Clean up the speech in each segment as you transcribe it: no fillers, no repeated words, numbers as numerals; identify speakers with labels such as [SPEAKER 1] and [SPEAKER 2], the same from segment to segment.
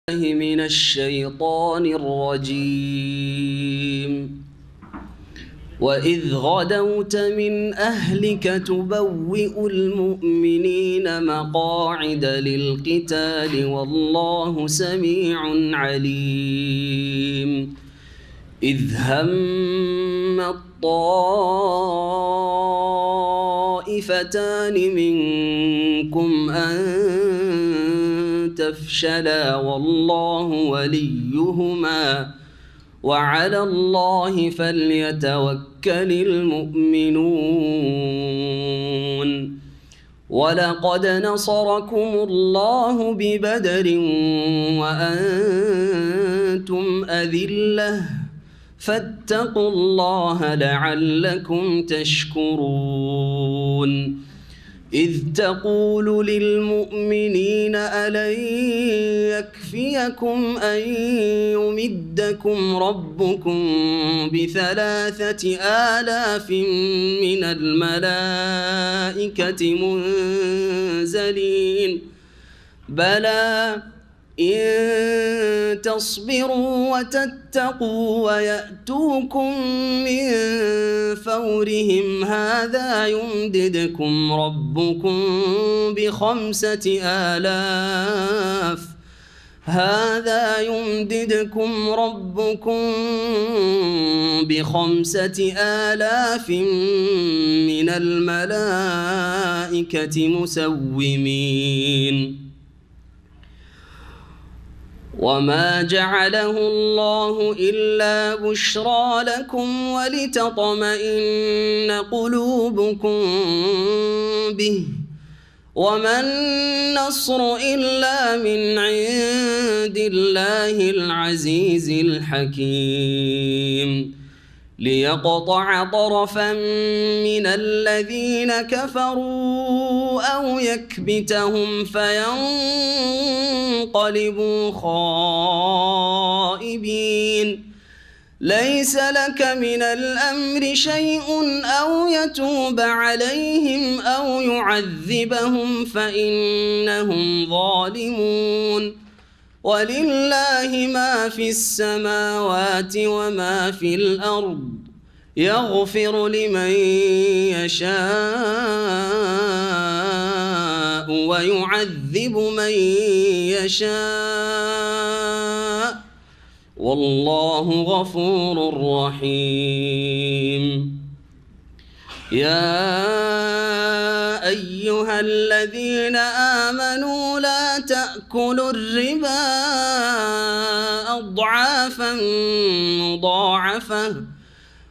[SPEAKER 1] من الشيطان الرجيم. وإذ غدوت من أهلك تبوئ المؤمنين مقاعد للقتال والله سميع عليم. إذ هم الطائفتان منكم أن تفشلا والله وليهما وعلى الله فليتوكل المؤمنون. ولقد نصركم الله ببدر وأنتم أذلة فاتقوا الله لعلكم تشكرون. إذ تقول للمؤمنين ألن يكفيكم أن يمدكم ربكم ب3,000 من الملائكة منزلين؟ بلى إن تصبروا وتتقوا ويأتوكم من فورهم هذا يمددكم ربكم ب5,000 من الملائكة مسومين. وما جعله الله إلا بشرى لكم ولتطمئن قلوبكم به وما النصر إلا من عند الله العزيز الحكيم. ليقطع طرفا من الذين كفروا أو يكبتهم فينقلبوا خائبين. ليس لك من الأمر شيء أو يتوب عليهم أو يعذبهم فإنهم ظالمون. ولله ما في السماوات وما في الأرض يغفر لمن يشاء ويعذب من يشاء والله غفور رحيم. يا أيها الذين آمنوا لا تأكلوا الربا أضعافا مضاعفة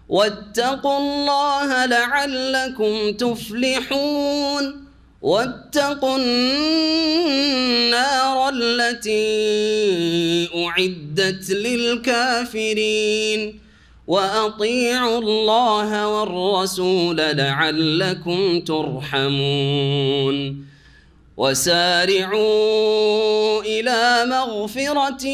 [SPEAKER 1] واتقوا الله لعلكم تفلحون. واتقوا النار التي أعدت للكافرين وأطيعوا الله والرسول لعلكم ترحمون. وسارعوا إلى مغفرة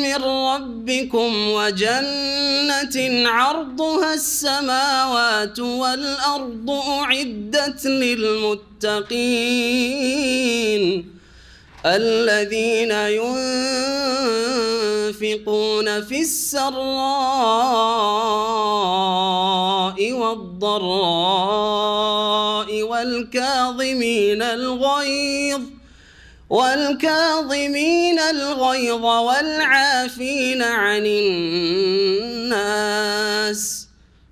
[SPEAKER 1] من ربكم وجنة عرضها السماوات والأرض أعدت للمتقين الذين ينفقون في السراء والضراء والكاظمين الغيظ والعافين عن الناس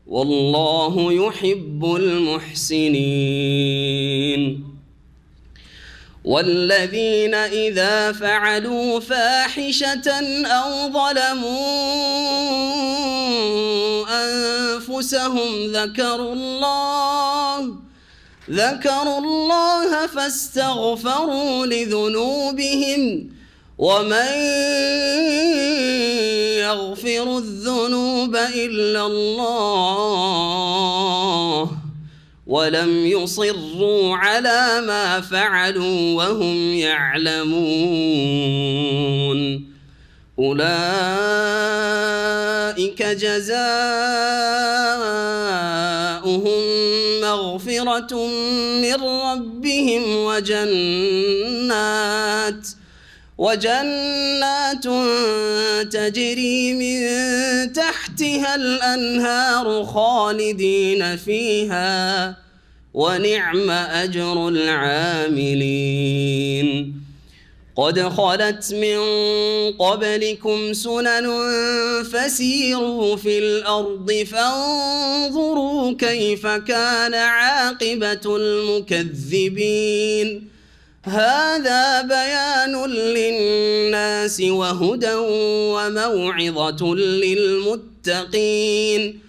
[SPEAKER 1] والله يحب المحسنين. والذين إذا فعلوا فاحشة أو ظلموا أنفسهم ذكروا الله فاستغفروا لذنوبهم ومن يغفر الذنوب إلا الله ولم يصروا على ما فعلوا وهم يعلمون. أولئك جزاؤهم مغفرة من ربهم وجنات تجري من تحتها الأنهار خالدين فيها ونعم أجر العاملين قد خلت من قبلكم سنن فسيروا في الأرض فانظروا كيف كان عاقبة المكذبين هذا بيان للناس وهدى وموعظة للمتقين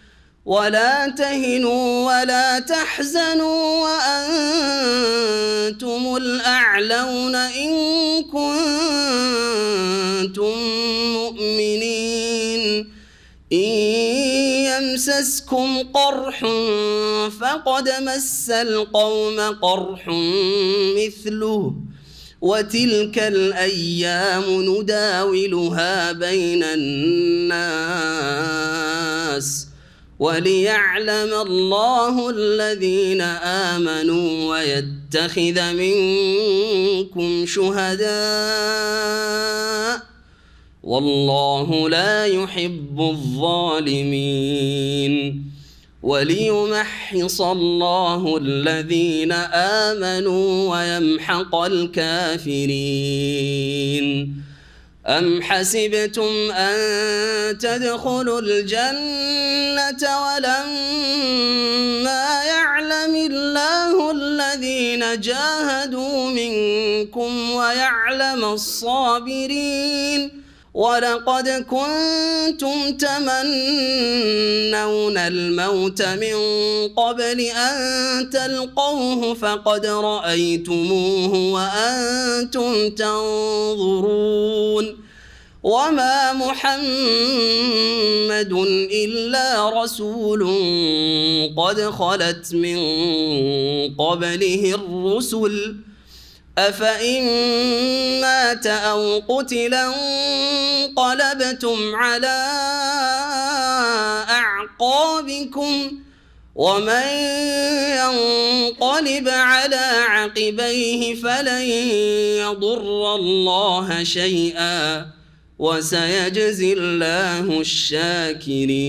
[SPEAKER 1] ولا تهنوا ولا تحزنوا وأنتم الأعلون إن كنتم مؤمنين إن يمسسكم قرح فقد مس القوم قرح مثله وتلك الأيام نداولها بين الناس وليعلم الله الذين آمنوا ويتخذ منكم شهداء والله لا يحب الظالمين وليمحص الله الذين آمنوا ويمحق الكافرين أم حسبتم أن تدخلوا الجنة ولما يعلم الله الذين جاهدوا منكم ويعلم الصابرين ولقد كنتم تمنون الموت من قبل أن تلقوه فقد رأيتموه وأنتم تنظرون وما محمد إلا رسول قد خلت من قبله الرسل أفإن مات أو قتلا انقلبتم على أعقابكم ومن ينقلب على عقبيه فلن يضر الله شيئا وسيجزي الله الشاكرين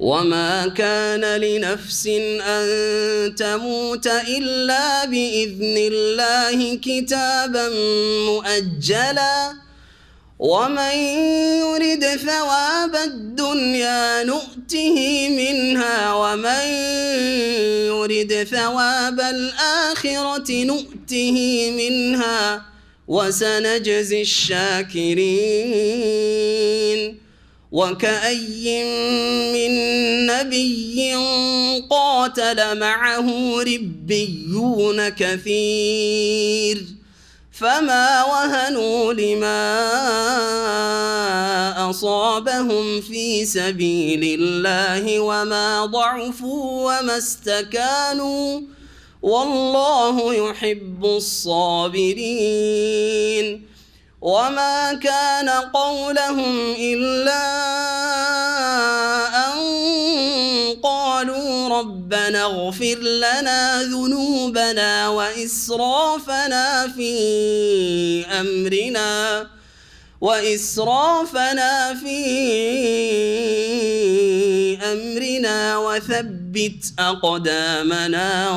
[SPEAKER 1] وما كان لنفس أن تموت إلا بإذن الله كتابا مؤجلا ومن يرد ثواب الدنيا نؤته منها ومن يرد ثواب الآخرة نؤته منها وسنجزي الشاكرين وكأي من نبي قاتل معه ربيون كثير فما وهنوا لما أصابهم في سبيل الله وما ضعفوا وما استكانوا والله يحب الصابرين وما كان قولهم إلا أن قالوا ربنا اغفر لنا ذنوبنا وإسرافنا في أمرنا وثبت أقدامنا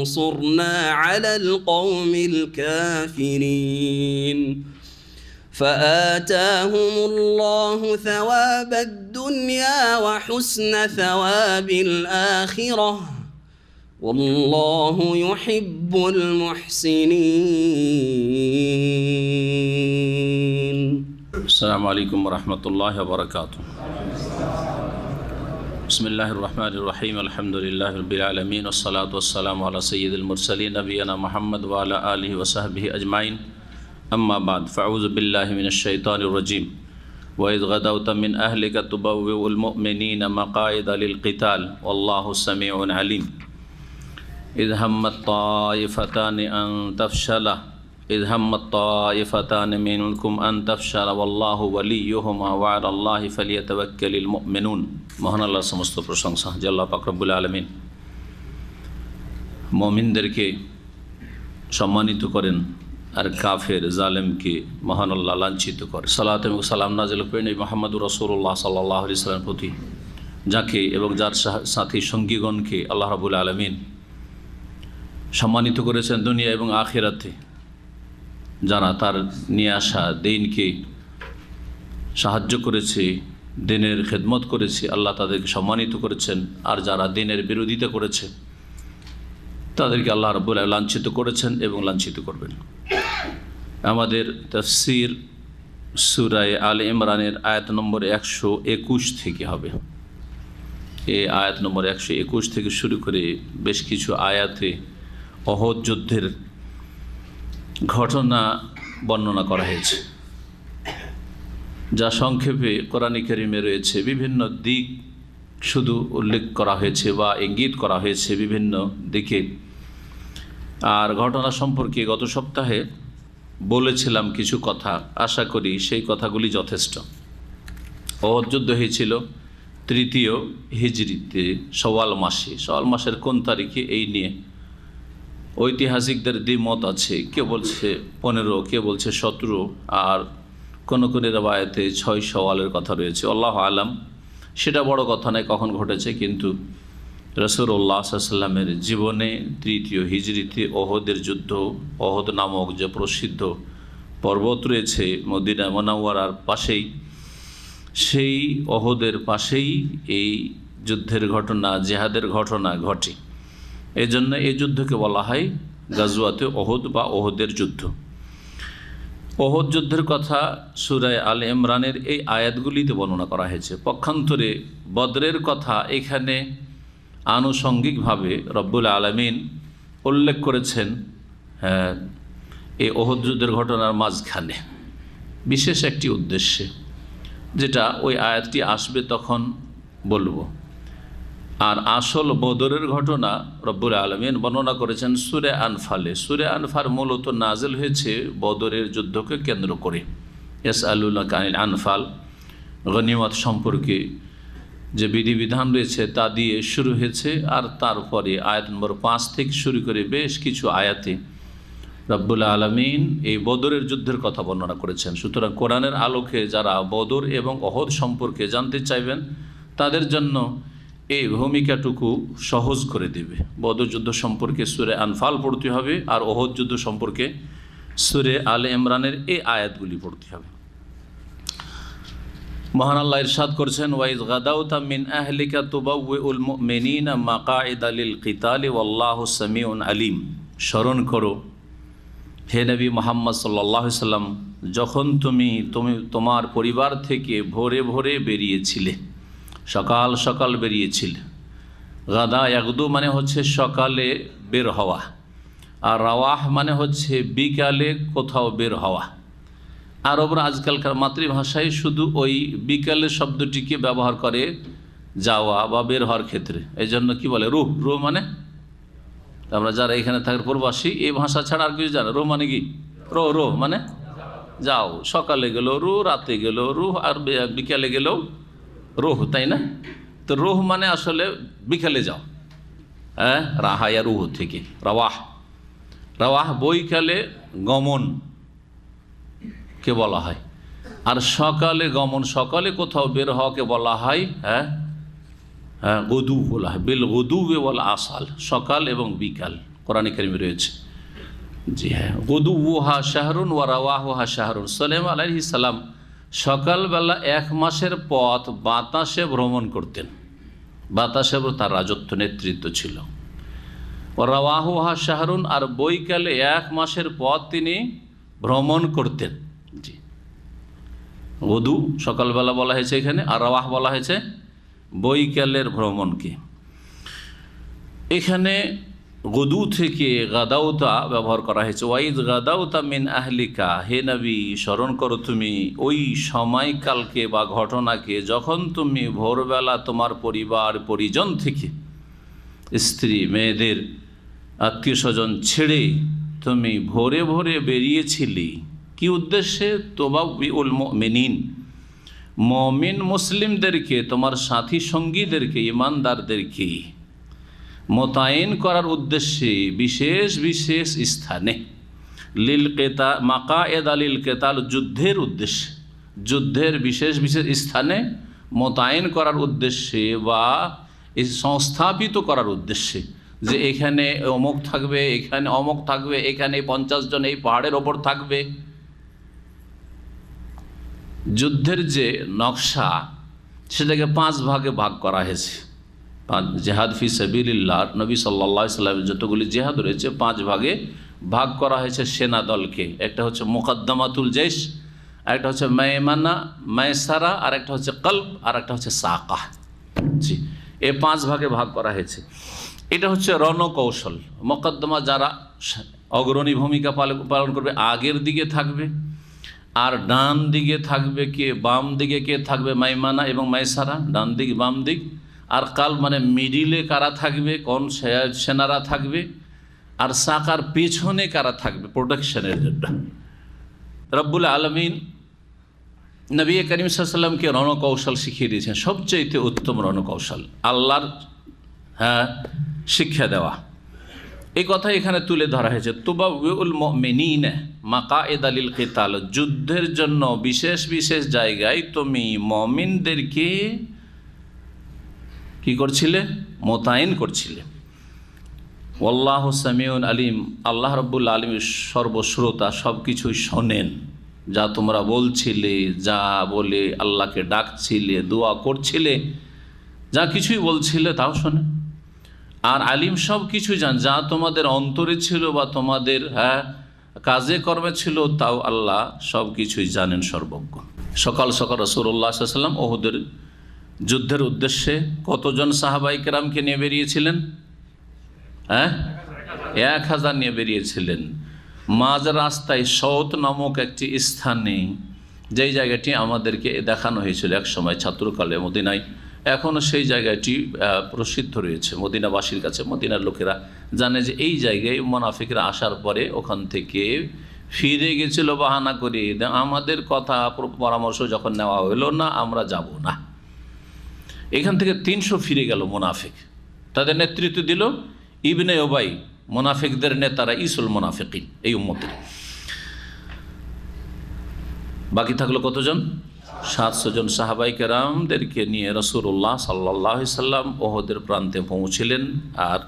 [SPEAKER 1] وانصرنا على القوم الكافرين فآتاهم الله ثواب الدنيا وحسن ثواب الآخرة والله يحب المحسنين.
[SPEAKER 2] السلام عليكم ورحمة الله وبركاته. بسم الله الرحمن الرحيم الحمد لله رب العالمين والصلاة والسلام على سيد المرسلين نبينا محمد وعلى آله وصحبه أجمعين أما بعد فأعوذ بالله من الشيطان الرجيم وإذ غدوت من أهلك تبوئ المؤمنين مقاعد للقتال والله سميع عليم إذ همت طائفتان منكم أن تفشل والله وليهما وعلى الله فليتوكل المؤمنون. মহান আল্লাহর সমস্ত প্রশংসা যে আল্লাহ পাক রব্বুল আলামিন মুমিনদেরকে সম্মানিত করেন আর কাফের জালেমকে মহান আল্লাহ লাঞ্ছিত করে। সালাত এবং সালাম নাজিল করেন এই মুহাম্মদুর রাসূলুল্লাহ সাল্লাল্লাহু আলাইহি ওয়াসাল্লামের প্রতি, যাকে এবং যার সাথী সঙ্গীগণকে আল্লাহ রাব্বুল আলামিন সম্মানিত করেছেন দুনিয়া এবং আখিরাতে। যারা তার নিয়ে আসা দ্বীনকে সাহায্য করেছে, দ্বীনের খেদমত করেছে, আল্লাহ তাদেরকে সম্মানিত করেছেন। আর যারা দ্বীনের বিরোধিতা করেছে তাদেরকে আল্লাহ রাব্বুল আলামিন লাঞ্ছিত করেছেন এবং লাঞ্ছিত করবেন। আমাদের তাফসীর সূরা আলে ইমরানের আয়াত নম্বর 121 থেকে হবে। এই আয়াত নম্বর 121 থেকে শুরু করে বেশ কিছু আয়াতে উহুদ যুদ্ধের ঘটনা বর্ণনা করা হয়েছে, যা সংক্ষেপে কোরআন কারীমে রয়েছে। বিভিন্ন দিক শুধু উল্লেখ করা হয়েছে বা ইঙ্গিত করা হয়েছে বিভিন্ন দিকে। আর ঘটনা সম্পর্কে গত সপ্তাহে বলেছিলাম কিছু কথা, আশা করি সেই কথাগুলি যথেষ্ট। উহুদ যুদ্ধ হয়েছিল 3য় হিজরিতে শাওয়াল মাসে। শাওয়াল মাসের কোন তারিখে এই নিয়ে ঐতিহাসিকদের দ্বিমত আছে। কেউ বলছে 15, কেউ বলছে 17, আর কোনো কোনো রওয়ায়াতে 6 শাওয়ালের কথা রয়েছে। আল্লাহু আলাম, সেটা বড় কথা নয় কখন ঘটেছে, কিন্তু রাসূলুল্লাহ সাল্লাল্লাহু আলাইহি ওয়াসাল্লামের জীবনে 3য় হিজরিতে উহুদের যুদ্ধ, উহুদ নামক যে প্রসিদ্ধ পর্বত রয়েছে মদিনা মুনাওয়ারার পাশেই, সেই উহুদের পাশেই এই যুদ্ধের ঘটনা, জিহাদের ঘটনা ঘটে। এই জন্য এই যুদ্ধকে বলা হয় গাজওয়াতে উহুদ বা উহুদের যুদ্ধ। উহুদ যুদ্ধের কথা সূরা আলে ইমরানের এই আয়াতগুলিতে বর্ণনা করা হয়েছে। পক্ষান্তরে বদরের কথা এখানে আনুষঙ্গিকভাবে রব্বুল আলামিন উল্লেখ করেছেন এই উহুদ যুদ্ধের ঘটনার মাঝখানে বিশেষ একটি উদ্দেশ্যে, যেটা ওই আয়াতটি আসবে তখন বলবো। আর আসল বদরের ঘটনা রব্বুল আলামিন বর্ণনা করেছেন সূরা আনফালে। সূরা আনফাল মূলত নাজিল হয়েছে বদরের যুদ্ধকে কেন্দ্র করে। ইয়াসআলুনাকা আনিল আনফাল, গনিমত সম্পর্কে যে বিধিবিধান রয়েছে তা দিয়ে শুরু হয়েছে। আর তারপরে আয়াত নম্বর 5 থেকে শুরু করে বেশ কিছু আয়াতে রব্বুল আলামিন এই বদরের যুদ্ধের কথা বর্ণনা করেছেন। সুতরাং কোরআনের আলোকে যারা বদর এবং উহুদ সম্পর্কে জানতে চাইবেন তাদের জন্য এই ভূমিকাটুকু সহজ করে দেবে। বদর যুদ্ধ সম্পর্কে সূরা আনফাল পড়তে হবে, আর উহুদ যুদ্ধ সম্পর্কে সূরা আলে ইমরানের এই আয়াতগুলি পড়তে হবে। মহান আল্লাহ ইরশাদ করছেন, ওয়াইজ গাদাউতা মিন আহলিকা তুবাউউল মুমিনিনা মাকাইদা লিল কিতালি ওয়াল্লাহু সামিউন আলিম। স্মরণ করো হে নবী মুহাম্মদ সাল্লাল্লাহু আলাইহি সাল্লাম, যখন তুমি তোমার পরিবার থেকে ভোরে ভোরে বেরিয়েছিলে, সকাল সকাল বেরিয়েছিলে। গাদা ইয়াগদু মানে হচ্ছে সকালে বের হওয়া, আর রাওয়াহ মানে হচ্ছে বিকালে কোথাও বের হওয়া। আরবরা আজকালকার মাতৃভাষায় শুধু ওই বিকালে শব্দটিকে ব্যবহার করে যাওয়া বা বের হওয়ার ক্ষেত্রে। এই জন্য কী বলে রুহ। রুহ মানে আমরা যারা এখানে থাকার প্রবাসী এই ভাষা ছাড়া আর কিছু জানে। রুহ মানে কি? রো মানে যাও। সকালে গেল রুহ, রাতে গেল রুহ, আর বিকালে গেলেও রুহ, তাই না? তো রুহ মানে আসলে বিকালে যাও। হ্যাঁ, রাহায়া রুহ থেকে রাওয়াহ। রাওয়াহ বৈকালে গমন কে বলা হয়, আর সকালে গমন, সকালে কোথাও বের হওয়াকে বলা হয় গদু বলা হয়। বিল গদু ওয়াল আসাল, সকাল এবং বিকাল কোরআনে কারিমে রয়েছে। জি হ্যাঁ, গদুহা শাহরুন ওয়া রাওয়াহুহা শাহরুন। সুলাইমান আলাইহিস সালাম সকালবেলা 1 মাসের পথ বাতাসে ভ্রমণ করতেন। বাতাসে তার রাজত্ব নেতৃত্ব ছিল। রাওয়াহুহা শাহরুন, আর বৈকালে 1 মাসের পথ তিনি ভ্রমণ করতেন। জি, গদু সকালবেলা বলা হয়েছে এখানে, আর রাওয়াহ বলা হয়েছে বৈকালের ভ্রমণকে। এখানে গদু থেকে গাদাউতা ব্যবহার করা হয়েছে। ওয়াইদ গাদাউতা মিন আহলিকা, হে নবী স্মরণ করো তুমি ওই সময়কালকে বা ঘটনাকে যখন তুমি ভোরবেলা তোমার পরিবার পরিজন থেকে, স্ত্রী মেয়েদের আত্মীয় স্বজন ছেড়ে তুমি ভোরে ভোরে বেরিয়েছিলি। কি উদ্দেশ্যে? তুবাউউল মুমিনিন, মুমিন মুসলিমদেরকে, তোমার সাথী সঙ্গীদেরকে, ইমানদারদেরকে মোতায়েন করার উদ্দেশ্যে বিশেষ বিশেষ স্থানে, লিল কেতা মাকায়েদ আলিল কেতাল যুদ্ধের উদ্দেশ্যে, যুদ্ধের বিশেষ বিশেষ স্থানে মোতায়েন করার উদ্দেশ্যে বা সংস্থাপিত করার উদ্দেশ্যে, যে এখানে অমুক থাকবে, এখানে অমুক থাকবে, এখানে 50 জন এই পাহাড়ের ওপর থাকবে। যুদ্ধের যে নকশা সেটাকে 5 ভাগে ভাগ করা হয়েছে। জেহাদ ফি সাবিলিল্লাহ, নবী সাল্লাল্লাহু আলাইহি সাল্লামের যতগুলি জেহাদ রয়েছে 5 ভাগে ভাগ করা হয়েছে সেনা দলকে। একটা হচ্ছে মুকদ্দমাতুল জৈশ, আরেকটা হচ্ছে মায়মানা, মায়সারা, আর একটা হচ্ছে কলব, আর একটা হচ্ছে সাকা। জি, এই 5 ভাগে ভাগ করা হয়েছে। এটা হচ্ছে রণকৌশল। মুকদ্দমা যারা অগ্রণী ভূমিকা পালন করবে আগের দিকে থাকবে, আর ডান দিকে থাকবে কে, বাম দিকে কে থাকবে, মাইমানা এবং মাইসারা, ডান দিক বাম দিক। আর কাল মানে মিডিলে কারা থাকবে, কোন সেনারা থাকবে, আর সাকার পেছনে কারা থাকবে প্রোটেকশনের জন্য। রব্বুল আলামিন নবী করিম সাল্লাল্লাহু আলাইহি ওয়াসাল্লামকে রণকৌশল শিখিয়ে দিয়েছেন, সবচেয়ে উত্তম রণকৌশল আল্লাহর শিক্ষা দেওয়া। এই কথা এখানে তুলে ধরা হয়েছে। তুবাউউল মুমিনিনা মাকায়েদা লিল কিতাল, যুদ্ধের জন্য বিশেষ বিশেষ জায়গায় তুমি মুমিনদেরকে কি করছিলে, মোতায়েন করছিলে। ওয়াল্লাহু সামিউন আলিম, আল্লাহ রাব্বুল আলামিন সর্বশ্রোতা, সব কিছুই শোনেন। যা তোমরা বলছিলে, যা বলে আল্লাহকে ডাকছিলে, দোয়া করছিলে, যা কিছুই বলছিলে তাও শোনেন। আর আলিম সব কিছু জান, যা তোমাদের অন্তরে ছিল বা তোমাদের কাজে কর্মে ছিল, তাও আল্লাহ সব কিছুই জানেন, সর্বজ্ঞ। সকাল সকাল রাসূলুল্লাহ সাল্লাল্লাহু আলাইহি ওয়াসাল্লাম ওহুদের যুদ্ধের উদ্দেশ্যে কতজন সাহাবায়ে কেরামকে নিয়ে বেরিয়েছিলেন? 1000 নিয়ে বেরিয়েছিলেন। মাঝ রাস্তায় সৌত নামক একটি স্থানে, যেই জায়গাটি আমাদেরকে দেখানো হয়েছিল এক সময় ছাত্রকালে মদিনায়, এখনও সেই জায়গাটি প্রসিদ্ধ রয়েছে মদিনাবাসীর কাছে। মদিনার লোকেরা জানে যে এই জায়গায় মুনাফিকরা আসার পরে ওখান থেকে ফিরে গেছিল বাহানা করে, আমাদের কথা পরামর্শ যখন নেওয়া হলো না, আমরা যাব না। এখান থেকে 300 ফিরে গেল মুনাফিক। তাদের নেতৃত্ব দিল ইবনে উবাই, মুনাফিকদের নেতারা ইসুল মুনাফিকিন এই উম্মতের। বাকি থাকলো কতজন? 700 জন সাহাবায়ে কেরামদেরকে নিয়ে রাসূলুল্লাহ সাল্লাল্লাহু আলাইহি সাল্লাম ওহদের প্রান্তে পৌঁছলেন। আর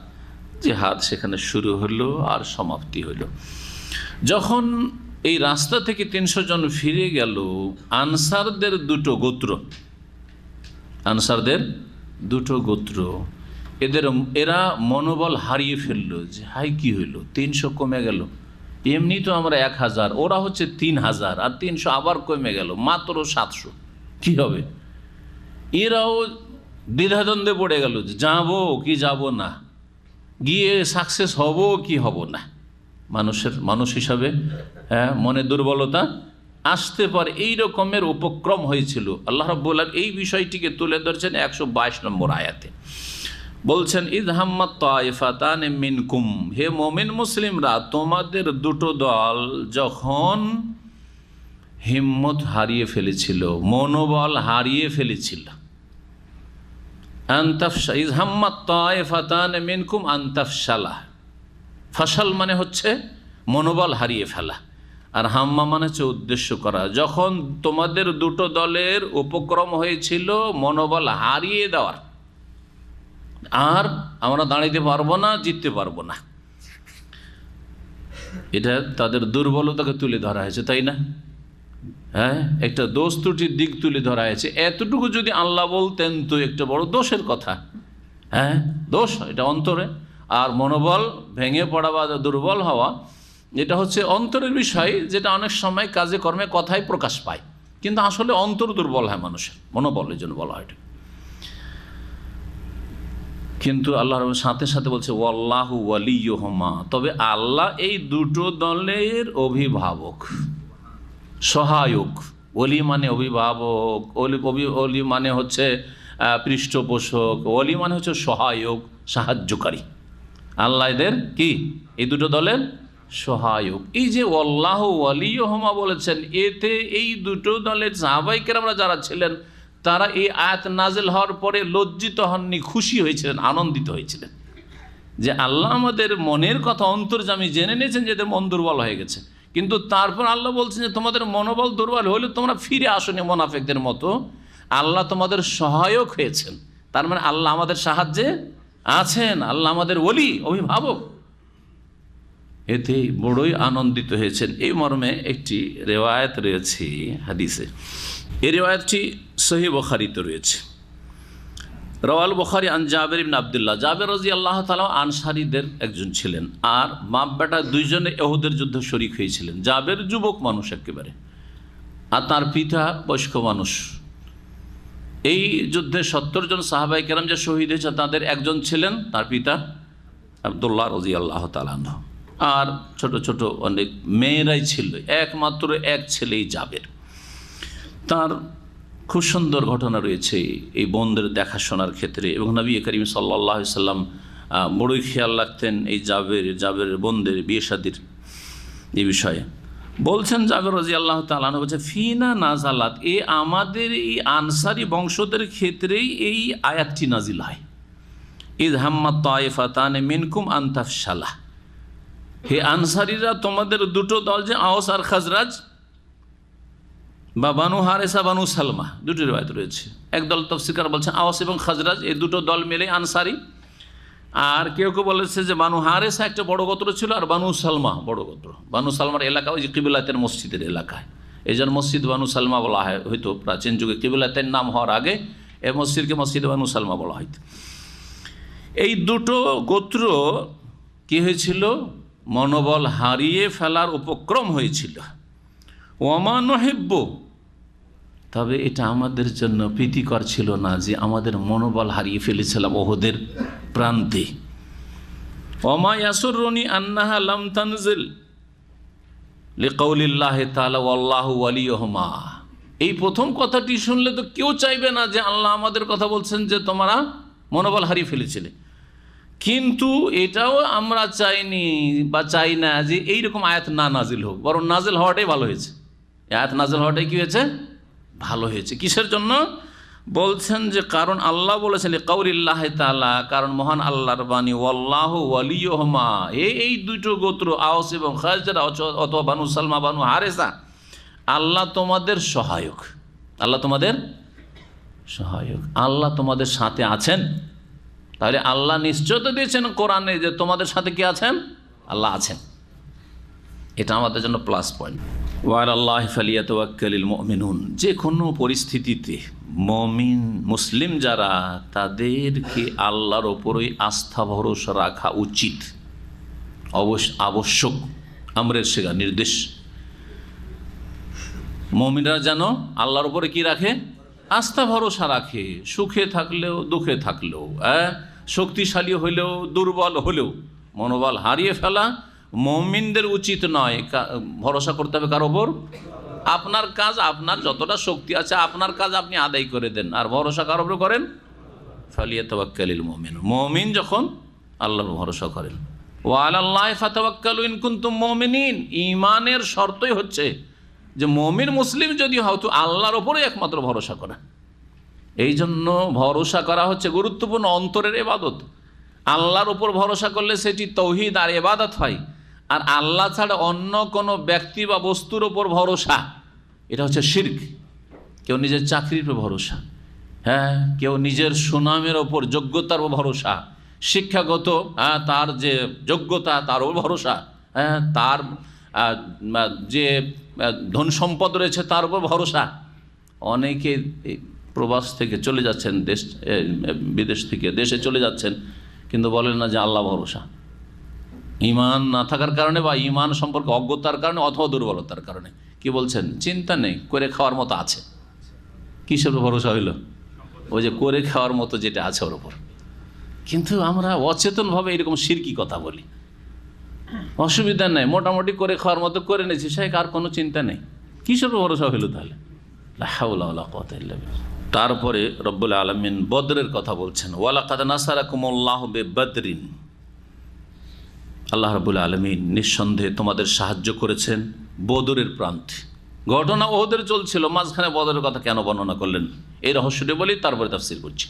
[SPEAKER 2] জিহাদ সেখানে শুরু হলো আর সমাপ্তি হলো। যখন এই রাস্তা থেকে 300 জন ফিরে গেল, আনসারদের দুটো গোত্র এরা মনোবল হারিয়ে ফেললো যে হাই কি হইল, 300 কমে গেল, এমনি তো আমরা 1000, ওরা হচ্ছে 3000, আর 300 আবার কমে গেল, মাত্র 700, কি হবে? এরাও দ্বিধাদ্বন্দ্বে পড়ে গেল যে যাবো কি যাব না, গিয়ে সাকসেস হব কি হব না। মানুষ হিসাবে মনে দুর্বলতা আসতে পারে, এই রকমের উপক্রম হয়েছিল। আল্লাহ রাব্বুল আলামিন এই বিষয়টিকে তুলে ধরছেন 122 নম্বর আয়াতে। বলছেন ইয হাম্মাত তায়ফাতান মিনকুম, হে মুমিন মুসলিমরা, তোমাদের দুটো দল যখন হিম্মত হারিয়ে ফেলেছিল, মনোবল হারিয়ে ফেলেছিল, ইয হাম্মাত তায়ফাতান মিনকুম আন তাফশালা, ফাশাল মানে হচ্ছে মনোবল হারিয়ে ফেলা, আর হাম্মা মানে হচ্ছে উদ্দেশ্য করা। যখন তোমাদের দুটো দলের উপক্রম হয়েছিল মনোবল হারিয়ে দেওয়ার, আর আমরা দাঁড়াইতে পারবো না, জিততে পারবো না, এটা তাদের দুর্বলতাকে তুলে ধরা হয়েছে, তাই না? একটা দোষ ত্রুটির দিক তুলে ধরা হয়েছে। এতটুকু যদি আল্লাহ বলতেন তো একটা বড় দোষের কথা। দোষ এটা অন্তরে, আর মনোবল ভেঙে পড়া বা দুর্বল হওয়া এটা হচ্ছে অন্তরের বিষয়, যেটা অনেক সময় কাজে কর্মে কথায় প্রকাশ পায়, কিন্তু আসলে অন্তর দুর্বল হয় মানুষের, মনোবলের জন্য বলা হয়। কিন্তু আল্লাহর সাথে সাথে বলছে ওয়াল্লাহু ওয়ালিয়ুহুমা, তবে আল্লাহ এই দুটো দলের অভিভাবক, সহায়ক। ওলি মানে অভিভাবক, ওলি মানে হচ্ছে পৃষ্ঠপোষক, ওলি মানে হচ্ছে সহায়ক, সাহায্যকারী। আল্লাহ এদের কি, এই দুটো দলের সহায়ক। এই যে ওয়াল্লাহু ওয়ালিয়ুহুমা বলেছেন, এতে এই দুটো দলের সাহাবায়ে কেরামরা যারা ছিলেন, তারা এই আয়াত নাজিল হওয়ার পরে লজ্জিত হননি, খুশি হয়েছিলেন, আনন্দিত হয়েছিলেন। যে আল্লাহ আমাদের মনের কথা অন্তর্যামী জেনে নিয়েছেন যে এদের মন দুর্বল হয়ে গেছে, কিন্তু তারপর আল্লাহ বলছেন যে তোমাদের মনোবল দুর্বল হলে তোমরা ফিরে আসনি মুনাফিকদের মতো, আল্লাহ তোমাদের সহায়ক হয়েছেন। তার মানে আল্লাহ আমাদের সাহায্যে আছেন, আল্লাহ আমাদের ওলি, অভিভাবক। এতে বড়ই আনন্দিত হয়েছেন। এই মর্মে একটি রেওয়ায়েত রয়েছে হাদিসে। এই রেওয়ায়েতটি সহিহ বুখারীতে রয়েছে। রাওয়াল বুখারী আন জাবের ইবনে আব্দুল্লাহ, জাবের রাদিয়াল্লাহু তাআলা আনসারীদের একজন ছিলেন, আর বাপ বেটা দুইজনে উহুদের যুদ্ধে শরীক হয়েছিলেন। জাবের যুবক মানুষ একেবারে, আর তার পিতা বয়স্ক মানুষ। এই যুদ্ধে 70 জন সাহাবায়ে কেরাম যে শহীদ হয়েছে তাদের একজন ছিলেন তার পিতা আব্দুল্লাহ রাদিয়াল্লাহু তাআলা আনহু, আর ছোট ছোট অনেক মেয়েরাই ছিল, একমাত্র এক ছেলেই জাবের। তার খুব সুন্দর ঘটনা রয়েছে এই বোনদের দেখাশোনার ক্ষেত্রে, এবং নবী করিম সাল্লাল্লাহু আলাইহি সাল্লাম বড়ই খেয়াল রাখতেন এই জাবের বোনদের বিয়ে শাদীর এই বিষয়ে। বলছেন জাবের রাদিয়াল্লাহু তাআলা আনহু, বলছে ফিনা নাজালাত, আমাদের এই আনসারি বংশদের ক্ষেত্রেই এই আয়াতটি নাজিল হয়। ইয হাম্মাত তায়েফাতান মিনকুম আন তাফশালা, হে আনসারীরা তোমাদের দুটো দল যে আওস আর খাজরাজ বা বানু হারেসা বানু সালমা, দুটি রিওয়ায়াত রয়েছে। একদল তাফসীরকার বলছেন আওস এবং খাজরাজ এই দুটো দল মিলে আনসারি, আর কেউ কেউ বলেছে যে বানু হারেসা একটা বড় গোত্র ছিল আর বানু সালমা বড় গোত্র। বানু সালমার এলাকা ওই যে কিবলাতের মসজিদের এলাকায়, এই জন্য মসজিদ বানু সালমা বলা হয়। হয়তো প্রাচীন যুগে কিবলাতের নাম হওয়ার আগে এই মসজিদকে মসজিদ বানু সালমা বলা হয়তো। এই দুটো গোত্র কি হয়েছিল, মনোবল হারিয়ে ফেলার উপক্রম হয়েছিল। ওমা নহিব্য, তবে এটা আমাদের জন্য প্রীতিকর ছিল না যে আমাদের মনোবল হারিয়ে ফেলেছিলাম ওহদের প্রান্তে। ওমা ইয়াসুরুনি আন্নাহা লাম তানজিল লিকাউলিল্লাহি তাআলা ওয়াল্লাহু ওয়ালিয়ুহুমা, এই প্রথম কথাটি শুনলে তো কেউ চাইবে না যে আল্লাহ আমাদের কথা বলছেন যে তোমরা মনোবল হারিয়ে ফেলেছিলে, কিন্তু এটাও আমরা চাইনি বা চাই না যে এইরকম আয়াত না নাজিল হোক, বরং নাজিল হওয়াটাই ভালো হয়েছে। আয়াত নাজিল হওয়াটাই কি হয়েছে, ভালো হয়েছে। কিসের জন্য বলছেন যে কারণ আল্লাহ বলেছেন লিকাউলিল্লাহি তাআলা, কারণ মহান আল্লাহর বাণী ওয়াল্লাহু ওয়ালিয়ুহুমা, এই দুটো গোত্র আওস এবং খাজরা অথবা বানু সালমা বানু হারেসা, আল্লাহ তোমাদের সহায়ক। আল্লাহ তোমাদের সহায়ক, আল্লাহ তোমাদের সাথে আছেন। তাহলে আল্লাহ নিশ্চয়তা দিয়েছেন কোরআনে যে তোমাদের সাথে কি আছেন, আল্লাহ আছেন। এটা আমাদের জন্য প্লাস পয়েন্ট। ওয়ালাল্লাহি ফালিয়াতাওয়াক্কালিল মুমিনুন, যে কোনো পরিস্থিতিতে মুমিন মুসলিম যারা, তাদেরকে আল্লাহর ওপরই আস্থা ভরসা রাখা উচিত, আবশ্যক, আমরের শেখা নির্দেশ। মুমিনরা যেন আল্লাহর ওপরে কি রাখে, আস্থা ভরসা রাখে, সুখে থাকলেও দুঃখে থাকলেও, শক্তিশালী হলেও দুর্বল হলেও। মনোবল হারিয়ে ফেলা মুমিনদের উচিত নয়। ভরসা করতে হবে কার ওপর, আপনার কাজ, আপনার যতটা শক্তি আছে আপনার কাজ আপনি আদায় করে দেন, আর ভরসা কার ওপর করেন, ফালিয়াতাওয়াক্কালিল মুমিনুন, মুমিন যখন আল্লাহর ভরসা করেন। ওয়া আলাল্লাহি ফাতাওয়াক্কালু ইন কুনতুম মুমিনিন, ঈমানের শর্তই হচ্ছে যে মুমিন মুসলিম যদি হও তো আল্লাহর ওপরে একমাত্র ভরসা করা। এই জন্য ভরসা করা হচ্ছে গুরুত্বপূর্ণ অন্তরের ইবাদত। আল্লাহর উপর ভরসা করলে সেটি তৌহিদ আর ইবাদত হয়, আর আল্লাহ ছাড়া অন্য কোনো ব্যক্তি বা বস্তুর ওপর ভরসা এটা হচ্ছে শিরক। কেউ নিজের চাকরির উপর ভরসা, কেউ নিজের সুনামের ওপর, যোগ্যতার উপর ভরসা, শিক্ষাগত তার যে যোগ্যতা তার উপর ভরসা, তার যে ধন সম্পদ রয়েছে তার উপর ভরসা। অনেকে প্রবাস থেকে চলে যাচ্ছেন, বিদেশ থেকে দেশে চলে যাচ্ছেন, কিন্তু বলেন না যে আল্লাহ ভরসা। ঈমান না থাকার কারণে বা ঈমান সম্পর্কে অজ্ঞতার কারণে অথবা দুর্বলতার কারণে কি বলছেন, চিন্তা নেই, করে খাওয়ার মতো আছে। কিসের ভরসা হইল, ওই যে করে খাওয়ার মতো যেটা আছে ওর ওপর। কিন্তু আমরা অচেতনভাবে এরকম শিরকি কথা বলি। অসুবিধা নেই, মোটামুটি করে খাওয়ার মতো করে নিয়েছি, সে আর কোনো চিন্তা নেই। কিসের ভরসা হইল তাহলে? লা হাওলা ওয়ালা কুওয়াতা ইল্লা বিল্লাহ। তারপরে রব্বুল আলামিন বদরের কথা বলছেন, ওয়ালাকাদ নাসারাকুমুল্লাহু বিবদরিন, আল্লাহ রাব্বুল আলামিন নিঃসন্দেহে তোমাদের সাহায্য করেছেন বদরের প্রান্তে। ঘটনা ওহদের চলছিল, মাঝখানে বদরের কথা কেন বর্ণনা করলেন এই রহস্যটি বলি, তারপরে তাফসীর করছি।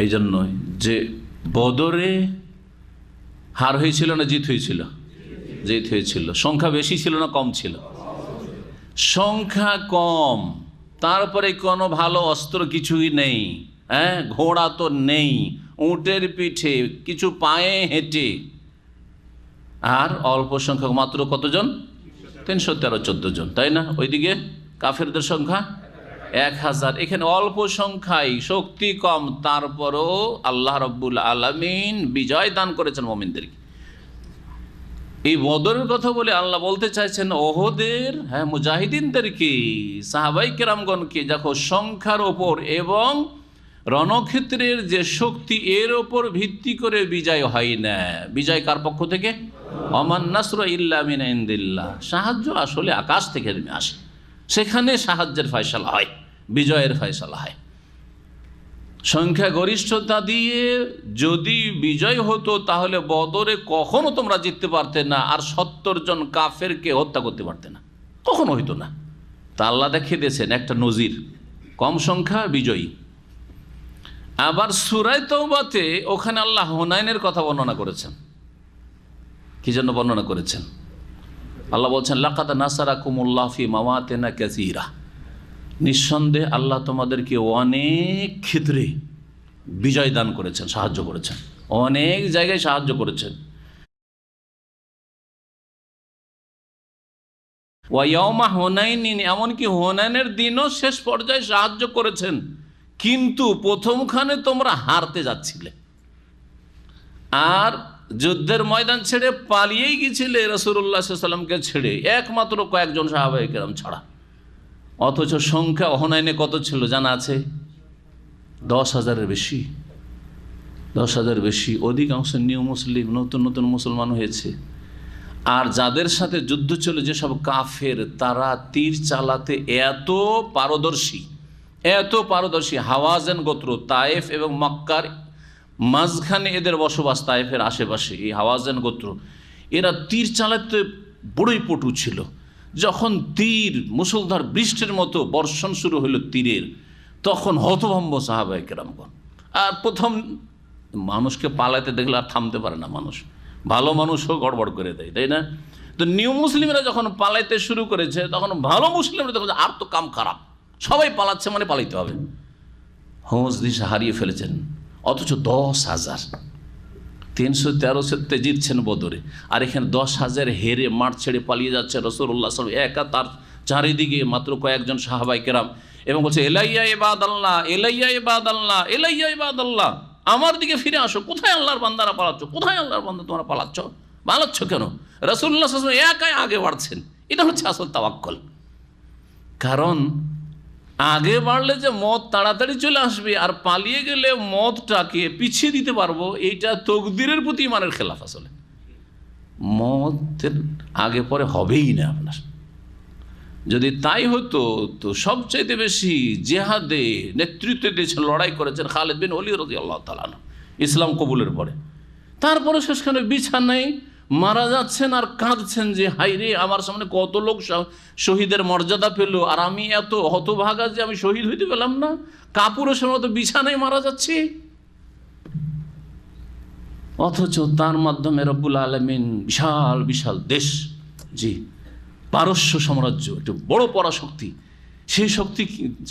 [SPEAKER 2] এই জন্যই যে বদরে হার হয়েছিল না জিত হয়েছিল? জিত হয়েছিল। সংখ্যা বেশি ছিল না কম ছিল? সংখ্যা কম, তারপরে কোনো ভালো অস্ত্র কিছুই নেই, হ্যাঁ, ঘোড়া তো নেই, উটের পিঠে কিছু পায়ে হেঁটে, আর অল্প সংখ্যক, মাত্র কতজন? 313-14 জন, তাই না? ওইদিকে কাফেরদের সংখ্যা 1000। এখানে অল্প সংখ্যায়, শক্তি কম, তারপরও আল্লাহ রাব্বুল আলামিন বিজয় দান করেছেন মুমিনদেরকে। এই বদরের কথা বলে আল্লাহ বলতে চাইছেন ওহদের, হ্যাঁ, মুজাহিদিনদেরকে, সাহাবাই কেরামগণকে, দেখো সংখ্যার ওপর এবং রণক্ষেত্রের যে শক্তি, এর ওপর ভিত্তি করে বিজয় হয় না। বিজয় কার পক্ষ থেকে? ওমান নাসরু ইল্লা মিন ইনদিল্লাহ। সাহায্য আসলে আকাশ থেকে নেমে আসে, সেখানে সাহায্যের ফয়সালা হয়, বিজয়ের ফয়সালা হয়। সংখ্যাগরিষ্ঠতা দিয়ে যদি বিজয় হতো তাহলে বদরে কখনো তোমরা জিততে পারতে না, আর 70 জন কাফেরকে হত্যা করতে পারতে না, কখনো হইতো না। তা আল্লাহ দেখিয়ে দিয়েছেন একটা নজির, কম সংখ্যা বিজয়ী। আবার সূরা তাওবাতে ওখানে আল্লাহ হুনাইনের কথা বর্ণনা করেছেন। কি জন্য বর্ণনা করেছেন? আল্লাহ বলছেন লাকাদ নাসারাকুমুল্লাহ ফি মাওয়াতিনা কাসীরা, নিঃসন্দেহে আল্লাহ তোমাদেরকে অনেক ক্ষেত্রে বিজয় দান করেছেন, সাহায্য করেছেন, অনেক জায়গায় সাহায্য করেছেন। ওয়া ইয়াউমা হুনাইনিন, এমনকি হুনাইনের দিনও শেষ পর্যায়ে সাহায্য করেছেন, কিন্তু প্রথমখানে তোমরা হারতে যাচ্ছিলে আর যুদ্ধের ময়দান ছেড়ে পালিয়েই গিয়েছিলে রাসূলুল্লাহ সাল্লাল্লাহু আলাইহি ওয়াসাল্লামকে ছেড়ে, একমাত্র কয়েকজন সাহাবায়ে কেরাম ছাড়া। অথচ সংখ্যা হুনাইনে কত ছিল জানা আছে? 10,000-এর বেশি, 10,000 বেশি। অধিকাংশ নিউ মুসলিম, নতুন নতুন মুসলমান হয়েছে। আর যাদের সাথে যুদ্ধ ছিল, যেসব কাফের, তারা তীর চালাতে এত পারদর্শী, এত পারদর্শী। হাওয়াজেন গোত্র, তায়েফ এবং মক্কার মাঝখানে এদের বসবাস, তায়েফের আশেপাশে এই হাওয়াজেন গোত্র, এরা তীর চালাতে বড়ই পটু ছিল। যখন তীর মুষলধার বৃষ্টির মতো বর্ষণ শুরু হলো তীরের, তখন হতভম্ব সাহাবায়ে কেরামগণ। আর প্রথম মানুষকে পালাতে দেখলে আর থামতে পারে না মানুষ, ভালো মানুষও গড়বড় করে দেয়, তাই না? তো নিউ মুসলিমরা যখন পালাইতে শুরু করেছে, তখন ভালো মুসলিমরা দেখো আর তো কাম খারাপ, সবাই পালাচ্ছে মানে পালাইতে হবে, হোঁশ দিশা হারিয়ে ফেলেছেন। অথচ 10,000, 313 জিতছেন বদরে, আর এখানে 10,000 হেরে মাঠ ছেড়ে পালিয়ে যাচ্ছে রাসূলুল্লাহ সাল্লাল্লাহু আলাইহি ওয়াসাল্লাম একা, তার চারিদিকে মাত্র কয়েকজন সাহাবায়ে কেরাম, এবং বলছে এলাইয়া ইবাদাল্লাহ, এলাইয়া ইবাদাল্লাহ, এলাইয়া ইবাদাল্লাহ, আমার দিকে ফিরে আসো। কোথায় আল্লাহর বান্দারা পালাচ্ছ? কোথায় আল্লাহর বান্দা তোমরা পালাচ্ছ কেন? রাসূলুল্লাহ সাল্লাল্লাহু আলাইহি ওয়াসাল্লাম একাই আগে বাড়ছেন। এটা হচ্ছে আসল তাওয়াক্কুল। কারণ আগে বাড়লে যে মত তাড়াতাড়ি চলে আসবে, আর পালিয়ে গেলে মতটাকে পিছিয়ে দিতে পারবো, এইটা তকদিরের প্রতি ইমানের খেলাফ। আসলে মতের আগে পরে হবেই না আপনার। যদি তাই হতো তো সবচাইতে বেশি জেহাদে নেতৃত্ব দিয়েছেন, লড়াই করেছেন খালিদ বিন ওয়ালিদ রাদিয়াল্লাহু তাআলা আনহু ইসলাম কবুলের পরে। তারপরে শেষখানে বিছানায় মারা যাচ্ছেন আর কাঁদছেন যে হাই রে, আমার সামনে কত লোক শহীদের মর্যাদা পেল, আর আমি এত হতভাগা যে আমি শহীদ হইতে পেলাম না, কাপুরুষের মতো বিছানায় মারা যাচ্ছি। অথচ তার মাধ্যমে রব্বুল আলামিন বিশাল বিশাল দেশ, জি, পারস্য সাম্রাজ্য, একটু বড় পরাশক্তি, সেই শক্তি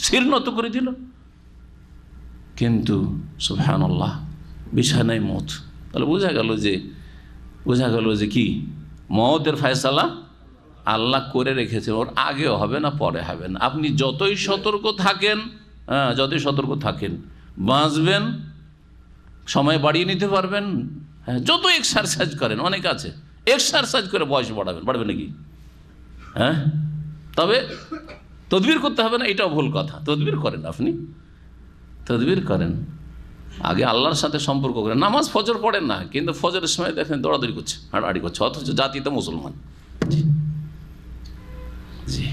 [SPEAKER 2] শীর্ণত করে দিল। কিন্তু সুবহানাল্লাহ, বিছানায় মত। তাহলে বোঝা গেল যে কি, মওতের ফয়সালা আল্লাহ করে রেখেছে, ওর আগেও হবে না পরে হবে না। আপনি যতই সতর্ক থাকেন, যতই সতর্ক থাকেন, বাঁচবেন, সময় বাড়িয়ে নিতে পারবেন। যত এক্সারসাইজ করেন, অনেক আছে এক্সারসাইজ করে বয়স বাড়বে নাকি? হ্যাঁ, তবে তদবির করতে হবে না, এটাও ভুল কথা। তদবির করেন, আপনি তদবির করেন, আগে আল্লাহর সাথে সম্পর্ক করেন। নামাজ ফজর পড়েন না, কিন্তু ফজরের সময় দেখেন দৌড়াদৌড়ি করছে, হাঁটাহাঁটি করছে, অথচ জাতিতে মুসলমান। জি,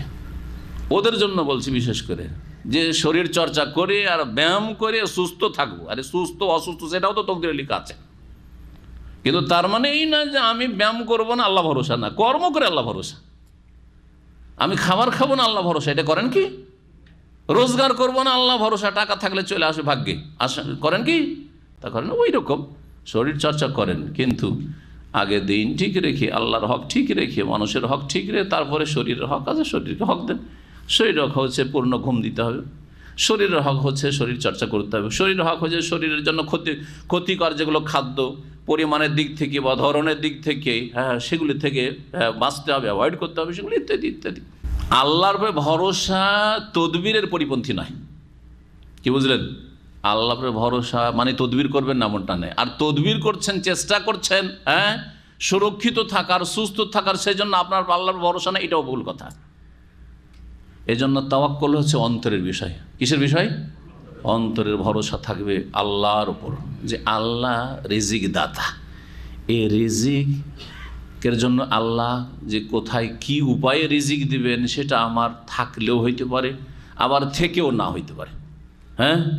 [SPEAKER 2] ওদের জন্য বলছি বিশেষ করে, যে শরীর চর্চা করে আর ব্যায়াম করে সুস্থ থাকবো। আরে সুস্থ অসুস্থ সেটাও তো তকদিরে লেখা আছে, কিন্তু তার মানে এই না যে আমি ব্যায়াম করবো না, আল্লাহ ভরসা না, কর্ম করে আল্লাহ ভরসা। আমি খাবার খাবো না, আল্লাহ ভরসা, এটা করেন কি? রোজগার করবো না, আল্লাহ ভরসা, টাকা থাকলে চলে আসে ভাগ্যে, করেন কি? তা করেন ওই রকম শরীর চর্চা করেন, কিন্তু আগে দিন ঠিক রেখে, আল্লাহর হক ঠিক রেখে, মানুষের হক ঠিক রেখে, তারপরে শরীরের হক আছে, শরীরকে হক দেন। শরীরের হক হচ্ছে পূর্ণ ঘুম দিতে হবে, শরীরের হক হচ্ছে শরীর চর্চা করতে হবে, শরীরের হক হচ্ছে শরীরের জন্য ক্ষতিকর যেগুলো খাদ্য পরিমাণের দিক থেকে বা ধরনের দিক থেকে, সেগুলি থেকে বাঁচতে হবে, অ্যাভয়েড করতে হবে, সেগুলো ইত্যাদি ইত্যাদি। আল্লাহর উপরে ভরসা তদবিরের পরিপন্থী নয়। কি বুঝলেন? আল্লাহর উপরে ভরসা মানে তদবির করবেন না, এমনটা নেই। আর তদবির করছেন, চেষ্টা করছেন সুরক্ষিত থাকার, সুস্থ থাকার, সেই জন্য আপনার আল্লাহর ভরসা না, এটাও ভুল কথা। এই জন্য তাওয়াক্কুল হচ্ছে অন্তরের বিষয়। কিসের বিষয়? অন্তরের ভরসা থাকবে আল্লাহর উপর, যে আল্লাহ রিজিক দাতা। এই রিজিকের জন্য আল্লাহ যে কোথায় কি উপায়ে রিজিক দিবেন সেটা আমার থাকলেও হইতে পারে, আবার থেকেও না হইতে পারে।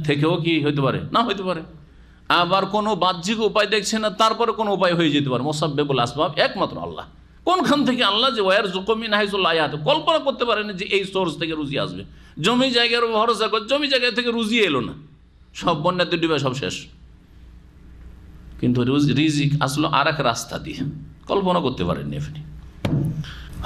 [SPEAKER 2] থেকেও কি হইতে পারে, না হইতে পারে। আবার কোনো বাহ্যিক উপায় দেখছে না, তারপরে কোনো উপায় হয়ে যেতে পারে। মুসাব্বিবুল আসবাব একমাত্র আল্লাহ। কোনখান থেকে আল্লাহ যে ওয়ার জুকমিন হাইসুল আয়াত, কল্পনা করতে পারেন যে এই সোর্স থেকে রুজি আসবে। জমি জায়গার ভরসা করে, জমি জায়গা থেকে রুজি এলো না, সব বন্যাতে ডুবে সব শেষ। কিন্তু রিজিক আসলে আর এক রাস্তা দিয়ে, কল্পনা করতে পারেননি আপনি।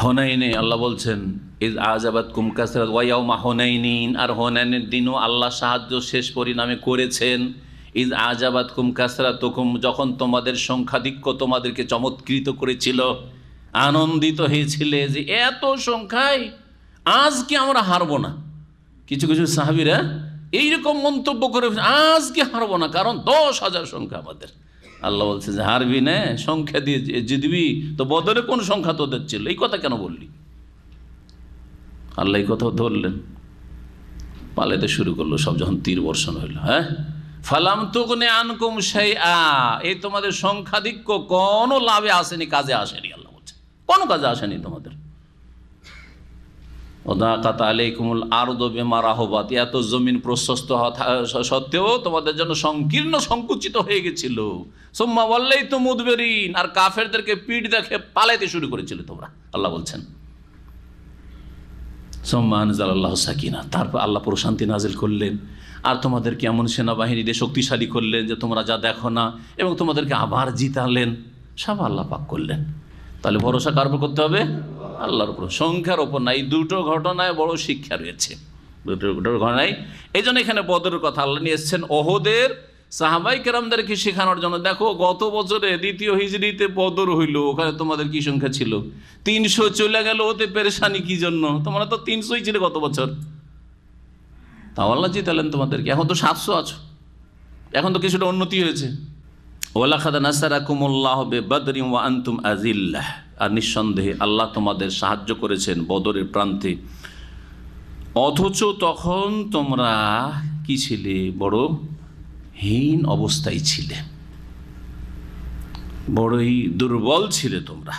[SPEAKER 2] হুনাইনে আল্লাহ বলছেন ইজ আজাবাতকুম কাসরাত ওয়া ইয়াউমা হুনাইনিন, আর হুনাইনের দিনও আল্লাহ সাহায্য শেষ পরিণামে করেছেন। ইজ আজাবাতকুম কাসরাতুকুম, যখন তোমাদের সংখ্যাধিক্য তোমাদেরকে চমৎকৃত করেছিল, আনন্দিত হয়েছিলে যে এত সংখ্যায় আজকে আমরা হারবো না। কিছু কিছু সাহাবীরা এইরকম মন্তব্য করে, আজকে হারবো না, কারণ 10,000 সংখ্যা আমাদের। আল্লাহ বলছে যে হারবি না, সংখ্যা দিয়ে জিতবি তো। বদরে কোন সংখ্যা তোদের ছিল, এই কথা কেন বললি? আল্লাহ এই কথা ধরলেন, পালাইতে শুরু করলো সব, যখন তীর বর্ষণ হইল। ফালাম তুগনি আনকুম শাইআ, এই তোমাদের সংখ্যাধিক্য কোনো লাভে আসেনি, কাজে আসেনি। আল্লাহ বলছে কোনো কাজে আসেনি তোমাদের। ওয়াদাকাত আলাইকুমুল আরদু বিমা রাহাবাত, এত জমিন প্রশস্ত সত্ত্বেও তোমাদের জন্য সংকীর্ণ সংকুচিত হয়ে গেছিল। সুম্মা ওয়াল্লাইতুম মুদবিরিন, আর কাফেরদেরকে পিঠ দেখে পালাইতে শুরু করেছিল তোমরা। আল্লাহ বলছেন সুম্মা আনজালাল্লাহু সাকিনা, তারপর আল্লাহ প্রশান্তি নাজিল করলেন, আর তোমাদেরকে এমন সেনাবাহিনী দিয়ে শক্তিশালী করলেন যে তোমরা যা দেখো না, এবং তোমাদেরকে আবার জিতালেন। সব আল্লাহ পাক করলেন। তাহলে ভরসা কার উপর করতে হবে? আল্লাহর উপর, সংখ্যার ওপর না। এই দুটো ঘটনায় বড় শিক্ষা রয়েছে, দুটো ঘটনায়। এই জন্য এখানে বদরের কথা আল্লাহ নিয়ে এসেছেন ওহদের সাহাবাই কেরামদেরকে শেখানোর জন্য। দেখো গত বছরে 2য় হিজরিতে বদর হইল, ওখানে তোমাদের কি সংখ্যা ছিল? 300 চলে গেল, ওতে পেরেশানি কি জন্য? তোমরা তো 300ই ছিল গত বছর, তাও আল্লাহ জিতালেন তোমাদেরকে। এখন তো 700 আছো, এখন তো কিছুটা উন্নতি হয়েছে। ওয়ালাকাদ নাসারাকুমুল্লাহু বিবাদরিন ওয়া আনতুম আযিল্লাহ, আর নিঃসন্দেহে আল্লাহ তোমাদের সাহায্য করেছেন বদরের প্রান্তে, অথচ তখন তোমরা কি ছিলে? বড় হীন অবস্থায় ছিলে, বড়ই দুর্বল ছিলে তোমরা।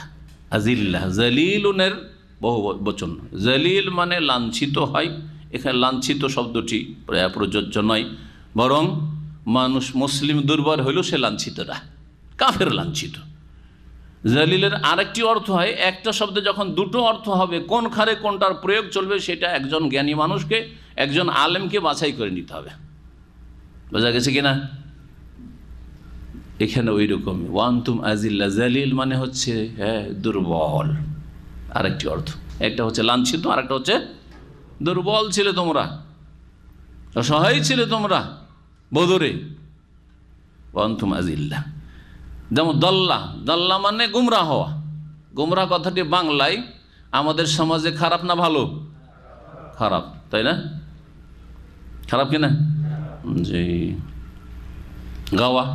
[SPEAKER 2] আযিল্লাহ জালিলুনের বহু বচন, জালিল মানে লাঞ্ছিত হয়। এখানে লাঞ্ছিত শব্দটি প্রযোজ্য নয়, বরং মানুষ মুসলিম দুর্বল হইলেও সে লাঞ্ছিত না, কাফের লাঞ্ছিত। জালিলের আরেকটি অর্থ হয়, একটা শব্দে যখন দুটো অর্থ হবে, কোন খারে কোনটার প্রয়োগ চলবে সেটা একজন জ্ঞানী মানুষকে, একজন আলেমকে বাছাই করে নিতে হবে। বোঝা গেছে কিনা? এখানে ওই রকম ওয়ান্তুম আজিল্লা, জালিল মানে হচ্ছে দুর্বল, আরেকটি অর্থ। একটা হচ্ছে লাঞ্ছিত, আরেকটা হচ্ছে দুর্বল ছিলে তোমরা, অসহায় ছিলে তোমরা বদরে। ওয়ান্তুম আজিল্লা, যেমন দল্লা, দল্লা মানে গুমরা হওয়া। গুমরা কথাটি বাংলায় আমাদের সমাজে খারাপ না ভালো? খারাপ, তাই না? খারাপ কিনা? জি, গাওয়া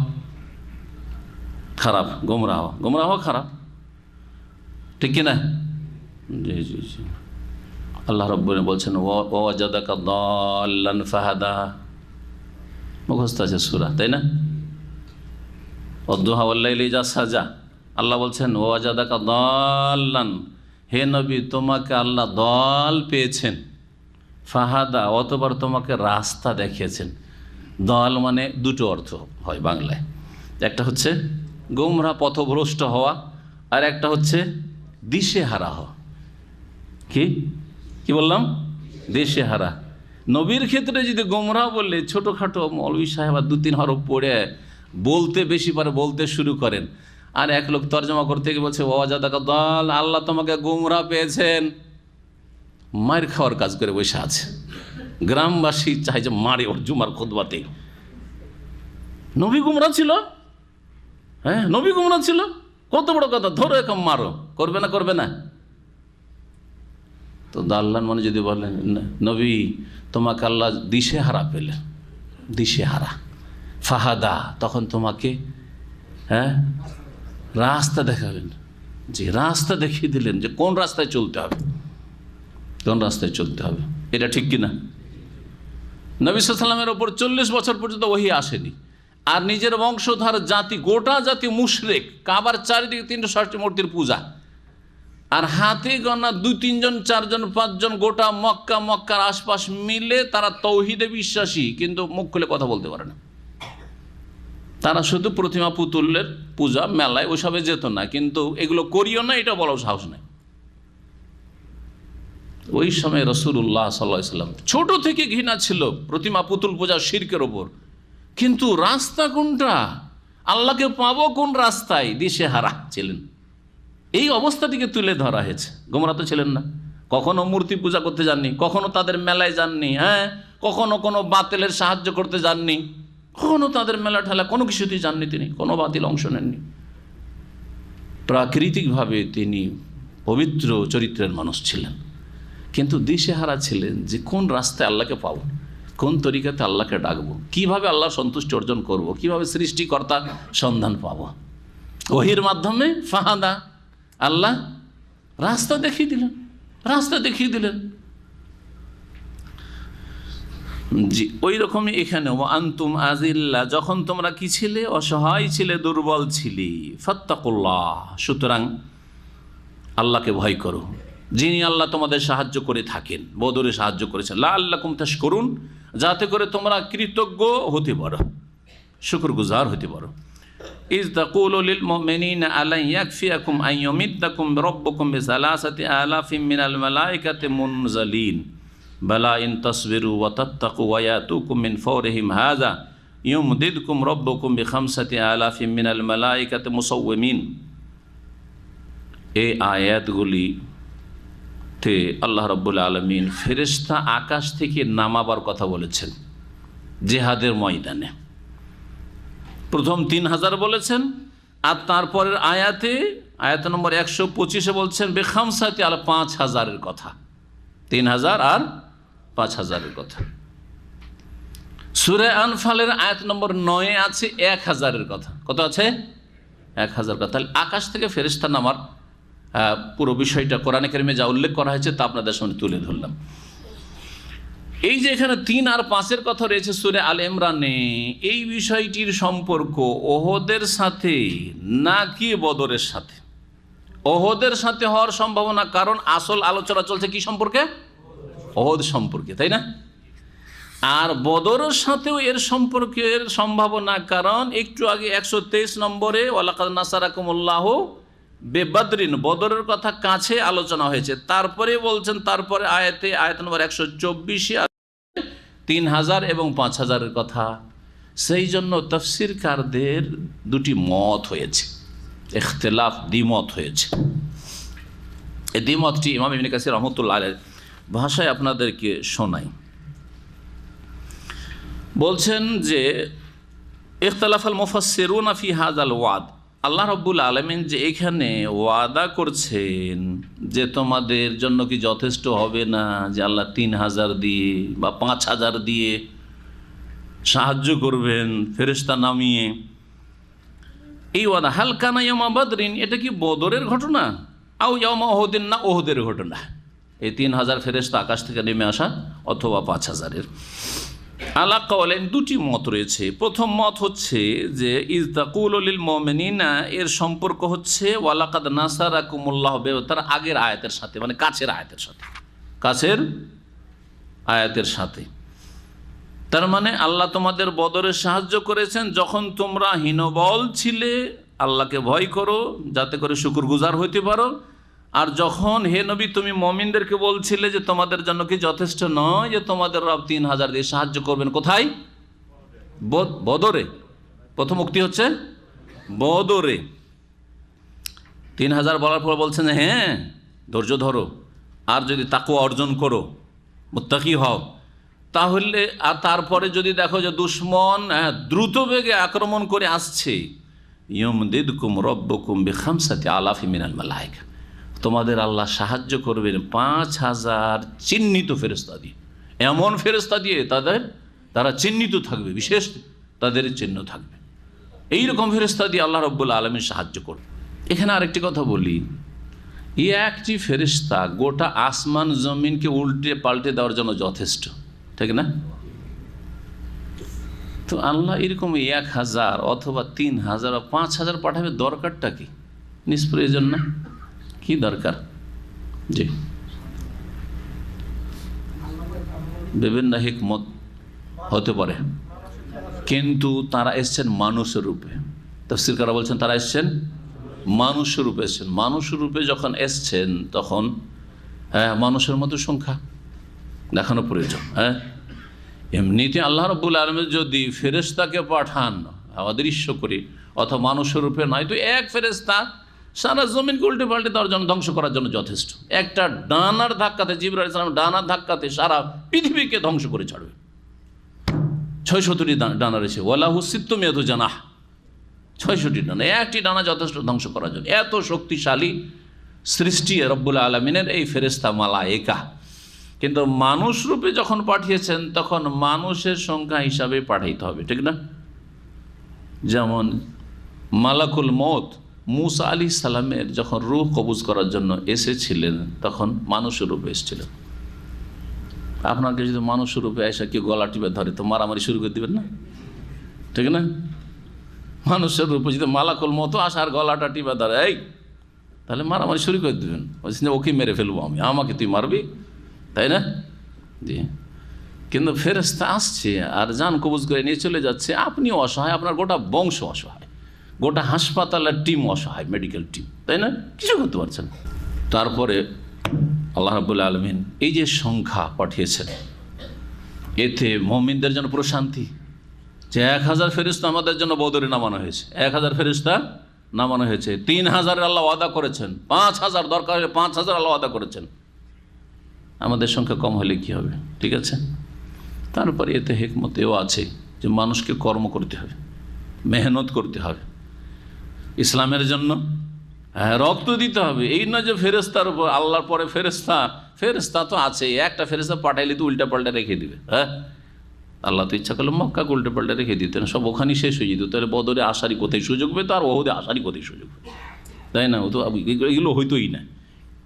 [SPEAKER 2] খারাপ, গুমরা হওয়া, গুমরা হওয়া খারাপ, ঠিক কিনা? জি জি জি। আল্লাহ রাব্বুল বলছেন ওয়াজাদাকা দাল্লান ফাহাদা, মুখস্থ আছে সূরা, তাই না? ওয়াদুহা ওয়াল্লাইলি ইযা সাজা, আল্লাহ বলছেন ওয়াজাদাকা দাল্লান, হে নবী তোমাকে আল্লাহ দল পেয়েছেন, ফাহাদা অতবার তোমাকে রাস্তা দেখিয়েছেন। দল মানে দুটো অর্থ হয় বাংলায়, একটা হচ্ছে গোমরা পথভ্রষ্ট হওয়া, আর একটা হচ্ছে দিশেহারা হওয়া। কি কি বললাম? দিশেহারা। নবীর ক্ষেত্রে যদি গোমরা বললে ছোটোখাটো মৌলভী সাহেব 2-3 হরফ পড়ে বলতে বেশি পারে বলতে শুরু করেন, আর এক লোক তর্জমা করতে গিয়ে বলছে ওয়াজাদাকা দাল, আল্লাহ তোমাকে গুমরা পেয়েছেন। মায়ের খাওয়ার কাজ করে বসে আছে। গ্রামবাসী চাই যে মারে ওর জুমার খুতবাতে। নবী গুমরা ছিল, হ্যাঁ নবী গুমরা ছিল, কত বড় কথা, ধরো এখন মারো, করবে না করবে না? তো দাল্লান মানে যদি বলেন নবী তোমাকে আল্লাহ দিশেহারা পেলেন, দিশেহারা ফাহাদা, তখন তোমাকে রাস্তা দেখালেন, যে রাস্তা দেখিয়ে দিলেন যে কোন রাস্তায় চলতে হবে, কোন রাস্তায় চলতে হবে। এটা ঠিক কিনা? নবী সাল্লাল্লাহু আলাইহি ওয়াসাল্লামের ওপর 40 বছর পর্যন্ত ওহী আসেনি, আর নিজের বংশধর জাতি, গোটা জাতি মুশরিক, কাবার চারিদিকে 360 মূর্তির পূজা, আর হাতে গোনা 2-3 জন 4 জন 5 জন গোটা মক্কার আশপাশ মিলে তারা তৌহিদে বিশ্বাসী, কিন্তু মুখ খুলে কথা বলতে পারে না। তারা শুধু প্রতিমা পুতুলের পূজা, মেলায় ওসবে যেত না, কিন্তু এগুলো করিও না এটা বলার সাহস নেই। ওই সময় রাসূলুল্লাহ সাল্লাল্লাহু আলাইহি ওয়াসাল্লাম ছোট থেকে ঘৃণা ছিল প্রতিমা পুতুল পূজা, শিরকের ওপর, কিন্তু রাস্তা কোনটা, আল্লাহকে পাবো কোন রাস্তায়, দিশেহারা ছিলেন। এই অবস্থাটিকে তুলে ধরা হয়েছে। গোমরা তো ছিলেন না, কখনো মূর্তি পূজা করতে যাননি, কখনো তাদের মেলায় যাননি, কখনো কোনো বাতিলের সাহায্য করতে যাননি, কখনো তাদের মেলা ঠেলা কোনো কিছুতেই যাননি, তিনি কোনো বাতিল অংশ নেননি। প্রাকৃতিকভাবে তিনি পবিত্র চরিত্রের মানুষ ছিলেন, কিন্তু দিশেহারা ছিলেন যে কোন রাস্তায় আল্লাহকে পাবো, কোন তরিকাতে আল্লাহকে ডাকবো, কিভাবে আল্লাহ সন্তুষ্টি অর্জন করব, কিভাবে সৃষ্টিকর্তার সন্ধান পাবো। ওহীর মাধ্যমে ফাহাদা, আল্লাহ রাস্তা দেখিয়ে দিলেন, রাস্তা দেখিয়ে দিলেন। জি ওই রকমই এখানে আনতুম আজিল্লা, যখন তোমরা কি ছিলে, অসহায় ছিলে, দুর্বল ছিলে, ফাত্তাকুল্লাহ, সুতরাং আল্লাহকে ভয় করো, যিনি আল্লাহ তোমাদের সাহায্য করে থাকেন, বদরে সাহায্য করেছেন, লাআল্লাকুম তাশকুরুন, যাতে করে তোমরা কৃতজ্ঞ হতে পারো, শুকরগুজার হতে পারো। ইয তাকুলু লিল মুমিনিনা আলা ইয়াকফিয়াকুম আন ইউমিদ্দাকুম রাব্বুকুম বিসালাসাতি আলাফিন মিনাল মালাইকাতি মুনজালিন বালা ইন তাসবিরু ওয়া তাত্তাকু ওয়া ইয়াতুকুম মিন ফাওরিহিম হাযা ইউমদিদকুম রাব্বুকুম বিখামসাতি আলাফিন মিনাল মালাইকাতি মুসাওয়িমিন। এই আয়াতগুলিতে আল্লাহ রাব্বুল আলামিন ফেরেশতা আকাশ থেকে নামাবার কথা বলেছেন জিহাদের ময়দানে। প্রথম 3000 বলেছেন, আর তারপরের আয়াত নম্বর 125 বলছেন বেখামসাতি আলা 5000-এর কথা, 3000 আর 5000-এর কথা। সূরা আনফালের আয়াত নম্বর 9 আছে 1000-এর কথা। কত আছে? 1000 কথা। তাহলে আকাশ থেকে ফেরেশতা নামার পুরো বিষয়টা কোরআনে কারিমে যা উল্লেখ করা হয়েছে তা আপনাদের সামনে তুলে ধরলাম। এই যে এখানে 3 আর 5-এর কথা রয়েছে সূরা আল ইমরানে, এই বিষয়টির সম্পর্ক ওহদের সাথে নাকি বদরের সাথে? ওহদের সাথে হওয়ার সম্ভাবনা, কারণ আসল আলোচনা চলছে কি সম্পর্কে? ওহদ সম্পর্কে, তাই না? আর বদরের সাথেও এর সম্পর্কের সম্ভাবনা, কারণ একটু আগে 123 নম্বরে ওয়ালাকাদ নাসারাকুমুল্লাহু বেবদরিন, বদরের কথা কাছে আলোচনা হয়েছে। তারপরে বলছেন, তারপরে আয়াত নম্বর 124 3000 এবং 5000-এর কথা। সেই জন্য তাফসীরকারদের দুটি মত হয়েছে, ইখতিলাফ, দ্বিমত হয়েছে। এই দ্বিমতটি ইমাম ইবনে কাসির রাহমাতুল্লাহ আলাইহির ভাষায় আপনাদেরকে শোনাই। বলছেন যে ইখতিলাফাল মুফাসসিরুনা ফি হাযাল ওয়াদ, আল্লাহ রাব্বুল আলামিন যে এখানে ওয়াদা করছেন যে তোমাদের জন্য কি যথেষ্ট হবে না যে আল্লাহ 3000 দিয়ে বা 5000 দিয়ে সাহায্য করবেন ফেরেশতা নামিয়ে, এই ওয়াদা হালকানা ইয়ামা বদরিন, এটা কি বদরের ঘটনা, আও ইয়ামা ওহদিন, না ওহদের ঘটনা, এই 3000 ফেরেশতা আকাশ থেকে নেমে আসা অথবা 5000-এর। আলা কাওলাইন, দুটি মত রয়েছে। প্রথম মত হচ্ছে যে ইয তাকুলু লিল মুমিনিনা, এর সম্পর্ক হচ্ছে ওয়ালাকাদ নাসারাকুমুল্লাহু তার আগের আয়াতের সাথে, মানে কাছের আয়াতের সাথে, কাছের আয়াতের সাথে। তার মানে আল্লাহ তোমাদের বদরে সাহায্য করেছেন যখন তোমরা হীনবল ছিলে, আল্লাহকে ভয় করো যাতে করে শুকরগুজার হইতে পারো। আর যখন হে নবী তুমি মুমিনদেরকে বলছিলে যে তোমাদের জন্য কি যথেষ্ট নয় যে তোমাদের রব 3000 দিয়ে সাহায্য করবেন, কোথায়? বদরে। প্রথম উক্তি হচ্ছে বদরে, 3000 বলার পর বলছেন হ্যাঁ ধৈর্য ধরো, আর যদি তাকওয়া অর্জন করো, মুত্তাকি হও, তাহলে আর তারপরে যদি দেখো যে দুশমন দ্রুত বেগে আক্রমণ করে আসছে, ইয়ুমদিদকুম রব্বুকুম বিখামসাতি আলাফি মিনাল মালায়েকা, তোমাদের আল্লাহ সাহায্য করবেন 5000 চিহ্নিত ফেরেশতা দিয়ে, এমন ফেরেশতা দিয়ে তারা চিহ্নিত থাকবে, বিশেষ তাদের চিহ্ন থাকবে, এইরকম ফেরেশতা দিয়ে আল্লাহ রাব্বুল আলামিন সাহায্য করবে। এখানে আরেকটি কথা বলি, এই একটি ফেরেশতা গোটা আসমান জমিনকে উল্টে পাল্টে দেওয়ার জন্য যথেষ্ট, ঠিক না? তো আল্লাহ এরকম 1000 অথবা 3000 বা 5000 পাঠাবে, দরকারটা কি? নিষ্প্রয়োজন না? কি দরকার? জি, বিভিন্ন হিকমত হতে পারে, কিন্তু তারা এসছেন মানুষের রূপে। তাফসীরকাররা বলছেন তারা এসছেন মানুষের রূপে এসছেন। মানুষের রূপে যখন এসছেন তখন মানুষের মতো সংখ্যা দেখানো প্রয়োজন। এমনিতে আল্লাহ রাব্বুল আলামিন যদি ফেরেশতাকে পাঠান অদৃশ্য করে অথবা মানুষের রূপে নয়, তো এক ফেরেশতা সারা জমিনকে উল্টে পাল্টে দেওয়ার জন্য, ধ্বংস করার জন্য যথেষ্ট। একটা ডানার ধাক্কাতে, জিবরাইল আলাইহিস সালাম ডানার ধাক্কাতে সারা পৃথিবীকে ধ্বংস করে ছাড়বে। ৬৬টি ডানা রয়েছে, ওয়ালাহু সিত্তু মিয়াতু জানাহ, ৬৬টি ডানা, একটি ডানা যথেষ্ট ধ্বংস করার জন্য। এত শক্তিশালী সৃষ্টি রব্বুল আলামিনের এই ফেরেশতা মালায়েকা। কিন্তু মানুষ রূপে যখন পাঠিয়েছেন তখন মানুষের সংখ্যা হিসাবে পাঠাইতে হবে, ঠিক না? যেমন মালাকুল মউত মুসা আলাইহিস সালামের যখন রূহ কবজ করার জন্য এসেছিলেন তখন মানুষের রূপে এসেছিলেন। আপনাকে যদি মানুষের রূপে এসে কেউ গলা টিপে ধরে তো মারামারি শুরু করে দিবেন না, ঠিক না? মানুষের রূপে যদি মালাকুল মউত আসে আর গলাটা টিপে ধরে, এই তাহলে মারামারি শুরু করে দেবেন, বলছেন ওকে মেরে ফেলবো আমি, আমাকে তুই মারবি, তাই না? জি, কিন্তু ফেরেশতা আসছে আর জান কবজ করে নিয়ে চলে যাচ্ছে, আপনিও অসহায়, আপনার গোটা বংশ অসহায়, গোটা হাসপাতালের টিম অসহায়, মেডিকেল টিম, তাই না? কিছু করতে পারছেন। তারপরে আল্লাহ রাব্বুল আলামিন এই যে সংখ্যা পাঠিয়েছেন, এতে মুমিনদের জন্য প্রশান্তি যে 1000 ফেরেশতা আমাদের জন্য বদরে নামানো হয়েছে, 1000 ফেরেশতা নামানো হয়েছে, 3000 আল্লাহ ওয়াদা করেছেন, 5000 দরকার হলে 5000 আল্লাহ ওয়াদা করেছেন। আমাদের সংখ্যা কম হলে কি হবে? ঠিক আছে। তারপরে এতে হিকমত এও আছে যে মানুষকে কর্ম করতে হবে, মেহনত করতে হবে, ইসলামের জন্য রক্ত দিতে হবে। এই নয় যে ফেরেশতার উপর, আল্লাহর পরে ফেরেশতা তো আছে, একটা ফেরেশতা পাঠাইলে তো উল্টা পাল্টা রেখে দিবে। আল্লাহ তো ইচ্ছা করলে মক্কাকে উল্টে পাল্টে রেখে দিতেন, সব ওখানেই শেষ হয়ে যেত, তাহলে বদরে আসারই কোথায় সুযোগ পেত আর ওহদে আসারই কোথায় সুযোগ পেত, তাই না? ও তো এগুলো হইতোই না,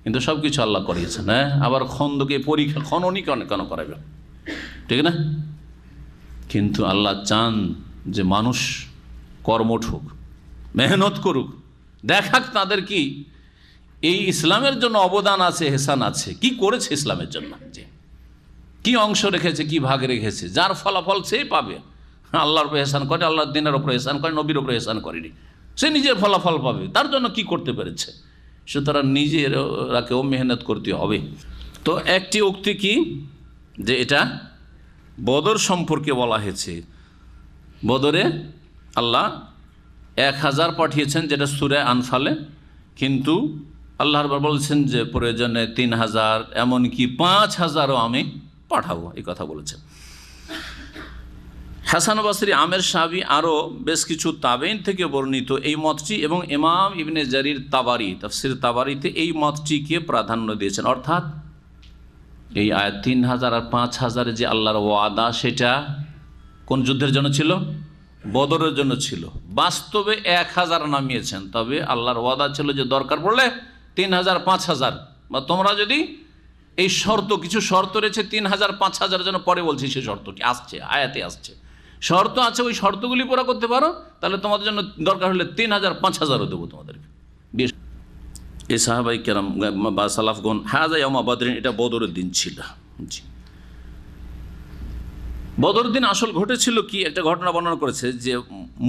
[SPEAKER 2] কিন্তু সব কিছু আল্লাহ করিয়েছেন। আবার খন্দকে পরীক্ষা খননই কেন করাবে, ঠিক না? কিন্তু আল্লাহ চান যে মানুষ কর্মঠ হোক, মেহনত করুক, দেখাক তাদের কি এই ইসলামের জন্য অবদান আছে, হেসান আছে, কি করেছে ইসলামের জন্য, যে কি অংশ রেখেছে, কি ভাগ রেখেছে, যার ফলাফল সে পাবে। আল্লাহর উপর এহসান করে, আল্লাহর দিনের উপর এহসান করে, নবীর উপর এহসান করেনি, সে নিজের ফলাফল পাবে, তার জন্য কি করতে পেরেছে। সুতরাং নিজেরাকেও মেহনত করতে হবে। তো একটি উক্তি কি, যে এটা বদর সম্পর্কে বলা হয়েছে, বদরে আল্লাহ 1000 পাঠিয়েছেন, যেটা সূরা আনফালে, কিন্তু আল্লাহর বলছেন যে প্রয়োজনে 3000, এমনকি 5000ও আমি পাঠাবো, এই কথা বলেছেন। হাসান বসরি, আমের সাহাবী, আরও বেশ কিছু তাবেইন থেকে বর্ণিত এই মতটি, এবং ইমাম ইবনে জারির তাবারি, তাফসির তাবারিতে এই মতটিকে প্রাধান্য দিয়েছেন। অর্থাৎ এই আয়াত 3000 আর 5000 যে আল্লাহর ওয়াদা, সেটা কোন যুদ্ধের জন্য ছিল? বদরের জন্য ছিল। বাস্তবে 1000 নামিয়েছেন, তবে আল্লাহর ওয়াদা ছিল যে দরকার পড়লে 3000, 5000, বা তোমরা যদি এই শর্ত, কিছু শর্ত রয়েছে 3000, 5000 জন্য, পরে বলছি সে শর্তটি আসছে, আয়াতে আসছে, শর্ত আছে, ওই শর্তগুলি পুরা করতে পারো, তাহলে তোমাদের জন্য দরকার হলে 3000, 5000ও দেবো তোমাদেরকে। এই সাহাবাই কেরাম বা সালাফগণ, হাজা ইয়াউমা বদরিন, এটা বদরের দিন ছিল। জি, বদরের দিন আসল ঘটেছিল কি, একটা ঘটনা বর্ণনা করেছে যে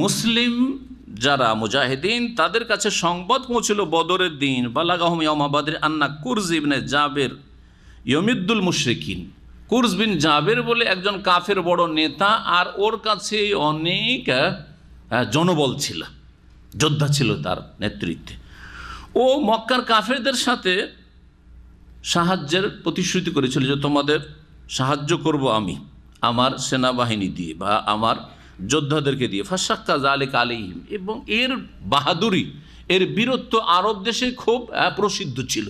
[SPEAKER 2] মুসলিম যারা মুজাহিদিন, তাদের কাছে সংবাদ পৌঁছিল বদরের দিন, বালাগাহুম ইয়াউমা বদর আন্না কুরজ ইবনে জাবের ইয়মিদ্দুল মুশরিকিন। কুরজ বিন জাবের বলে একজন কাফের বড় নেতা, আর ওর কাছে অনেক জনবল ছিল, যোদ্ধা ছিল তার নেতৃত্বে। ও মক্কার কাফেরদের সাথে সাহায্যের প্রতিশ্রুতি করেছিল যে তোমাদের সাহায্য করব আমি আমার সেনাবাহিনী দিয়ে বা আমার যোদ্ধাদেরকে দিয়ে। ফাশাক্কা যালিকা আলাইহিম, এবং এর বাহাদুরি, এর বীরত্ব আরব দেশে খুব প্রসিদ্ধ ছিল।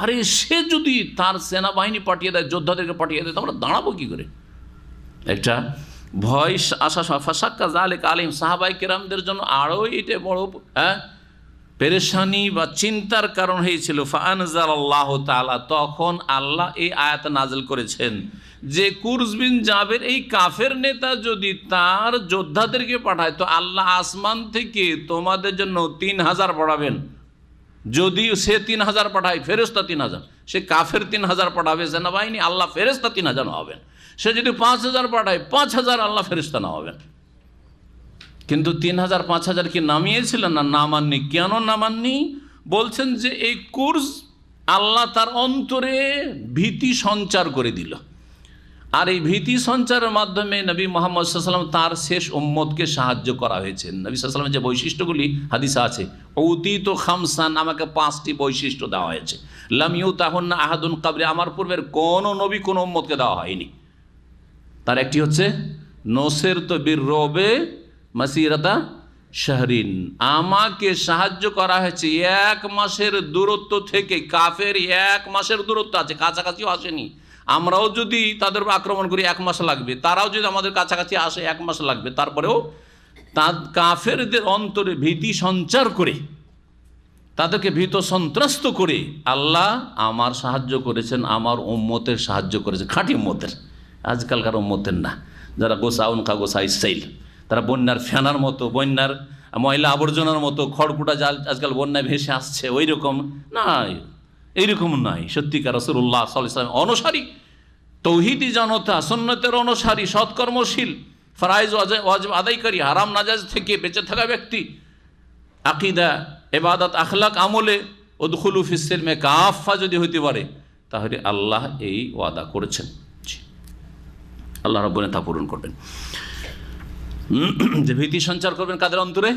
[SPEAKER 2] আরে সে যদি তার সেনাবাহিনী পাঠিয়ে দেয়, যোদ্ধাদেরকে পাঠিয়ে দেয়, তো আমরা দাঁড়াবো কী করে? একটা ভয় আসা। ফাশাক্কা যালিকা আলাইহিম, সাহাবায়ে কেরামদের জন্য আরও এটা বড় পেরেশানি বা চিন্তার কারণ হয়েছিল। ফাআনজালাল্লাহু তাআলা, তখন আল্লাহ এই আয়াত নাযিল করেছেন যে কুরজ বিন জাবের এই কাফের নেতা যদি তার যোদ্ধাদেরকে পাঠায় তো আল্লাহ আসমান থেকে তোমাদের জন্য 3000 পাঠাবেন। যদি সে 3000 পাঠায়, ফেরেশতা 3000, সে কাফের 3000 পাঠাবে সেনাবাহিনী, আল্লাহ ফেরেশতা 3000 হবেন। সে যদি 5000 পাঠায়, 5000 আল্লাহ ফেরেশতা না হবেন। কিন্তু 3000 5000 কি নামিয়েছিলেন না? নামাননি। কেন নামাননি? বলছেন যে এই কুরজ আল্লাহ তার অন্তরে ভীতি সঞ্চার করে দিল, আর এই ভীতি সঞ্চারের মাধ্যমে নবী মুহাম্মদ সাল্লাল্লাহু আলাইহি ওয়াসাল্লাম তার শেষ উম্মতকে সাহায্য করা হয়েছে। নবী সাল্লাল্লাহু আলাইহি ওয়াসাল্লামের যে বৈশিষ্ট্যগুলি হাদিসে আছে, উতিত খামসান, আমাকে 5টি বৈশিষ্ট্য দেওয়া হয়েছে। লাম ইউতাহুন্না আহাদুন ক্বাবলি, আমার পূর্বের কোন নবী কোন উম্মতকে দেওয়া হয়নি। তার একটি হচ্ছে নসিরতু বিররুবে মাসিরাতা শাহরিন, আমাকে সাহায্য করা হয়েছে 1 মাসের দূরত্ব থেকে। কাফের 1 মাসের দূরত্ব আছে, কাছাকাছিও আসেনি। আমরাও যদি তাদের আক্রমণ করি 1 মাস লাগবে, তারাও যদি আমাদের কাছাকাছি আসে 1 মাস লাগবে। তারপরেও কাফেরদের অন্তরে ভীতি সঞ্চার করে, তাদেরকে ভীত সন্ত্রস্ত করে আল্লাহ আমার সাহায্য করেছেন, আমার উম্মতের সাহায্য করেছেন, খাঁটি উম্মতের, আজকালকার উম্মতের না, যারা গোসাউন কা গোসাই সাইল, তারা বন্যার ফেনার মতো, বন্যার ময়লা আবর্জনার মতো খড়কুটা জাল আজকাল বন্যায় ভেসে আসছে, ওই রকম না, এইরকম নয়। সত্যিকার রাসূলুল্লাহ সাল্লাল্লাহু আলাইহি ওয়াসাল্লাম অনুসারী, তৌহিদি জনতা, সুন্নতের অনুসারী, সৎকর্মশীল, ফরাইজ ওয়াজিব আদায়কারী, হারাম নাজায়েজ থেকে বেঁচে থাকা ব্যক্তি, আকীদা, ইবাদত, আখলাক, আমলে উদখুলু ফিস সিলমে কাফা যদি হইতে পারে, তাহলে আল্লাহ এই ওয়াদা করেছেন। আল্লাহ রাব্বুল তা পূরণ করবেন। যে ভীতি সঞ্চার করবেন কাদের অন্তরে?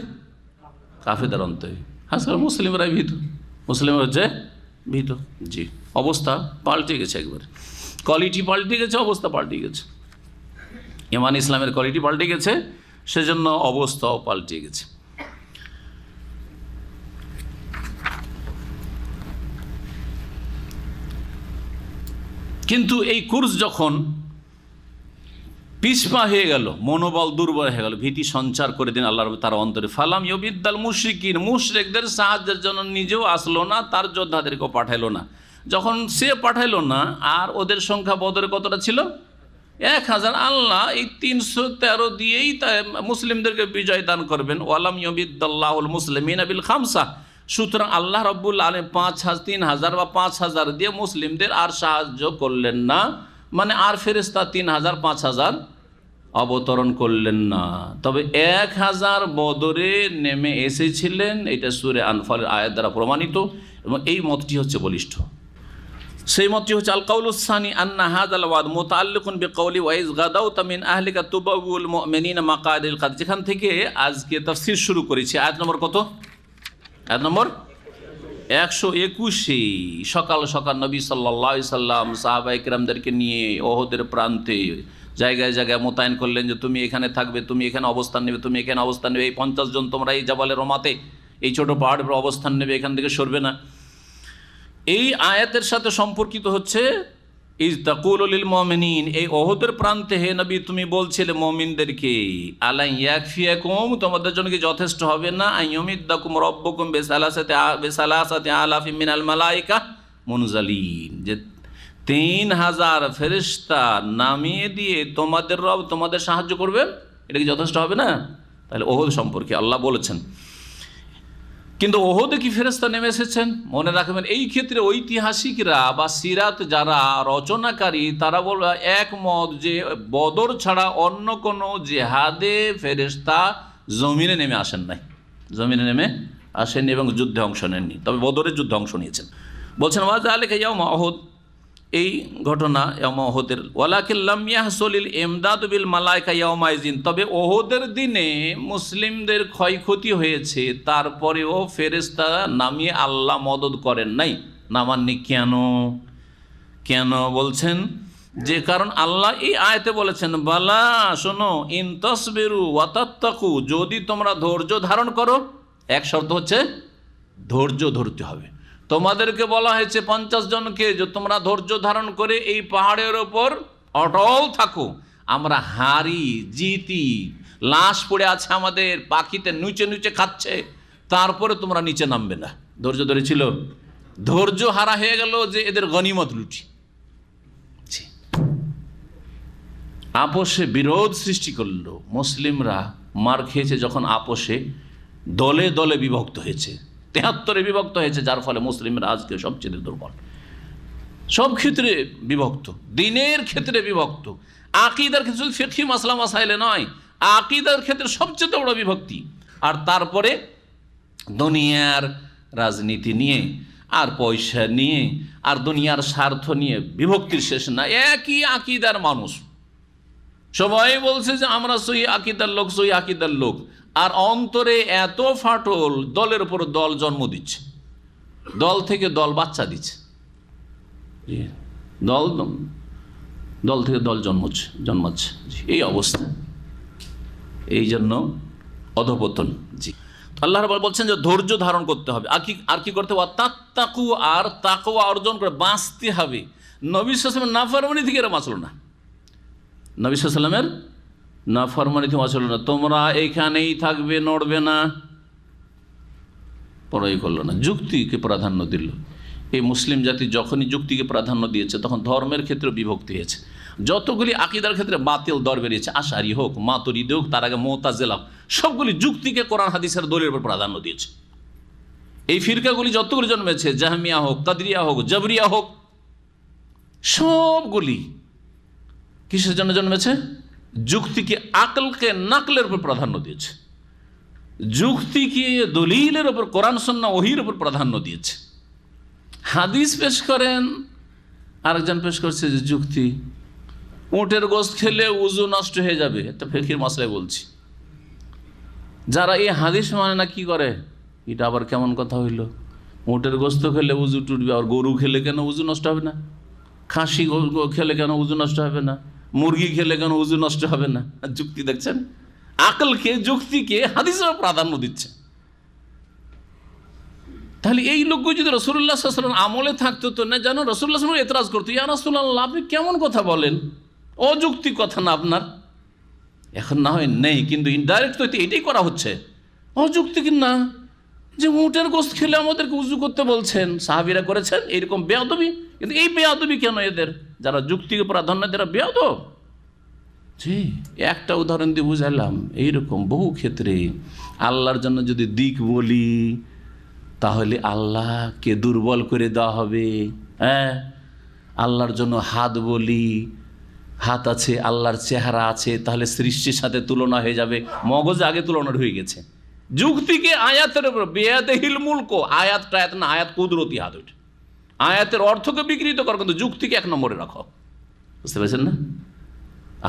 [SPEAKER 2] কাফেরদের অন্তরে। আজকাল মুসলিমরাই ভীত, মুসলিম হচ্ছে ভীত। জি, অবস্থা পাল্টে গেছে, একবারে কোয়ালিটি পাল্টে গেছে, অবস্থা পাল্টে গেছে। ইমান ইসলামের কোয়ালিটি পাল্টে গেছে, সেজন্য অবস্থাও পাল্টে গেছে। কিন্তু এই কুরজ যখন পিছপা হয়ে গেল, মনোবল দুর্বল হয়ে গেল, ভীতি সঞ্চার করে দিন আল্লাহ রাব্বুল তার অন্তরে। ফালাম ইউবিদ্দাল মুশরিকিন, মুশরিকদের সাহায্যের জন্য নিজেও আসলো না, তার যোদ্ধাদেরকেও পাঠাইলো না। যখন সে পাঠাইলো না, আর ওদের সংখ্যা বদরে কতটা ছিল? 1000। আল্লাহ এই 313 দিয়েই মুসলিমদেরকে বিজয় দান করবেন। ওয়ালাম ইউবিদ্দাল্লাহুল মুসলিমিনা বিল খামসা, সুতরাং আল্লাহ রাব্বুল আলামিন 3000 বা 5000 দিয়ে মুসলিমদের আর সাহায্য করলেন না, মানে আর ফেরেশতা 3000 5000 অবতরণ করলেন না। তবে 1000 বদরে নেমে এসেছিলেন, এটা সূরা আনফালের আয়াত দ্বারা প্রমাণিত, এবং এই মতটি হচ্ছে বলিষ্ঠ। সেই মতটি হচ্ছে আল কাউলুস সানি আন্না হাযাল ওয়াদ মুতাআল্লিকুন বিকাউলি ওয়া ইয গাদাউতা মিন আহলিকা তুবাউল মুমিনিনা মাকাদিল কাদ, যেখান থেকে আজকে তাফসীর শুরু করেছি। আয়াত নম্বর কত? আয়াত নম্বর 121। সকাল সকাল নবী সাল্লাল্লাহু আলাইহি সাল্লাম সাহাবায়ে কেরামদেরকে নিয়ে ওহদের প্রান্তে জায়গায় জায়গায় মোতায়েন করলেন যে তুমি এখানে থাকবে, তুমি এখানে অবস্থান নেবে, তুমি এখানে অবস্থান নেবে, এই 50 জন তোমরা এই জাবালে রমাতে, এই ছোট পাহাড়ের উপর অবস্থান নেবে, এখান থেকে সরবে না। এই আয়াতের সাথে সম্পর্কিত হচ্ছে ইজ তাকুলু লিল মুমিনিন, এই ওহদের প্রান্তে হে নবী তুমি বলছিলে মুমিনদেরকে, আলা ইয়াকফিয়াকুম, তোমাদের জন্য কি যথেষ্ট হবে না, আইয়ুমিদ্দাকুম রাব্বুকুম বিসালাসাতি আলাফিন মিনাল মালাইকা মুনজালিন, যে 3000 ফেরেশতা নামিয়ে দিয়ে তোমাদের রব তোমাদের সাহায্য করবেন, এটা কি যথেষ্ট হবে না? তাহলে ওহদ সম্পর্কে আল্লাহ বলেছেন। কিন্তু ওহদে কি ফেরেশতা নেমে এসেছেন? মনে রাখবেন, এই ক্ষেত্রে ঐতিহাসিকরা বা সিরাত যারা রচনাকারী তারা বলে একমত যে বদর ছাড়া অন্য কোনো জেহাদে ফেরেশতা জমিনে নেমে আসেন নাই, জমিনে নেমে আসেননি এবং যুদ্ধে অংশ নেননি, তবে বদরের যুদ্ধে অংশ নিয়েছেন। বলছেন ওয়াযালিকা ইয়াউমা উহুদ, এই ঘটনা ওহদের। ওয়ালাকিন লাম ইয়াহসুলিল ইমদাদু বিল মালায়েকা ইয়াউমাইজিন, তবে ওহদের দিনে মুসলিমদের ক্ষয়ক্ষতি হয়েছে, তারপরেও ফেরেশতা নামিয়ে আল্লাহ মদদ করেন নাই। নামাননি কেন? কেন বলছেন? যে কারণ আল্লাহ এই আয়াতে বলেছেন, বালা শোনো, ইন তাসবিরু ওয়া তাত্তাকু, যদি তোমরা ধৈর্য ধারণ করো। এক শর্ত হচ্ছে ধৈর্য ধরতে হবে। তোমাদেরকে বলা হয়েছে 50 জনকে যে তোমরা ধৈর্য ধারণ করে এই পাহাড়ের ওপর অটল থাকো। আমরা হারি, জিতি, লাশ পড়ে আছে আমাদের, পাখিতে নুচে নুচে খাচ্ছে, তারপরে তোমরা নিচে নামবে না। ধৈর্য ধরেছিল? ধৈর্য হারা হয়ে গেল যে এদের গনিমত লুটি। আপোষে বিরোধ সৃষ্টি করলো। মুসলিমরা মার খেয়েছে যখন আপোষে দলে দলে বিভক্ত হয়েছে, 73-এ বিভক্ত হয়েছে, যার ফলে মুসলিমরা আজকে সবচেয়ে দুর্বল। সব ক্ষেত্রে বিভক্ত, দিনের ক্ষেত্রে বিভক্ত, আকীদার ক্ষেত্রে, শুধু ফিকহি মাসলা মাসাইলে নয়, আকীদার ক্ষেত্রে সবচেয়ে বড় বিভক্তি। আর তারপরে দুনিয়ার রাজনীতি নিয়ে, আর পয়সা নিয়ে, আর দুনিয়ার স্বার্থ নিয়ে বিভক্তির শেষ না। একই আকীদার মানুষ, সবাই বলছে যে আমরা সহি আকীদার লোক, সহি আকীদার লোক, আর অন্তরে এত ফাটল, দলের উপর দল জন্ম দিচ্ছে, দল থেকে দল বাচ্চা দিচ্ছে, দল দল থেকে দল জন্মাচ্ছে। এই অবস্থা, এই জন্য অধপতন। জি, আল্লাহ রাব্বুল বলছেন যে ধৈর্য ধারণ করতে হবে। আর কি করতে হবে? তাত্তাকু, আর তাকওয়া অর্জন করে বাঁচতে হবে। নবী সাল্লাল্লাহু আলাইহি ওয়াসাল্লামের নাফরমানি থেকে এরা বাঁচল না। নবী সাল্লাল্লাহু আলাইহি ওয়াসাল্লামের নাফরমানি থেকে বাঁচল না। তোমরা এইখানেই থাকবে, নড়বে না, পড়াই করলো না, যুক্তিকে প্রাধান্য দিল। এই মুসলিম জাতি যখনই যুক্তিকে প্রাধান্য দিয়েছে, তখন ধর্মের ক্ষেত্রে বিভক্তি হয়েছে। যতগুলি আকীদার ক্ষেত্রে বাতিল দর বেরিয়েছে, আশারি হোক, মাতুরিদি হোক, তার আগে মুতাজিলা, সবগুলি যুক্তিকে কোরআন হাদিসের দলিলের উপর প্রাধান্য দিয়েছে। এই ফিরকাগুলি যতগুলি জন্মেছে, জাহমিয়া হোক, কাদরিয়া হোক, জবরিয়া হোক, সবগুলি কিসের জন্য জন্মেছে? যুক্তিকে, আকলকে, নাকলের উপর প্রাধান্য দিয়েছে। যুক্তিকে দলিলের উপর, কোরআন সুন্নাহ ওহীর উপর প্রাধান্য দিয়েছে। হাদিস পেশ করেন, আরেকজন পেশ করছে যে যুক্তি, উটের গোশত খেলে উজু নষ্ট হয়ে যাবে, একটা ফিকহির মাসলায় বলছি। যারা এই হাদিস মানে না, কি করে? এটা আবার কেমন কথা হইল? উটের গোশত খেলে উজু টুটবে, আর গরু খেলে কেন উজু নষ্ট হবে না? খাসি খেলে কেন উজু নষ্ট হবে না? মুরগি খেলে কেন উজু নষ্ট হবে না? যুক্তি দেখছেন, আকলকে, যুক্তিকে হাদিসের প্রাধান্য দিচ্ছে। তাহলে এই লোকগুলো যদি রাসূলুল্লাহ সাল্লাল্লাহু আলাইহি ওয়াসাল্লাম আমলে থাকতো, তো না জানো রাসূলুল্লাহ সাল্লাল্লাহু আলাইহি ওয়াসাল্লাম এতরাজ করতো, ইয়া রাসূলুল্লাহ আপনি কেমন কথা বলেন, অযৌক্তিক কথা না আপনার। এখন না হয় নেই, কিন্তু ইনডাইরেক্ট তো এটাই করা হচ্ছে, অযৌক্তিক না, যে উটের গোশত খেলে আমাদেরকে উজু করতে বলছেন, সাহাবীরা করেছেন, এরকম বেয়াদবি। কিন্তু এই বেয়াদবি কেন এদের? যারা যুক্তিকে প্রাধান্য দেয় তারা বেয়াদব। জি, একটা উদাহরণ দিয়ে বুঝালাম। এইরকম বহু ক্ষেত্রে আল্লাহর জন্য যদি দিক বলি, তাহলে আল্লাহকে দুর্বল করে দেওয়া হবে। হ্যাঁ, আল্লাহর জন্য হাত বলি, হাত আছে, আল্লাহর চেহারা আছে, তাহলে সৃষ্টির সাথে তুলনা হয়ে যাবে। মগজে আগে তুলনা হয়ে গেছে। যুক্তিকে আয়াতের উপর, বিয়াদিহিল মুলক, আয়াতটা এত না, আয়াত কুদরতি হাত, ওইটা আয়াতের অর্থকে বিকৃত কর, কিন্তু যুক্তিকে এক নম্বরে রাখো। বুঝতে পেরেছেন না?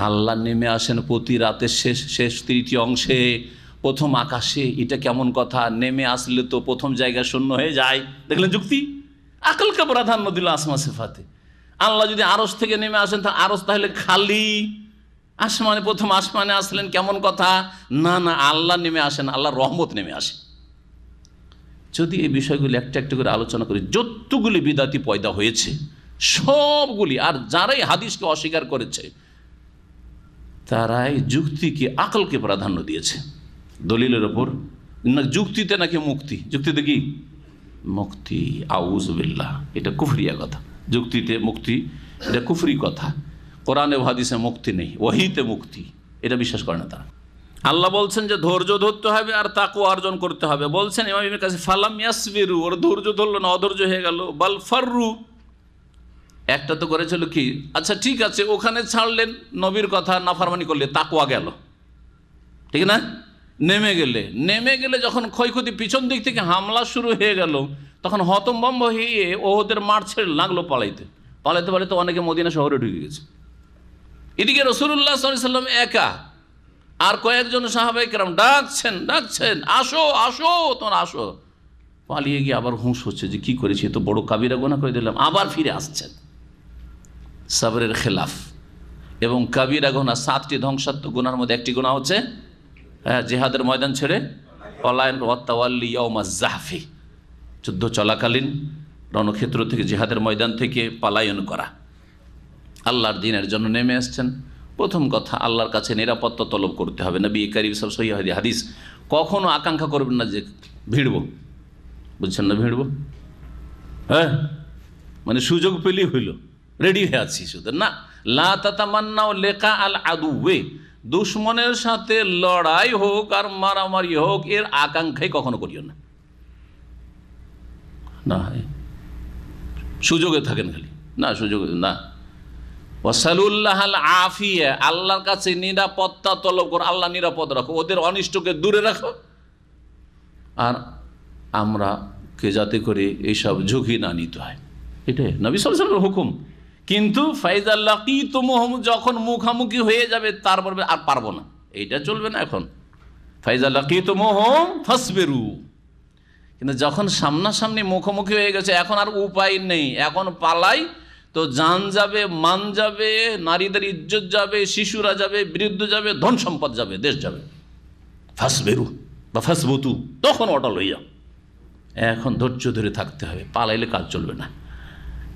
[SPEAKER 2] আল্লাহ নেমে আসেন প্রতি রাতের শেষ তৃতীয় অংশে, প্রথম আকাশে। এটা কেমন কথা? নেমে আসলে তো প্রথম জায়গা শূন্য হয়ে যায়। দেখলেন যুক্তি? আকলকে প্রাধান্য দিল আসমা সিফাতে। আল্লাহ যদি আরশ থেকে নেমে আসেন, তা আরশ তাহলে খালি, আসমানে প্রথম আসমানে আসলেন, কেমন কথা? না না, আল্লাহ নেমে আসেন, আল্লাহর রহমত নেমে আসে। যদি এই বিষয়গুলি একটা একটা করে আলোচনা করি, যতগুলি বিদাতি পয়দা হয়েছে সবগুলি, আর যারাই হাদিসকে অস্বীকার করেছে, তারাই যুক্তিকে, আকলকে প্রাধান্য দিয়েছে দলিলের ওপর। না, যুক্তিতে নাকি মুক্তি, যুক্তিতে কি মুক্তি? আউযুবিল্লাহ, এটা কুফরিয়া কথা। যুক্তিতে মুক্তি, এটা কুফরি কথা। কোরআনে হাদিসে মুক্তি নেই, ওহীতে মুক্তি, এটা বিশ্বাস করে না তারা। আল্লাহ বলছেন যে ধৈর্য ধরতে হবে আর তাকওয়া অর্জন করতে হবে। বলছেন ইমাম ইবনে কাসির, ফালাম ইয়াসবিরু, ওর ধৈর্য ধরলো না, অধৈর্য হয়ে গেল। বাল ফাররু, একটা তো করেছিল কি, আচ্ছা ঠিক আছে, ওখানে ছাড়লেন, নবীর কথা নাফরমানি করলে, তাকওয়া গেল, ঠিক না? নেমে গেলে যখন ক্ষয়ক্ষতি, পিছন দিক থেকে হামলা শুরু হয়ে গেল, তখন হতভম্ব হয়ে ওদের মাঠ ছেড়ে লাগলো পালাইতে। পালাতে পালাতে অনেকে মদিনা শহরে ঢুকে গেছে। এদিকে রাসূলুল্লাহ সাল্লাল্লাহু আলাইহি ওয়াসাল্লাম একা, আর কয়েকজন সাহাবায়ে কেরাম ডাকছেন, আসো আসো, তোমরা আসো। পালিয়ে গিয়ে আবার হুঁশ হচ্ছে যে কি করেছি, তো বড় কাবিরা গুনাহ করে দিলাম। আবার ফিরে আসছেন। সাবরের খেলাফ। এবং কাবিরা গুনাহ, 7টি ধ্বংসাত্মক গুনার মধ্যে একটি গুনাহ হচ্ছে জিহাদের ময়দান ছেড়ে পলায়ন, ওয়াতাওয়াল্লি ইয়াউমাজ জাহফি, যুদ্ধ চলাকালীন রণক্ষেত্র থেকে, জিহাদের ময়দান থেকে পলায়ন করা। আল্লাহর দ্বীনের জন্য নেমে আসছেন, প্রথম কথা আল্লাহর কাছে নিরাপত্তা তলব করতে হবে। নবী কারীম সাল্লাল্লাহু আলাইহি ওয়াসাল্লাম হাদিস, কখনো আকাঙ্ক্ষা করবেন না যে ভিড়ব, বুঝছেন না, ভিড়ব, হ্যাঁ মানে সুযোগ পেলেই হইল, রেডি হয়ে আছি শুধু না। লা তাতামান্নাউ লিকা আল আদুওয়ে, দুশমনের সাথে লড়াই হোক আর মারামারি হোক, এর আকাঙ্ক্ষাই কখনো করিও না। না সুযোগে থাকেন খালি, না সুযোগে না। ওয়াসালুল্লাহ আল আফিয়া, আল্লাহর কাছে নিরাপত্তা তলব করো, আল্লাহ নিরাপদ রাখো, ওদের অনিষ্টকে দূরে রাখো। আর আমরা কে যাতে করে এইসব ঝুঁকি না নিতে হয়, এটাই নবী সাল্লাল্লাহু আলাইহি ওয়াসাল্লামের হুকুম। কিন্তু ফাইজা লাকিতুমুহুম, যখন মুখামুখি হয়ে যাবে তারপর আর পারবো না, এইটা চলবে না। এখন ফাইজা লাকিতুমুহুম ফাসবিরু, কিন্তু যখন সামনাসামনি মুখোমুখি হয়ে গেছে এখন আর উপায় নেই, এখন পালাই তো জান যাবে, মান যাবে, নারীদের ইজ্জত যাবে, শিশুরা যাবে, বৃদ্ধ যাবে, ধন সম্পদ যাবে, দেশ যাবে। ফাসবিরু বা ফাসবুতু, তখন অটল হয়ে যাও। এখন ধৈর্য ধরে থাকতে হবে, পালাইলে কাজ চলবে না।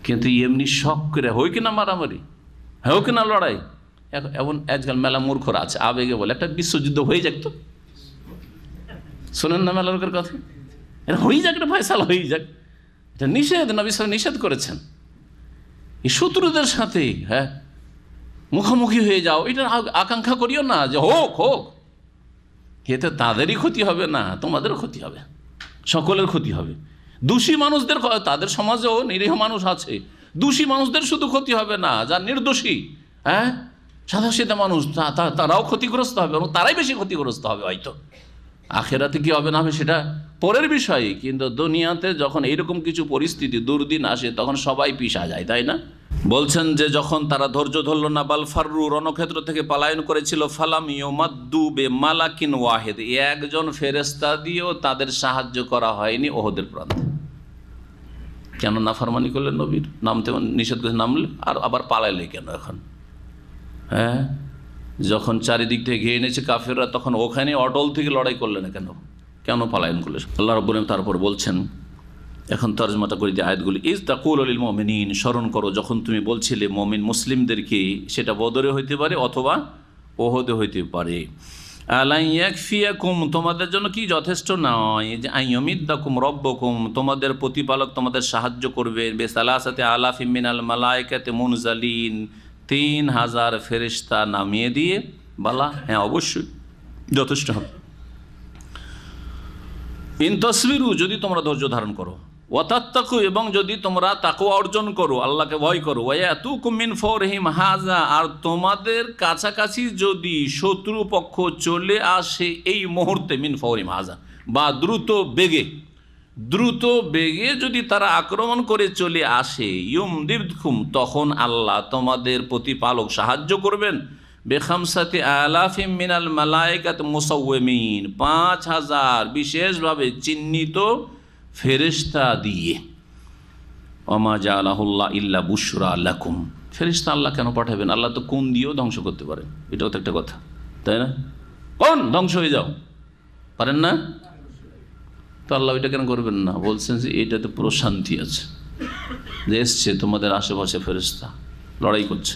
[SPEAKER 2] কিন্তু এমনি শখ করে হয় কিনা মারামারি, হয় কিনা লড়াই, এমন আজকাল মেলা মূর্খরা আছে, আবেগে বলে একটা বিশ্বযুদ্ধ হয়ে যাক, তো শোনেন না মেলা লোকের কথা, এটা হয়ে যাক, এটা ফয়সালা হয়ে যাক, এটা নিষেধ, নবী সাল্লাল্লাহু নিষেধ করেছেন। এই শত্রুদের সাথে মুখোমুখি হয়ে যাও, এটা আকাঙ্ক্ষা করিও না যে হোক হোক, এতে তাদেরই ক্ষতি হবে না, তোমাদেরও ক্ষতি হবে, সকলের ক্ষতি হবে। দোষী মানুষদের, তাদের সমাজেও নিরীহ মানুষ আছে, দোষী মানুষদের শুধু ক্ষতি হবে না, যারা নির্দোষী সাদাসিধা মানুষ তারাও ক্ষতিগ্রস্ত হবে, এবং তারাই বেশি ক্ষতিগ্রস্ত হবে। হয়তো আখেরাতে কি হবে না হবে সেটা পরের বিষয়, কিন্তু দুনিয়াতে যখন এইরকম কিছু পরিস্থিতি দুর্দিন আসে তখন সবাই পিছা যায়, তাই না? বলছেন যে যখন তারা ধৈর্য ধরল না, বাল ফাররু, রণক্ষেত্র থেকে পলায়ন করেছিল, ফালাম ইউমাদ্দু বে মালাকিন ওয়াহিদ, একজন ফেরেশতা দিয়েও তাদের সাহায্য করা হয়নি ওহদের প্রান্তে। কেন নাফরমানি করলেন, নবীর নামতে নিষেধ করে নামলে, আর আবার পালাইলে কেন এখন? যখন চারিদিক থেকে ঘিরে এনেছে কাফেররা, তখন ওখানে অটল থেকে লড়াই করলে না কেন? কেন পলায়ন করলে? আল্লাহ রাব্বুল আলামিন তারপর বলছেন, এখন তর্জমাটা করে দিয়ে আয়াতগুলি, ইজ তাকুলু লিল মুমিনিন, স্মরণ করো যখন তুমি বলছিলে মুমিন মুসলিমদেরকে, সেটা বদরে হইতে পারে অথবা ওহদে হইতে পারে, আলা ইয়াকফিয়াকুম, তোমাদের জন্য কি যথেষ্ট নয়, যে আইয়ুমিদ্দাকুম রব্বুকুম, তোমাদের প্রতিপালক তোমাদের সাহায্য করবে, বিসালাসাতি আলাফিম মিনাল মালায়েকাতি মুনজালিন, 3000 ফেরেশতা নামিয়ে দিয়ে। বলা হ্যাঁ অবশ্যই যথেষ্ট হবে। ইন তাসবিরু, যদি তোমরা ধৈর্য ধারণ করো, ওয়াতাত্তাকু, এবং যদি তোমরা তাকওয়া অর্জন করো, আল্লাহকে ভয় করো, ওয়ায়াতুকুম মিন ফাওরিহিম হাযা, আর তোমাদের কাছাকাছি যদি শত্রুপক্ষ চলে আসে এই মুহূর্তে, মিন ফাওরিহিম হাযা, বা দ্রুত বেগে যদি তারা আক্রমণ করে চলে আসে, ইউমদিদকুম, তখন আল্লাহ তোমাদের প্রতিপালক সাহায্য করবেন, বেখামসাতি আলাফিম মিনাল মালায়েকাত মুসাওয়িমিন, 5000 বিশেষভাবে চিহ্নিত ফেরেশতা দিয়ে। ওমা জাআলাহুল্লাহ ইল্লা বুশরা লাকুম, ফেরেশতা আল্লাহ কেন পাঠাবেন? আল্লাহ তো কোন দিয়েও ধ্বংস করতে পারেন, এটাও তো একটা কথা, তাই না? কোন ধ্বংস হয়ে যাও, পারেন না? তো আল্লাহ এটা কেন করবেন না? বলছেন যে এটাতে পুরো শান্তি আছে, যে এসছে তোমাদের আশেপাশে ফেরেশতা লড়াই করছে।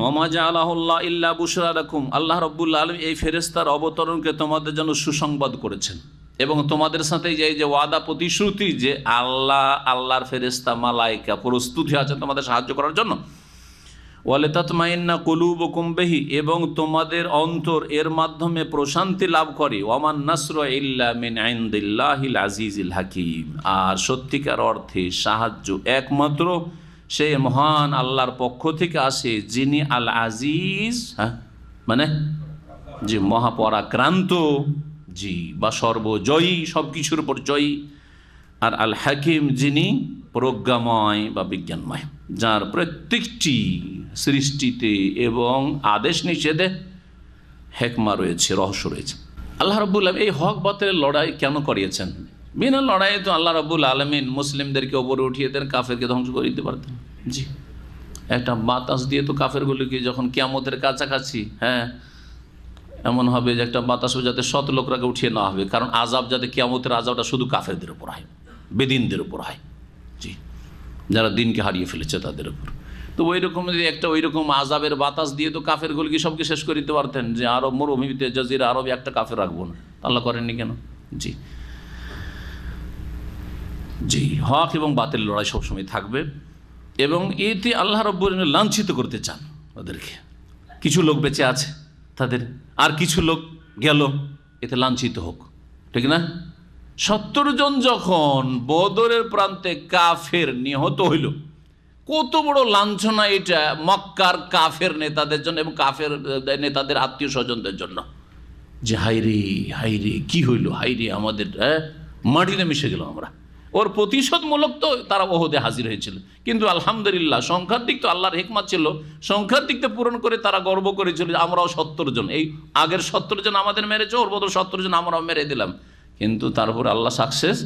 [SPEAKER 2] ওমা জাআলাহুল্লাহ ইল্লা বুশরা লাকুম, আল্লাহ রাব্বুল আলামিন এই ফেরেশতার অবতরণকে তোমাদের জন্য সুসংবাদ করেছেন, এবং তোমাদের সাথে যে ওয়াদা প্রতিশ্রুতি যে আল্লাহর ফেরেশতা মালায়েকা প্রস্তুত হয়ে আছে তোমাদের সাহায্য করার জন্য। ওয়ালিতাতমাইন্না কুলুবুকুম বিহি, এবং তোমাদের অন্তর এর মাধ্যমে প্রশান্তি লাভ করে। ওয়ামান নাসরু ইল্লা মিন ইনদিল্লাহিল আজিজিল হাকিম, আর সত্যিকার অর্থে সাহায্য একমাত্র সেই মহান আল্লাহর পক্ষ থেকে আসে, যিনি আল আজিজ, মানে যে মহাপরাক্রান্ত, জি, বা সর্বজয়ী, সব কিছুর উপর জয়ী, আর আল হাকিম, যিনি প্রজ্ঞাময় বা বিজ্ঞানময়, যার প্রত্যেকটি সৃষ্টিতে এবং আদেশ নিষেধে হেকমা রয়েছে, রহস্য রয়েছে। আল্লাহ রাব্বুল আলামিন এই হক বাতিলের লড়াই কেন করিয়েছেন? বিনা লড়াইয়ে তো আল্লাহ রাব্বুল আলামিন মুসলিমদেরকে ওপরে উঠিয়ে দেন, কাফেরকে ধ্বংস করে দিতে পারতেন। জি, একটা বাতাস দিয়ে তো কাফেরগুলোকে যখন কিয়ামতের কাছাকাছি, এমন হবে যে একটা বাতাস যাতে শত লোকরাকে উঠিয়ে নেওয়া হবে, কারণ আজাব যাতে কিয়ামতের আজাবটা শুধু কাফেরদের উপর হয়, বেদিনদের উপর হয়। জি, যারা দিনকে হারিয়ে ফেলেছে তাদের উপর। তো ওই রকম একটা ওই রকম আজাবের বাতাস দিয়ে তো কাফেরগুলোকে সবকে শেষ করে দিতে পারতেন, যে আরব মরুভূমিতে জাজিরা আরবে একটা কাফের রাখবো না। আল্লাহ করেননি কেন? জি জি, হক এবং বাতিল লড়াই সবসময় থাকবে, এবং এতে আল্লাহ রাব্বুল আলামিন লাঞ্ছিত করতে চান ওদেরকে। কিছু লোক বেঁচে আছে তাদের, আর কিছু লোক গেল, এতে লাঞ্ছিত হোক, ঠিক না? 70 জন যখন বদরের প্রান্তে কাফের নিহত হইল, কত বড় লাঞ্ছনা এটা মক্কার কাফের নেতাদের জন্য এবং কাফের নেতাদের আত্মীয় স্বজনদের জন্য, যে হাইরে হাইরে কি হইল, হাইরে আমাদের মাটিতে মিশে গেল আমরা। ওর প্রতিশোধমূলক তো তারা ওহদে হাজির হয়েছিল, কিন্তু আলহামদুলিল্লাহ সংখ্যার দিক তো আল্লাহর হিকমত ছিল, সংখ্যার দিকটা পূরণ করে তারা গর্ব করেছিল যে আমরাও 70 জন, এই আগের 70 জন আমাদের মেরেছে, ওর বদল 70 জন আমরাও মেরে দিলাম। কিন্তু তারপর আল্লাহ সাকসেস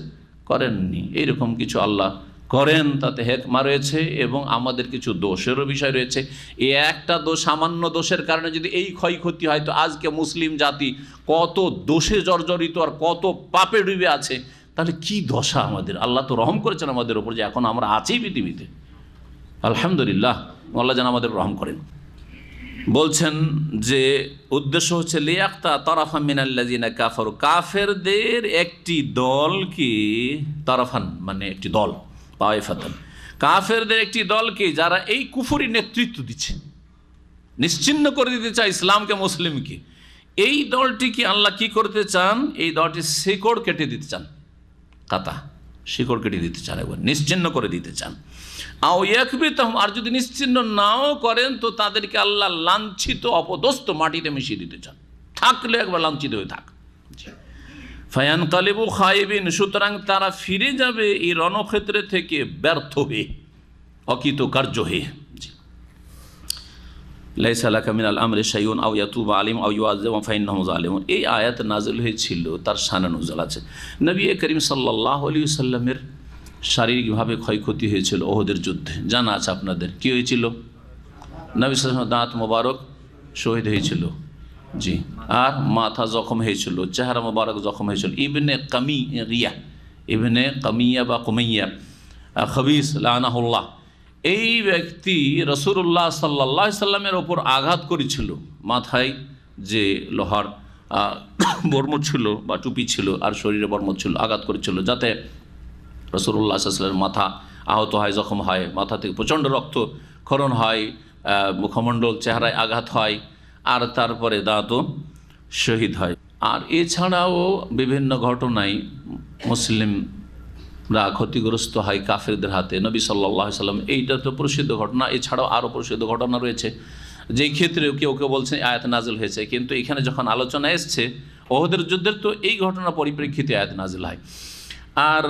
[SPEAKER 2] করেননি। এইরকম কিছু আল্লাহ করেন, তাতে হিকমা রয়েছে এবং আমাদের কিছু দোষেরও বিষয় রয়েছে। এই একটা দোষ, সামান্য দোষের কারণে যদি এই ক্ষয়ক্ষতি হয়, তো আজকে মুসলিম জাতি কত দোষে জর্জরিত আর কত পাপে ডুবে আছে, তাহলে কি দশা আমাদের। আল্লাহ তো রহম করেছেন আমাদের ওপর, যে এখন আমরা আছি পৃথিবীতে, আলহামদুলিল্লাহ। আল্লাহ যেন আমাদের রহম করেন। বলছেন যে উদ্দেশ্য হচ্ছে লিয়াক্তা তারাফান মিনাল্লাযিনা কাফারু, কাফেরদের একটি দলকে, তারাফান মানে একটি দল, তায়েফাতান, কাফেরদের একটি দলকে যারা এই কুফরি নেতৃত্ব দিচ্ছে, নিশ্চিহ্ন করে দিতে চায় ইসলামকে, মুসলিমকে, এই দলটিকে আল্লাহ কি করতে চান? এই দলটি শিকড় কেটে দিতে চান, কাতা শিকড় কেটে দিতে চান, একবার নিশ্চিহ্ন করে দিতে চান। আও ইয়াকবিতাহুম, আর যদি নিশ্চিহ্ন নাও করেন তো তাদেরকে আল্লাহ লাঞ্ছিত অপদস্থ মাটিতে মিশিয়ে দিতে চান, থাকলে একবার লাঞ্ছিত হয়ে থাক। ফায়ানকালিবু খাইবিন, সুতরাং তারা ফিরে যাবে এই রণক্ষেত্রে থেকে ব্যর্থ হয়ে, অকৃতকার্য হয়ে। লাইসা লাকা মিনাল আমরি শাইউন আও ইয়াতুবা আলাইহিম আও ইউআযযিবুহুম ফাইন্নাহুম যালিমুন। এই আয়াত নাযিল হয়েছিল, তার শানে নুজুল আছে। নবী করিম সাল্লাল্লাহু আলাইহি ওয়াসাল্লামের শারীরিকভাবে ক্ষয়ক্ষতি হয়েছিল ওহদের যুদ্ধে, জানা আছে আপনাদের। কি হয়েছিল? নবী সাল্লাল্লাহু আলাইহি ওয়াসাল্লামের দাঁত মোবারক শহীদ হয়েছিল, জি, আর মাথা জখম হয়েছিল, চেহারা মোবারক জখম হয়েছিল। ইবনে কামিয়া বা কুমাইয়া খবিস লানাহুল্লাহ, এই ব্যক্তি রাসূলুল্লাহ সাল্লাল্লাহু আলাইহি সাল্লামের ওপর আঘাত করেছিল। মাথায় যে লোহার বর্ম ছিল বা টুপি ছিল, আর শরীরে বর্ম ছিল, আঘাত করেছিল, যাতে রাসূলুল্লাহ সাল্লাল্লাহু আলাইহি ওয়াসাল্লামের মাথা আহত হয়, জখম হয়, মাথা থেকে প্রচণ্ড রক্তক্ষরণ হয়, মুখমণ্ডল চেহারায় আঘাত হয়, আর তারপরে দাঁতও শহীদ হয়। আর এছাড়াও বিভিন্ন ঘটনায় মুসলিমরা ক্ষতিগ্রস্ত হয় কাফেরদের হাতে, নবী সাল্লাল্লাহু আলাইহি সাল্লাম। এইটা তো প্রসিদ্ধ ঘটনা, এছাড়াও আরও প্রসিদ্ধ ঘটনা রয়েছে, যেই ক্ষেত্রে কেউ কেউ বলছেন আয়াত নাজিল হয়েছে, কিন্তু এখানে যখন আলোচনা এসছে ওহদের যুদ্ধের, তো এই ঘটনা পরিপ্রেক্ষিতে আয়াত নাজিল হয়। আর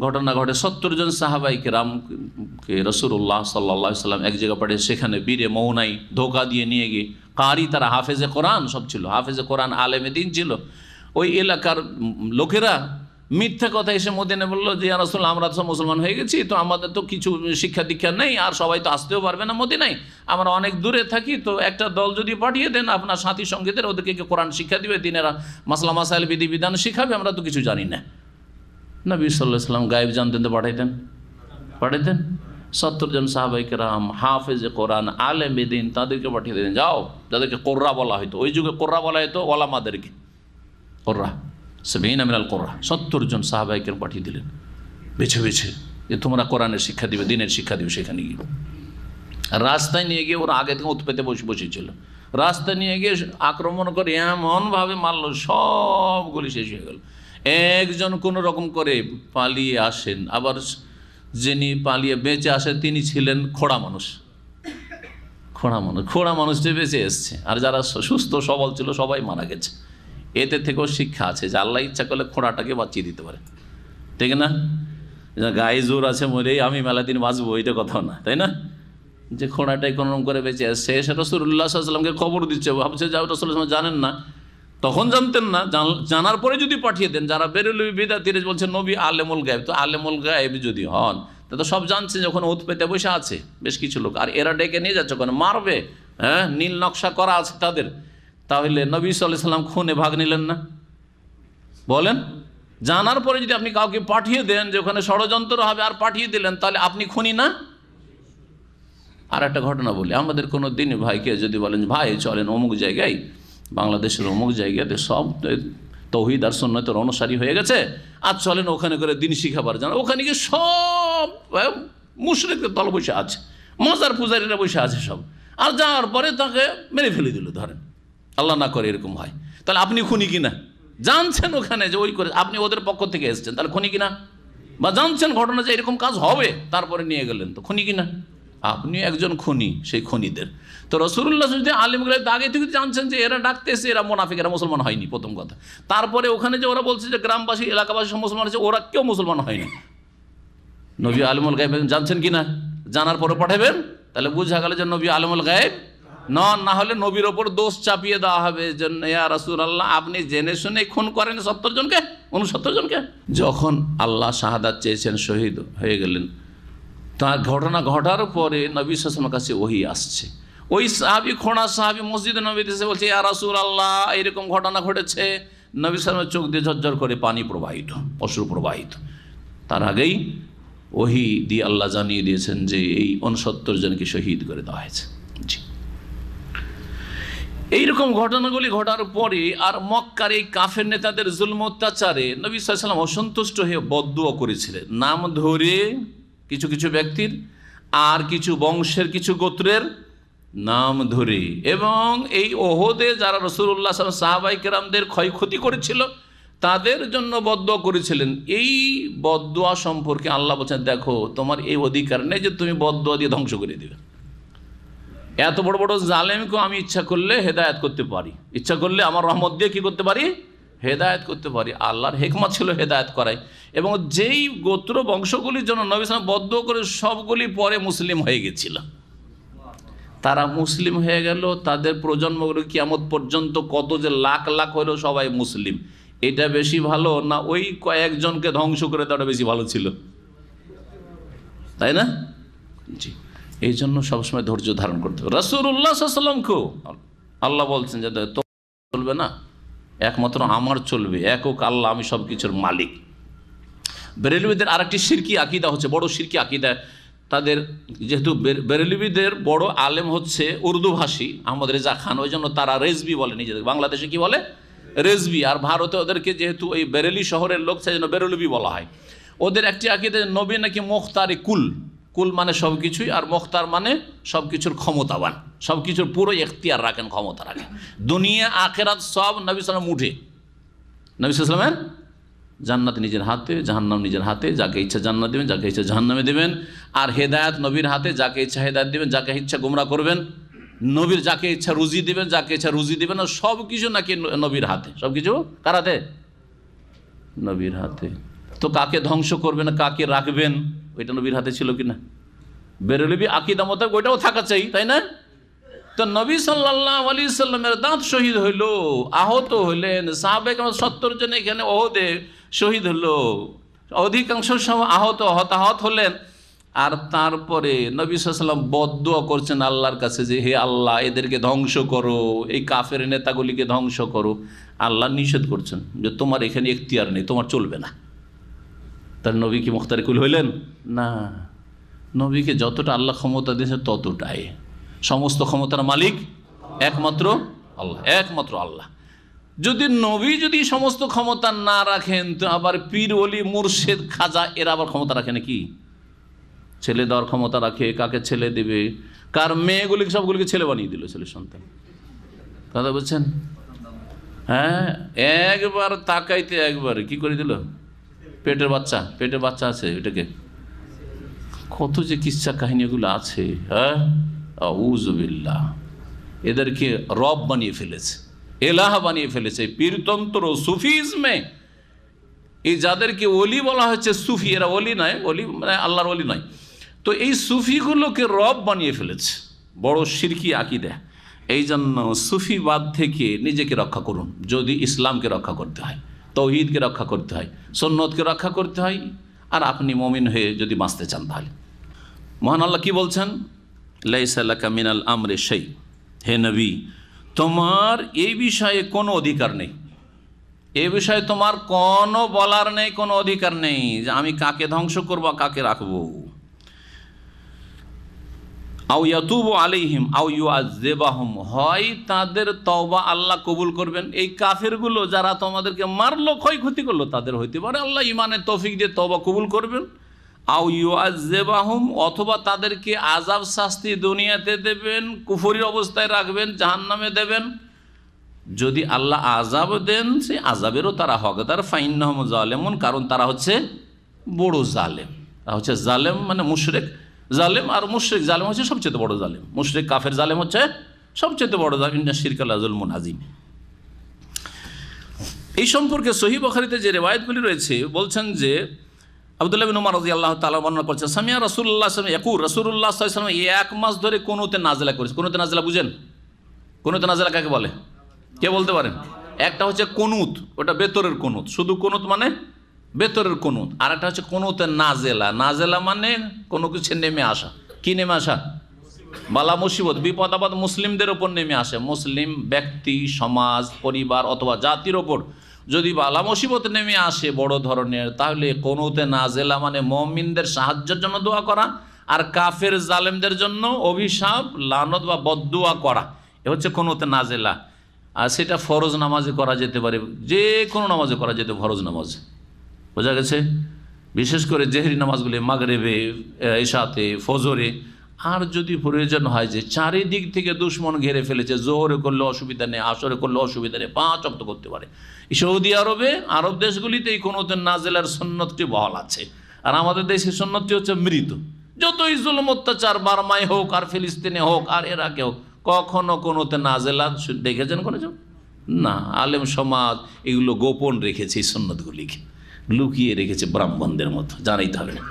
[SPEAKER 2] ঘটনা ঘটে 70 জন সাহাবাই কেরামকে রাসূলুল্লাহ সাল্লাল্লাহু আলাইহি সাল্লাম এক জায়গা পাঠিয়ে, সেখানে বীরে মৌনাই ধোকা দিয়ে নিয়ে গিয়ে, কারি তারা হাফেজে কোরআন সব ছিল, হাফেজে কোরআন আলেমে দ্বীন ছিল। ওই এলাকার লোকেরা মিথ্যা কথা এসে মদিনায় বললো যে ইয়া রাসূলুল্লাহ, আমরা তো মুসলমান হয়ে গেছি, তো আমাদের তো কিছু শিক্ষা দীক্ষা নেই, আর সবাই তো আসতেও পারবে না মদিনায়, আমরা অনেক দূরে থাকি, তো একটা দল যদি পাঠিয়ে দেন আপনার সাথী সঙ্গীদের, ওদেরকে কোরআন শিক্ষা দিবে, দিনেরা মাসলা মাসাইল বিধিবিধান শিখাবে, আমরা তো কিছু জানি না। নবী সাল্লাল্লাহু আলাইহি সাল্লাম গায়েব জানতেন তো পাঠাইতেন। 70 জন সাহাবায়ে কেরাম হাফেজে কোরআন আলেমে দ্বীন, তাদেরকে পাঠিয়ে দিলেন, যাও, যাদেরকে কোররা বলা হতো, ওই যুগে কোররা বলা হতো ওলামাদেরকে, কোররা সাবিনা মিনাল কোররা, 70 জন সাহাবায়ে কেরাম পাঠিয়ে দিলেন বেছে বেছে, যে তোমরা কোরআনের শিক্ষা দিবে, দিনের শিক্ষা দিবে। সেখানে গিয়ে রাস্তায় নিয়ে গিয়ে ওরা আগে থেকে উৎপেতে বসেছিল, রাস্তায় নিয়ে গিয়ে আক্রমণ করে এমনভাবে মারল, সবগুলি শেষ হয়ে গেল। একজন কোনো রকম করে পালিয়ে আসেন, আবার যিনি পালিয়ে বেঁচে আসেন তিনি ছিলেন খোড়া মানুষ, খোড়া মানুষটি বেঁচে এসছে, আর যারা সুস্থ সবল ছিল সবাই মারা গেছে। এতে থেকেও শিক্ষা আছে যে আল্লাহ ইচ্ছা করলে খোড়াটাকে বাঁচিয়ে দিতে পারে, ঠিক না? গায়ে জোর আছে মরেই আমি মেলা দিন বাঁচবো, এটা কথা না, তাই না? যে খোঁড়াটাই কোনোরকম করে বেঁচে আসছে, সে রাসূলুল্লাহ সাল্লাল্লাহু আলাইহি ওয়াসাল্লামকে খবর দিচ্ছে, ভাবছে যে রাসূলুল্লাহ সাল্লাল্লাহু আলাইহি ওয়াসাল্লাম জানেন না, তখন জানতেন না, জানার পরে যদি পাঠিয়ে দেন। যারা বেরেলভী বিদআতীরা বলছে নবী আলেমুল গায়েব, তো আলেমুল গায়েব যদি হন তা তো সব জানছে, যখন ওত পেতে বসে আছে বেশ কিছু লোক, আর এরা ডেকে নিয়ে যাচ্ছে ওখানে মারবে, হ্যাঁ, নীল নকশা করা আছে তাদের, তাহলে নবী সাল্লাল্লাহু আলাইহি ওয়াসাল্লাম খুনে ভাগ নিলেন না? বলেন, জানার পরে যদি আপনি কাউকে পাঠিয়ে দেন যে ওখানে ষড়যন্ত্র হবে আর পাঠিয়ে দিলেন, তাহলে আপনি খুনি না? আর একটা ঘটনা বলি, আমাদের কোনো দিন ভাইকে যদি বলেন ভাই চলেন অমুক জায়গায়, বাংলাদেশের অমুক জায়গাতে সব তৌহিদ আর সুন্নতের অনুসারী হয়ে গেছে, আর চলেন ওখানে করে দিন শিখাবার জানা, ওখানে গিয়ে সব মুশরিকদের দল বসে আছে, মজার পূজারীরা বসে আছে সব, আর যাওয়ার পরে তাকে মেরে ফেলে দিল, ধরেন আল্লাহ না করে এরকম হয়, তাহলে আপনি খুনি কিনা? জানছেন ওখানে যে ওই করে, আপনি ওদের পক্ষ থেকে এসেছেন, তাহলে খুনি কিনা? বা জানছেন ঘটনা যে এরকম কাজ হবে, তারপরে নিয়ে গেলেন, তো খুনি কিনা? আপনি একজন খুনি সেই খুনিদের। তো রাসূলুল্লাহ যদি আলেমগুলো আগে থেকে জানছেন যে এরা ডাকতেছে, এরা মুনাফিক, এরা মুসলমান হয়নি, প্রথম কথা। তারপরে ওখানে যে ওরা বলছে যে গ্রামবাসী এলাকাবাসী সব মুসলমান হয়েছে, ওরা কেউ মুসলমান হয়নি। নবী আলেমুল গায়েব জানছেন কিনা? জানার পরে পাঠাবেন, তাহলে বুঝা গেল যে নবী আলেমুল গায়েব নন। না হলে নবীর ওপর দোষ চাপিয়ে দেওয়া হবে যে ইয়া রাসূলুল্লাহ আপনি জেনে শুনে খুন করেন 70 জনকে, 69 জনকে। যখন আল্লাহ শাহাদাত চেয়েছেন, শহীদ হয়ে গেলেন, তার ঘটনা ঘটার পরে নবী সাল্লাল্লাহু আলাইহি ওয়াসাল্লামের কাছে ওহী আসছে। ওই সাহাবী, খোঁড়া সাহাবী মসজিদে নবীতে এসে বলছে ইয়া রাসূলুল্লাহ এরকম ঘটনা ঘটেছে। নবী সাল্লাল্লাহু আলাইহি ওয়াসাল্লামের চোখ দিয়ে ঝরঝর করে পানি প্রবাহিত, অশ্রু প্রবাহিত। তার আগেই ওহী দিয়ে আল্লাহ জানিয়ে দিয়েছেন যে এই 69 জনকে শহীদ করে দেওয়া হয়েছে। জি, এইরকম ঘটনাগুলি ঘটার পরে আর মক্কার এই কাফের নেতাদের জুলম অত্যাচারে নবী সাল্লাল্লাহু আলাইহি ওয়াসাল্লাম অসন্তুষ্ট হয়ে বদদুয়া করেছিলেন, নাম ধরে কিছু কিছু ব্যক্তির আর কিছু বংশের কিছু গোত্রের নাম ধরে, এবং এই ওহদে যারা রাসূলুল্লাহ সাল্লাল্লাহু আলাইহি ওয়াসাল্লাম সাহাবায়ে কেরামদের ক্ষয়ক্ষতি করেছিল তাদের জন্য বদদুয়া করেছিলেন। এই বদদুয়া সম্পর্কে আল্লাহ বলছেন দেখো তোমার এই অধিকার নেই যে তুমি বদদুয়া দিয়ে ধ্বংস করে দিবে। এত বড় বড় জালেমকেও আমি ইচ্ছা করলে হেদায়েত করতে পারি, ইচ্ছা করলে আমার রহমত দিয়ে কি করতে পারি? হেদায়েত করতে পারি। আল্লাহর হিকমত ছিল হেদায়েত করাই, এবং যেই গোত্র বংশগুলির জন্য নবী সাল্লাল্লাহু আলাইহি ওয়াসাল্লাম বদদুয়া করে সবগুলি পরে মুসলিম হয়ে গেছিল। তারা মুসলিম হয়ে গেল, তাদের প্রজন্মগুলো কিয়ামত পর্যন্ত কত যে লাখ লাখ হলো সবাই মুসলিম। এটা বেশি ভালো না ওই কয়েকজনকে ধ্বংস করে দেওয়াটা বেশি ভালো ছিল? তাই না? জি, এই জন্য সবসময় ধৈর্য ধারণ করতে হবে। রাসূলুল্লাহ সাল্লাল্লাহু আলাইহি ওয়াসাল্লামকেও আল্লাহ বলছেন যে তো চলবে না, একমাত্র আমার চলবে, একক আল্লাহ, আমি সব কিছুর মালিক। বেরেলভীদের আরেকটি শিরকি আকীদা হচ্ছে, বড় শিরকি আকীদা তাদের, যেহেতু বেরেলভীদের বড় আলেম হচ্ছে উর্দু ভাষী আহমদ রেজা খান, ওই জন্য তারা রেজবি বলে নিজেদের, বাংলাদেশে কি বলে? রেজবি। আর ভারতে ওদেরকে যেহেতু ওই বেরেলি শহরের লোক, সেই জন্য বেরেলভী বলা হয়। ওদের একটি আকীদা নবী নাকি মুখতারে কুল, কুল মানে সব কিছুই, আর মুখতার মানে সব কিছুর ক্ষমতাবান, সব কিছুর পুরো এখতিয়ার রাখেন, ক্ষমতা রাখেন, দুনিয়া আখেরাত সব নবী সাল্লাল্লাহু আলাইহি ওয়াসাল্লাম উঠে। নবী সাল্লাল্লাহু আলাইহি ওয়াসাল্লামের জান্নাত নিজের হাতে, জাহান্নাম নিজের হাতে, যাকে ইচ্ছা জান্নাত দেবেন, যাকে ইচ্ছা জাহান্নামে দেবেন। আর হেদায়েত নবীর হাতে, যাকে ইচ্ছা হেদায়েত দেবেন, যাকে ইচ্ছা গোমরা করবেন। নবীর যাকে ইচ্ছা রুজি দেবেন, যাকে ইচ্ছা রুজি দেবেন, আর সব কিছু নাকি নবীর হাতে। সব কিছু কার হাতে? নবীর হাতে। তো কাকে ধ্বংস করবেন, কাকে রাখবেন, ওইটা নবীর হাতে ছিল কিনা? বেরেলভী আকীদা মতো ওইটাও থাকা চাই, তাই না? তো নবী সাল্লাল্লাহু আলাইহি সাল্লামের দাঁত শহীদ হইল, আহত হইলেন, সাহাবায়ে কেরাম 70 জন এখানে ওহদে শহীদ হলো, অধিকাংশ সময় হতাহত হলেন। আর তারপরে নবী সাল্লাল্লাহু আলাইহি ওয়াসাল্লাম বদদুয়া করছেন আল্লাহর কাছে যে হে আল্লাহ এদেরকে ধ্বংস করো, এই কাফের নেতাগুলিকে ধ্বংস করো। আল্লাহ নিষেধ করছেন যে তোমার এখানে এখতিয়ার নেই, তোমার চলবে না। তার নবী কি মুখতারে কুল হইলেন? না, নবীকে যতটা আল্লাহ ক্ষমতা দিয়েছে ততটাই। সমস্ত ক্ষমতার মালিক একমাত্র আল্লাহ, একমাত্র আল্লাহ। যদি নবী যদি সমস্ত ক্ষমতা না রাখেন, তো আবার পীর ওলি মুর্শেদ খাজা এরা আবার ক্ষমতা রাখে নাকি? ছেলে দেওয়ার ক্ষমতা রাখে, কাকে ছেলে দেবে, কার মেয়েগুলিকে সবগুলিকে ছেলে বানিয়ে দিল, ছেলে সন্তান। কথা বলছেন? হ্যাঁ, একবার তাকাইতে একবার কি করে দিল, পেটের বাচ্চা, পেটের বাচ্চা আছে এটাকে, কত যে কিচ্ছা কাহিনীগুলো আছে। হ্যাঁ, আউযুবিল্লাহ, এদেরকে রব বানিয়ে ফেলেছে, এলাহ বানিয়ে ফেলেছে। পীরতন্ত্র সুফিজমে এই যাদেরকে ওলি বলা হচ্ছে সুফি, এরা ওলি নয়, ওলি মানে আল্লাহর ওলি নয়। তো এই সুফিগুলোকে রব বানিয়ে ফেলেছে, বড় শিরকি আকীদা। এই জন্য সুফিবাদ থেকে নিজেকে রক্ষা করুন। যদি ইসলামকে রক্ষা করতে হয়, তৌহিদকে রক্ষা করতে হয়, সুন্নতকে রক্ষা করতে হয়, আর আপনি মুমিন হয়ে যদি বাঁচতে চান, তাহলে মহান আল্লাহ কি বলছেন? লাইসা লাকা মিনাল আমরি শাই, হে নবী তোমার এই বিষয়ে কোনো অধিকার নেই, এ বিষয়ে তোমার কোনো বলার নেই, কোনো অধিকার নেই যে আমি কাকে ধ্বংস করবো কাকে রাখবো। আও ইয়াতুবু আলাইহিম আও ইউআযযিবাহুম, হয় তাদের তওবা আল্লাহ কবুল করবেন। এই কাফেরগুলো যারা তোমাদেরকে মারলো, ক্ষয়ক্ষতি করলো, তাদের হইতে পারে আল্লাহ ইমানের তৌফিক দিয়ে তওবা কবুল করবেন। আও ইউআযযিবাহুম, অথবা তাদেরকে আযাব শাস্তি দুনিয়াতে দেবেন, কুফরির অবস্থায় রাখবেন, জাহান্নামে দেবেন। যদি আল্লাহ আযাব দেন, সেই আযাবেরও তারা হকদার। ফাইন্নাহুম যালিমুন, কারণ তারা হচ্ছে বড় জালেম। তারা হচ্ছে জালেম মানে মুশরিক জালেম, আর মুশরিক জালেম হচ্ছে সবচেয়ে বড় জালেম। মুশরিক কাফের জালেম হচ্ছে সবচেয়ে বড় জালেম। ইন্না শিরকা লাযুলমুন আযীম। এই সম্পর্কে সহিহ বুখারীতে যে রিওয়ায়াতগুলি রয়েছে বলছেন যে আব্দুল্লাহ বিন উমর রাদিয়াল্লাহু তাআলা বর্ণনা করছেন, সামিয়া রাসূলুল্লাহ সাল্লাল্লাহু আলাইহি ওয়াসাল্লাম ইয়াকুল, রাসূলুল্লাহ সাল্লাল্লাহু আলাইহি ওয়াসাল্লাম এক মাস ধরে কুনুতে নাজিলা করেছে। কুনুতে নাজিলা বুঝেন? কুনুতে নাজিলা কাকে বলে? কে বলতে পারেন? একটা হচ্ছে কুনুত, ওটা বেতরের কুনুত, শুধু কুনুত মানে বেতরের কুনুত। আর একটা হচ্ছে কুনুতে নাজেলা। নাজেলা মানে কোনো কিছু নেমে আসা। কি নেমে আসা? বালা মুসিবত, বিপদ আপদ মুসলিমদের ওপর নেমে আসে। মুসলিম ব্যক্তি, সমাজ, পরিবার অথবা জাতির ওপর যদি বালা মুসিবত নেমে আসে বড় ধরনের, তাহলে কুনুতে নাজেলা মানে মুমিনদের সাহায্যের জন্য দোয়া করা, আর কাফের জালেমদের জন্য অভিশাপ, লানত বা বদদুয়া করা। এ হচ্ছে কুনুতে নাজেলা। আর সেটা ফরজ নামাজে করা যেতে পারে, যে কোনো নামাজে করা যেতে, ফরজ নামাজ, বোঝা গেছে? বিশেষ করে জেহরি নামাজগুলি, মাগরিবে, ইশাতে, ফজরে। আর যদি প্রয়োজন হয় যে চারিদিক থেকে দুশ্মন ঘিরে ফেলেছে, জোহরে করলে অসুবিধা নেই, আসরে করলে অসুবিধা নেই, 5 ওয়াক্ত করতে পারে। সৌদি আরবে, আরব দেশগুলিতে এই কুনুতে নাজিলার সুন্নতটি বহাল আছে। আর আমাদের দেশে সুন্নতটি হচ্ছে মৃত। যতই জুলুম অত্যাচার বার্মায় হোক, আর ফিলিস্তিনে হোক, আর এরাকে হোক, কখনো কুনুতে নাজিলা দেখেছেন কোনো? না। আলেম সমাজ এগুলো গোপন রেখেছে, এই সুন্নতগুলিকে লুকিয়ে রেখেছে ব্রাহ্মণদের মতো। জানাইতে হবে না।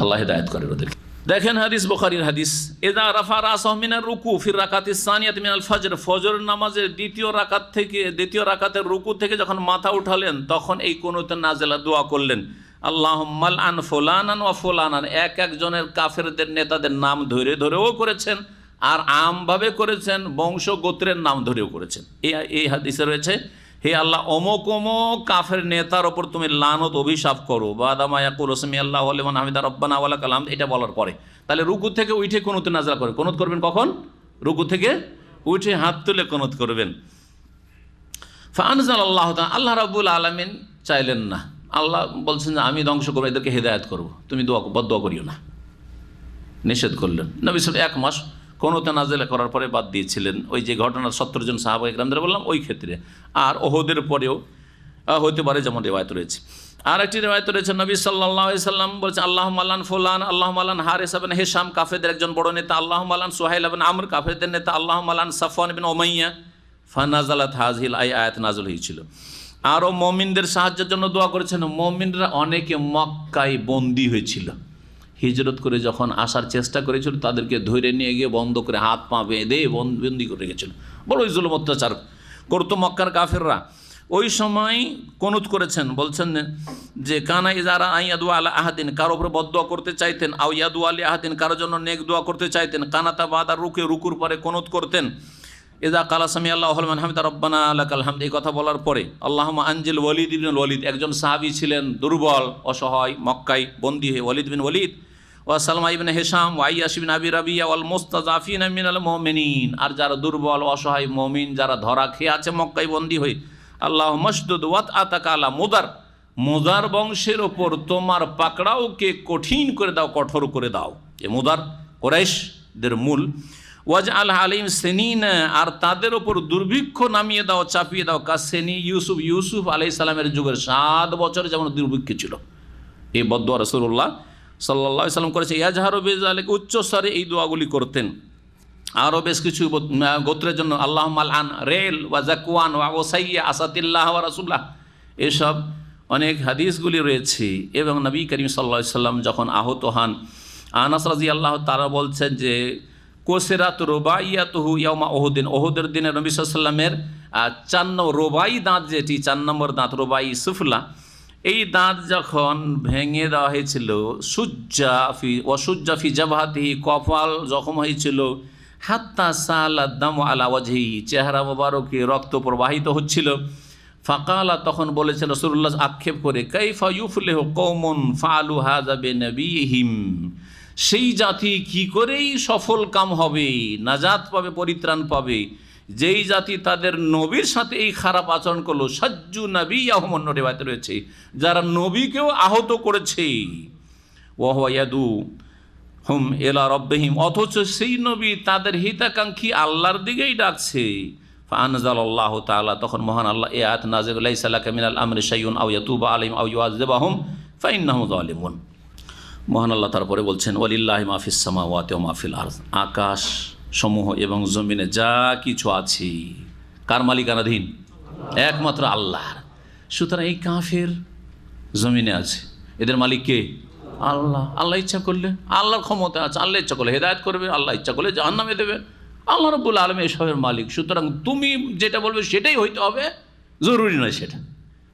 [SPEAKER 2] আল্লাহ হিদায়াত করে ওদেরকে। দেখেন হাদিস, বুখারীর হাদিস, ইযা রাফা রাসাহু মিনার রুকু ফির রাকাতিস সানিয়াতি মিনাল ফজর, ফজর নামাজের দ্বিতীয় রাকাতের রুকু থেকে যখন মাথা উঠালেন, তখন এই কুনুতে নাজিলা দোয়া করলেন, আল্লাহুম্মা আন ফুলানান ওয়া ফুলানান। এক একজনের কাফেরদের নেতাদের নাম ধরে ধরেও করেছেন, আর আমভাবে করেছেন, বংশ গোত্রের নাম ধরেও করেছেন। এই হাদিসে রয়েছে, হে আল্লাহ অমুক অমুক কাফের নেতার ওপর তুমি লানত, অভিশাপ করো। বাদামা ইয়াকুল সামি আল্লাহু লিমান হামিদা রব্বানা ওয়া লাকাল হামদ, এটা বলার পরে তাহলে রুকু থেকে উঠে কুনুতে নাজিলা করে। কুনুত করবেন কখন? রুকু থেকে উঠে হাত তুলে কুনুত করবেন। ফাআনজালাল্লাহু তাআলা, আল্লাহ রাব্বুল আলামিন চাইলেন না। আল্লাহ বলছেন যে আমি ধ্বংস করবো, এদেরকে হেদায়েত করবো, তুমি বদদোয়া করিও না, নিষেধ করলেন। নবী সাল্লাল্লাহু 1 মাস কুনুতে নাজিলা করার পরে বাদ দিয়েছিলেন। ওই যে ঘটনা 70 জন সাহাবা ইকরামদের বললাম, ওই ক্ষেত্রে। আর ওহদের পরেও হতে পারে, যেমন রিওয়ায়াত রয়েছে। আর একটি রিওয়ায়াত রয়েছে, নবী সাল্লাল্লাহু আলাইহি সাল্লাম বলেছেন, আল্লাহুম্মা আলান ফুলান, আল্লাহুম্মা আলান হারিস ইবনে হিশাম, কাফেরদের একজন বড় নেতা, আল্লাহুম্মা আলান সুহাইল ইবনে আমর, কাফেরদের নেতা, আল্লাহুম্মা আলান সাফওয়ান ইবনে উমাইয়া। ফানাজালাত হাযিহিল আয়াত নাযিল হয়েছিল। আরও মুমিনদের সাহায্যের জন্য দোয়া করেছেন। মুমিনরা অনেকে মক্কায় বন্দী হয়েছিল, হিজরত করে যখন আসার চেষ্টা করেছিল, তাদেরকে ধরে নিয়ে গিয়ে বন্ধ করে হাত পা বেঁধে বন্দি করে রেখেছিল। বড়ই জুলুম অত্যাচার করতো মক্কার কাফেররা। ওই সময় কুনুত করেছেন, বলছেন যে কানা ইজারা আইয়াদু আলা আহাদিন, কারো উপরে বদদোয়া করতে চাইতেন, আও ইয়াদু আলি আহাদিন, কারোর জন্য নেক দোয়া করতে চাইতেন, কানাতা বাদা রুকুর পরে কুনুত করতেন। ইজা কালা সামি আল্লাহু লিমান হামিদা রব্বানা লাকাল হামদ, এই কথা বলার পরে আল্লাহুম্মা আনজিল ওয়ালিদ ইবনে ওয়ালিদ, একজন সাহাবী ছিলেন দুর্বল অসহায়, মক্কায় বন্দী হয়ে, ওয়ালিদ বিন ওয়ালিদ, ওয়া সালমা ইবনে হিশাম, ওয়া আইয়াশ বিন আবি রাবিয়া, ওয়াল মুস্তাযাফিনা মিনাল মুমিনিন, আর যারা দুর্বল অসহায় মুমিন, যারা ধরা খেয়ে আছে মক্কায় বন্দী হয়ে। আল্লাহুম্মা শদুদ ওয়াতআতাকা আলা মুদার, মুদার বংশের ওপর তোমার পাকড়াওকে কঠিন করে দাও, কঠোর করে দাও। এ মুদার কুরাইশদের মূল। ওয়াজআল আলাইহিম সিনিনা, আর তাদের ওপর দুর্ভিক্ষ নামিয়ে দাও, চাপিয়ে দাও, কাসেনি ইউসুফ আলাইহিস সালামের যুগের 7 বছর যেমন দুর্ভিক্ষ ছিল। এই বদদোয়া রাসূলুল্লাহ সাল্লাল্লাহু আলাইহি ওয়াসাল্লাম করেছে। ইয়াজহারু বিযালিকা, উচ্চ স্বরে এই দোয়াগুলি করতেন। আরও বেশ কিছু গোত্রের জন্য, আল্লাহুম্মা আন রেল ওয়া যাকওয়ান ওয়া ওসাইয়া আসাতিল্লাহ ওয়া রাসূলুল্লাহ, এসব অনেক হাদিসগুলি রয়েছে। এবং নবী করিম সাল্লাল্লাহু আলাইহি সাল্লাম যখন আহত হন, আনাস রাদিয়াল্লাহু তাআলা বলছেন যে কোসেরাত রুবাইয়াতুহু ইয়াউমা উহুদিন, উহুদের দিনে নবী সাল্লাল্লাহু আলাইহি সাল্লামের 4 রুবাই দাঁত, যেটি 4 নম্বর দাঁত রুবাই সুফলা, এই দাঁত যখন ভেঙে দেওয়া হয়েছিল, সুজ্জা ফি জাবহাতিহি, কপাল জখম হয়েছিল, হাত্তা সালাদ দাম আলা ওয়াজহি, চেহারা মোবারকে রক্ত প্রবাহিত হচ্ছিল। ফাকালা, তখন বলেছেন রাসূলুল্লাহ আক্ষেপ করে, কাইফা ইউফলিহু কওমুন ফাআলু হাযা বিনবিয়িহিম, সেই জাতি কি করেই সফল কাম হবে, নাজাত পাবে, পরিত্রাণ পাবে, যেই জাতি তাদের নবীর সাথে এই খারাপ আচরণ করলো। সাজ্জু নাবিয়াহুম, অন্য রিওয়ায়াতে রয়েছে যারা নবীকেও আহত করেছে। ওয়া হুয়া ইয়াদু হুম ইলা রাব্বিহিম, অথচ সেই নবী তাদের হিতাকাঙ্ক্ষী আল্লাহর দিকেই ডাকছে। ফাআনজালাল্লাহু তাআলা, তখন মহান আল্লাহ এই আয়াত নাযিল, লাইসা লাকা মিনাল আমরি শাইউন আও ইয়াতুবা আলাইহিম আও ইউআযিবাহুম ফাইন্নাহুম যালিমুন। মহান আল্লাহ তারপরে বলছেন, ওয়ালিল্লাহি মা ফিস সামাওয়াতি ওয়া মা ফিল আরদ, আকাশ সমূহ এবং জমিনে যা কিছু আছে কার মালিকানাধীন? একমাত্র আল্লাহর। সুতরাং এই কাফের জমিনে আছে, এদের মালিক কে? আল্লাহ। আল্লাহ ইচ্ছা করলে, আল্লাহর ক্ষমতা আছে, আল্লাহ ইচ্ছা করলে হেদায়েত করবে, আল্লাহ ইচ্ছা করলে জাহান্নামে দেবে। আল্লাহ রাব্বুল আলামিন এসবের মালিক। সুতরাং তুমি যেটা বলবে সেটাই হইতে হবে, জরুরি নয় সেটা,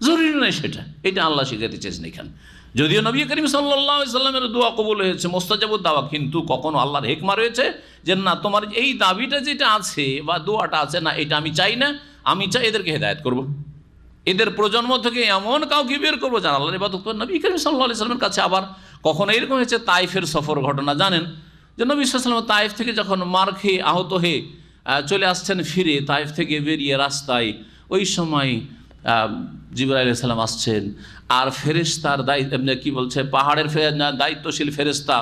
[SPEAKER 2] জরুরি নয় সেটা। এটা আল্লাহ শিখাতে চেয়েছেন এখানে। যদিও নবী করিম সাল্লাল্লাহু আলাইহি সাল্লামের দোয়া কবুল হয়েছে, মুস্তাজাবুদ দাওয়া, কিন্তু কখনো আল্লাহর হিকমা রয়েছে যে না, তোমার এই দাবিটা যেটা আছে বা দোয়াটা আছে, না এটা আমি চাই না, আমি চাই এদেরকে হেদায়েত করব, এদের প্রজন্ম থেকে এমন কাউকে বের করবো যারা আল্লাহর ইবাদত করে। নবী করিম সাল্লাল্লাহু আলাইহি সাল্লামের কাছে আবার কখনো এরকম হয়েছে, তাইফের সফর ঘটনা জানেন, যে নবী সাল্লাল্লাহু আলাইহি সাল্লাম তাইফ থেকে যখন মার খেয়ে আহত হয়ে চলে আসছেন ফিরে, তাইফ থেকে বেরিয়ে রাস্তায় ওই সময় জিবরাইল আলাইহিস সালাম আসছেন, আর ফেরেশতার কি বলছে, পাহাড়ের দায়িত্বশীল ফেরেশতা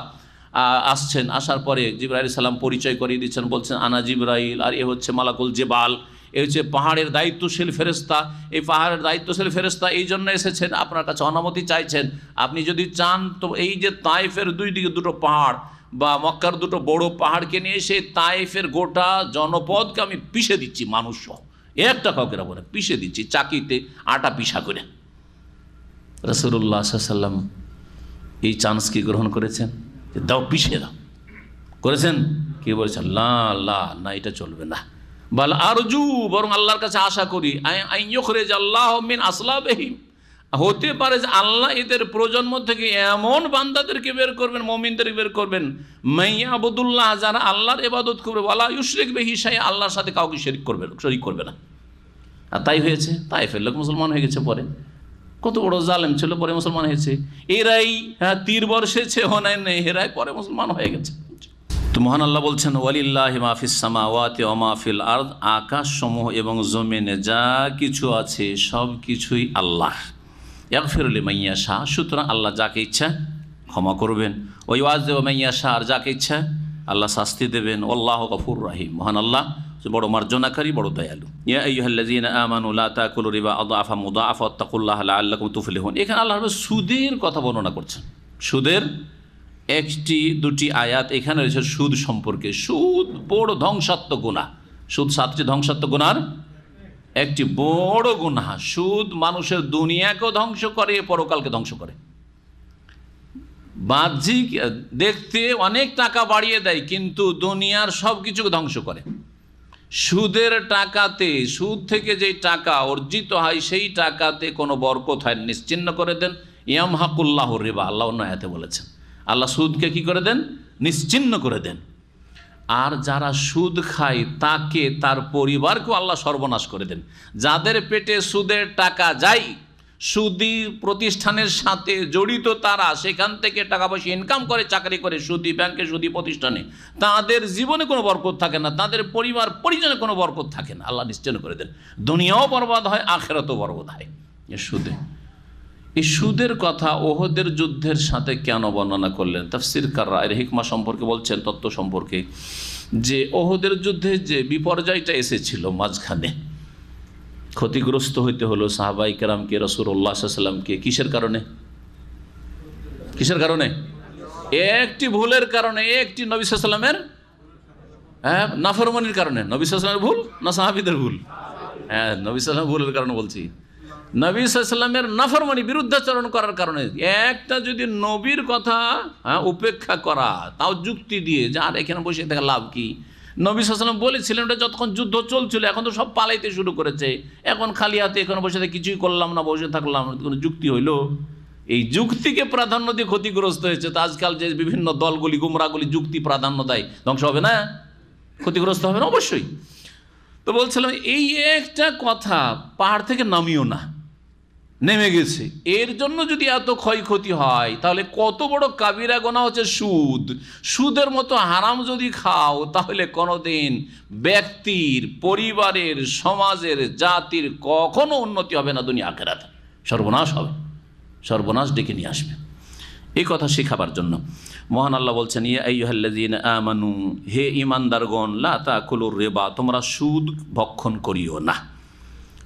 [SPEAKER 2] আসছেন। আসার পরে জিবরাইল আলাইহিস সালাম পরিচয় করিয়ে দিচ্ছেন, বলছেন আনা জিবরাইল, আর এ হচ্ছে মালাকুল জেবাল, এ হচ্ছে পাহাড়ের দায়িত্বশীল ফেরেশতা। এই পাহাড়ের দায়িত্বশীল ফেরেশতা এই জন্য এসেছেন, আপনার কাছে অনুমতি চাইছেন, আপনি যদি চান তো এই যে তাইফের দুই দিকে দুটো পাহাড় বা মক্কার দুটো বড় পাহাড়কে নিয়ে এসে তাইফের গোটা জনপদকে আমি পিষে দিচ্ছি, মানুষ সহ, একটা কাউকে রাখবো না, পিষে দিচ্ছি চাকিতে আটা পিষা করে। রাসূলুল্লাহ সাল্লাল্লাহু আলাইহি ওয়াসাল্লাম এই চান্স কি গ্রহণ করেছেন? দাও, পিষে দাও, করেছেন? কি বলেছেন? লা লা, না এটা চলবে না। বাল আরজু, বরং আল্লাহর কাছে আশা করি, আইয়ুখরিজ আল্লাহু মিন আসলাবিহিম, হতে পারে যে আল্লাহ এদের প্রজন্ম থেকে এমন বান্দাদেরকে বের করবেন, মুমিনদেরকে বের করবেন, মাইয়াবুদুল্লাহ, যারা আল্লাহর ইবাদত করবে, ওয়ালা ইউশরিক বিহি শাইআ, আল্লাহর সাথে কাউকে শরীক করবে না। আর তাই হয়েছে, তাইফের লোক মুসলমান হয়ে গেছে পরে। কত বড় জালেম ছিল, পরে মুসলমান হয়েছে। এরাই 3 বর্ষেছে হোনাইন নেই, এরাই পরে মুসলমান হয়ে গেছে। তো মহান আল্লাহ বলছেন, ওয়ালিল্লাহি মা ফিস সামাওয়াতি ওয়া মা ফিল আরদ, আকাশ সমূহ এবং জমিনে যা কিছু আছে সব কিছুই আল্লাহ। ইয়াগফিরু লিমান ইয়াশা, সুতরাং আল্লাহ যাকে ইচ্ছা ক্ষমা করবেন। ওয়া ইউআযিবু মান ইয়াশা, আর যাকে ইচ্ছা আল্লাহ শাস্তি দেবেন। আল্লাহু গফুরুর রহিম, মহান আল্লাহ বড় মার্জনাকারী, বড় দয়ালু। ইয়া আইয়ুহাল্লাযীনা আমানু লা তাকুলু রিবা আযআফা মুদাআফা ওয়াত্তাকুল্লাহা লাআল্লাকুম তুফলিহুন। এখানে আল্লাহ সুদের কথা বর্ণনা করছেন। সুদের 1-2টি আয়াত এখানে রয়েছে সুদ সম্পর্কে। সুদ বড় ধ্বংসাত্মক গুনাহ। সুদ 7টি ধ্বংসাত্মক গুনার একটি বড় গুনাহ। সুদ মানুষের দুনিয়াকেও ধ্বংস করে, পরকালকে ধ্বংস করে। বাহ্যিক দেখতে অনেক টাকা বাড়িয়ে দেয়, কিন্তু দুনিয়ার সব কিছুকে ধ্বংস করে। সুদের টাকাতে, সুদ থেকে যেই টাকা অর্জিত হয় সেই টাকাতে কোনো বরকত হয়, নিশ্চিহ্ন করে দেন। ইয়ামহাকুল্লাহু রিবা, আল্লাহ অন্য আয়াতে বলেছেন, আল্লাহ সুদকে কি করে দেন? নিশ্চিহ্ন করে দেন। আর যারা সুদ খায় তাকে, তার পরিবারকেও আল্লাহ সর্বনাশ করে দেন। যাদের পেটে সুদের টাকা যায়, সুদী প্রতিষ্ঠানের সাথে জড়িত তারা, সেখান থেকে টাকা পয়সা ইনকাম করে, চাকরি করে সুদী ব্যাংকে, সুদী প্রতিষ্ঠানে, তাদের জীবনে কোনো বরকত থাকে না, তাদের পরিবার পরিজনে কোনো বরকত থাকে না। আল্লাহ নিশ্চিহ্ন করে দেন। দুনিয়াও বরবাদ হয়, আখিরাতও বরবাদ হয় সুদে। এই সুদের কথা ওহদের যুদ্ধের সাথে কেন বর্ণনা করলেন? তাফসীরকাররা এর হিকমা সম্পর্কে বলছেন, তত্ত্ব সম্পর্কে, যে ওহদের যুদ্ধে যে বিপর্যয়টা এসেছিল, মাঝখানে ক্ষতিগ্রস্ত হইতে হলো সাহাবাই কেরামকে, রাসূলুল্লাহ সাল্লাল্লাহু আলাইহি ওয়াসাল্লামকে। কিসের কারণে? কিসের কারণে? একটি ভুলের কারণে, একটি নবী সাল্লাল্লাহু আলাইহি ওয়াসাল্লামের নাফরমানির কারণে। নবী সাল্লাল্লাহু আলাইহি ওয়াসাল্লামের ভুল না সাহাবীদের ভুল? নবী সাল্লাল্লাহু আলাইহি ওয়াসাল্লামের ভুলের কারণে বলছি। নবী সাল্লাল্লাহু আলাইহি ওয়াসাল্লামের নাফরমানি বিরুদ্ধাচরণ করার কারণে। একটা যদি নবীর কথা উপেক্ষা করা, তাও যুক্তি দিয়ে যে আর এখানে বসে থাকা লাভ কি, নবী সাল্লাল্লাহু আলাইহি ওয়াসাল্লাম বলেছিলেন ওটা যতক্ষণ যুদ্ধ চলছিল, এখন তো সব পালাইতে শুরু করেছে, এখন খালি হাতে এখানে বসে থেকে কিছুই করলাম না, বসে থাকলাম, কোনো যুক্তি হইল? এই যুক্তিকে প্রাধান্য দিয়ে ক্ষতিগ্রস্ত হয়েছে। তো আজকাল যে বিভিন্ন দলগুলি গুমরাগুলি যুক্তি প্রাধান্য দেয়, ধ্বংস হবে না? ক্ষতিগ্রস্ত হবে না? অবশ্যই। তো বলছিলাম এই একটা কথা পাহাড় থেকে নামিও না, নেমে গেছে, এর জন্য যদি এত ক্ষয়ক্ষতি হয়, তাহলে কত বড় কাবিরা গোনা হচ্ছে সুদ। সুদের মতো হারাম যদি খাও, তাহলে কোনোদিন ব্যক্তির, পরিবারের, সমাজের, জাতির কখনো উন্নতি হবে না, দুনিয়া আখিরাতে সর্বনাশ হবে, সর্বনাশ ডেকে নিয়ে আসবে। এই কথা শেখাবার জন্য মহান আল্লাহ বলছেন, ইয়া আইয়ুহাল্লাযীনা আমানু, হে ঈমানদারগণ, লা তাকুলুর রিবা, তোমরা সুদ ভক্ষণ করিও না।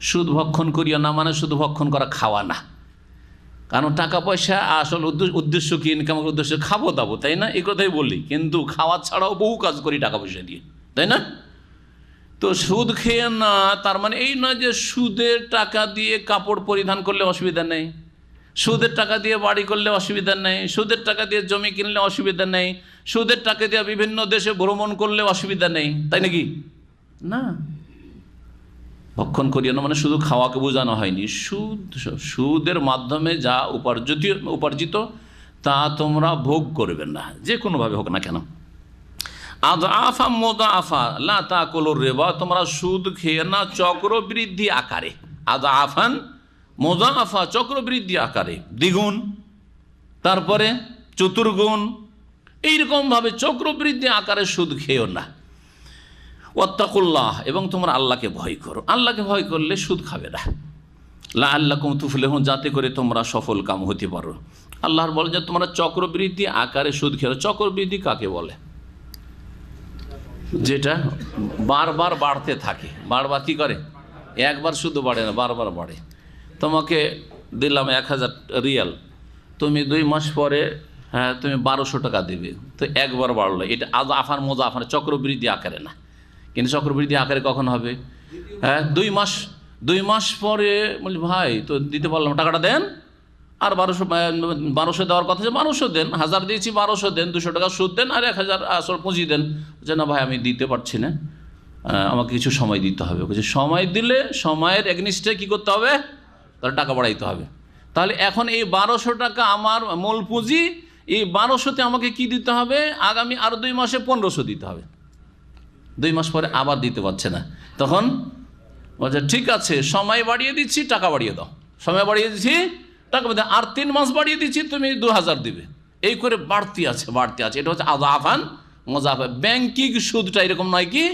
[SPEAKER 2] সুদ ভক্ষণ করিও না মানে শুধু ভক্ষণ করা, খাওয়া না। কারণ টাকা পয়সা আসল উদ্দেশ্য কি? ইনকামের উদ্দেশ্য খাবো দাবো, তাই না? এই কথাই বলি, কিন্তু খাওয়া ছাড়াও বহু কাজ করি টাকা পয়সা দিয়ে, তাই না? তো সুদ খেয়ে না তার মানে এই নয় যে সুদের টাকা দিয়ে কাপড় পরিধান করলে অসুবিধা নেই, সুদের টাকা দিয়ে বাড়ি করলে অসুবিধা নেই, সুদের টাকা দিয়ে জমি কিনলে অসুবিধা নেই, সুদের টাকা দিয়ে বিভিন্ন দেশে ভ্রমণ করলে অসুবিধা নেই, তাই নাকি? না, ভক্ষণ করিও না মানে শুধু খাওয়াকে বোঝানো হয়নি। সুদের মাধ্যমে যা উপার্জিত তা তোমরা ভোগ করবে না, যে কোনোভাবে হোক না কেন। আদআফা মুদাআফা লা তাকুলুর রিবা, তোমরা সুদ খেয়ে না চক্রবৃদ্ধি আকারে। আদআফান মুদাআফা, চক্রবৃদ্ধি আকারে, দ্বিগুণ, তারপরে চতুর্গুণ, এইরকমভাবে চক্রবৃদ্ধি আকারে সুদ খেয়েও না। ওয়াত্তাকুল্লাহ, এবং তোমরা আল্লাহকে ভয় করো। আল্লাহকে ভয় করলে সুদ খাবে না। লাআল্লাকুম তুফলিহুন, যাতে করে তোমরা সফল কাম হতে পারো। আল্লাহর বলে যে তোমরা চক্রবৃদ্ধি আকারে সুদ খেও। চক্রবৃদ্ধি কাকে বলে? যেটা বারবার বাড়তে থাকে। বারবার কি করে? একবার শুধু বাড়ে না, বারবার বাড়ে। তোমাকে দিলাম 1000 রিয়াল, তুমি 2 মাস পরে তুমি 1200 টাকা দেবে, তো একবার বাড়লো। এটা আদআফান মুদাআফান, চক্রবৃদ্ধি আকারে না। কিন্তু চক্রবৃদ্ধি আকারে কখন হবে? 2 মাস পরে বলি ভাই তো দিতে পারলাম, টাকাটা দেন। আর 1200 দেওয়ার কথা, যে 1200 দেন, 1000 দিয়েছি 1200 দেন, 200 টাকা সুদ দেন, আর 1000 আসল পুঁজি দেন। যে না ভাই আমি দিতে পারছি না, আমাকে কিছু সময় দিতে হবে। কিছু সময় দিলে সময়ের এগনিস্টে কী করতে হবে? তাহলে টাকা বাড়াইতে হবে। তাহলে এখন এই 1200 টাকা আমার মূল পুঁজি, এই 1200তে আমাকে কি দিতে হবে? আগামী আরও 2 মাসে 1500 দিতে হবে। 2 মাস পরে আবার দিতে পারছে না, তখন বলছে ঠিক আছে সময় বাড়িয়ে দিচ্ছি, টাকা বাড়িয়ে দাও। সময় বাড়িয়ে দিচ্ছি, টাকা বাড়িয়ে দাও, আর 3 মাস বাড়িয়ে দিচ্ছি, তুমি 2000 দিবে। এই করে বাড়তি আছে। এটা হচ্ছে আদআফান মুদাআফা। ব্যাংকিং সুদটা এরকম নয় কি?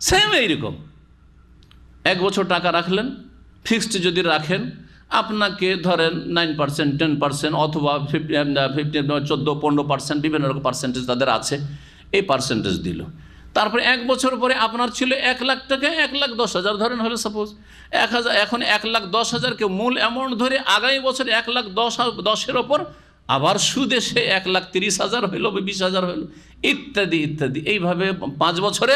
[SPEAKER 2] সেম এইরকম। 1 বছর টাকা রাখলেন, ফিক্সড যদি রাখেন, আপনাকে ধরেন 9%, 10% অথবা 15, 14, 15%, বিভিন্ন রকম পার্সেন্টেজ তাদের আছে, এই পার্সেন্টেজ দিল। তারপরে 1 বছর পরে আপনার ছিল 1 লাখ টাকা, 1,10,000 ধরেন হলো সাপোজ 1000, এখন 1,10,000কে মূল অ্যামাউন্ট ধরে আগামী বছর 1,10,000-এর ওপর আবার সুদে সে 1,30,000 হইল, 20,000 হইল, ইত্যাদি ইত্যাদি। এইভাবে 5 বছরে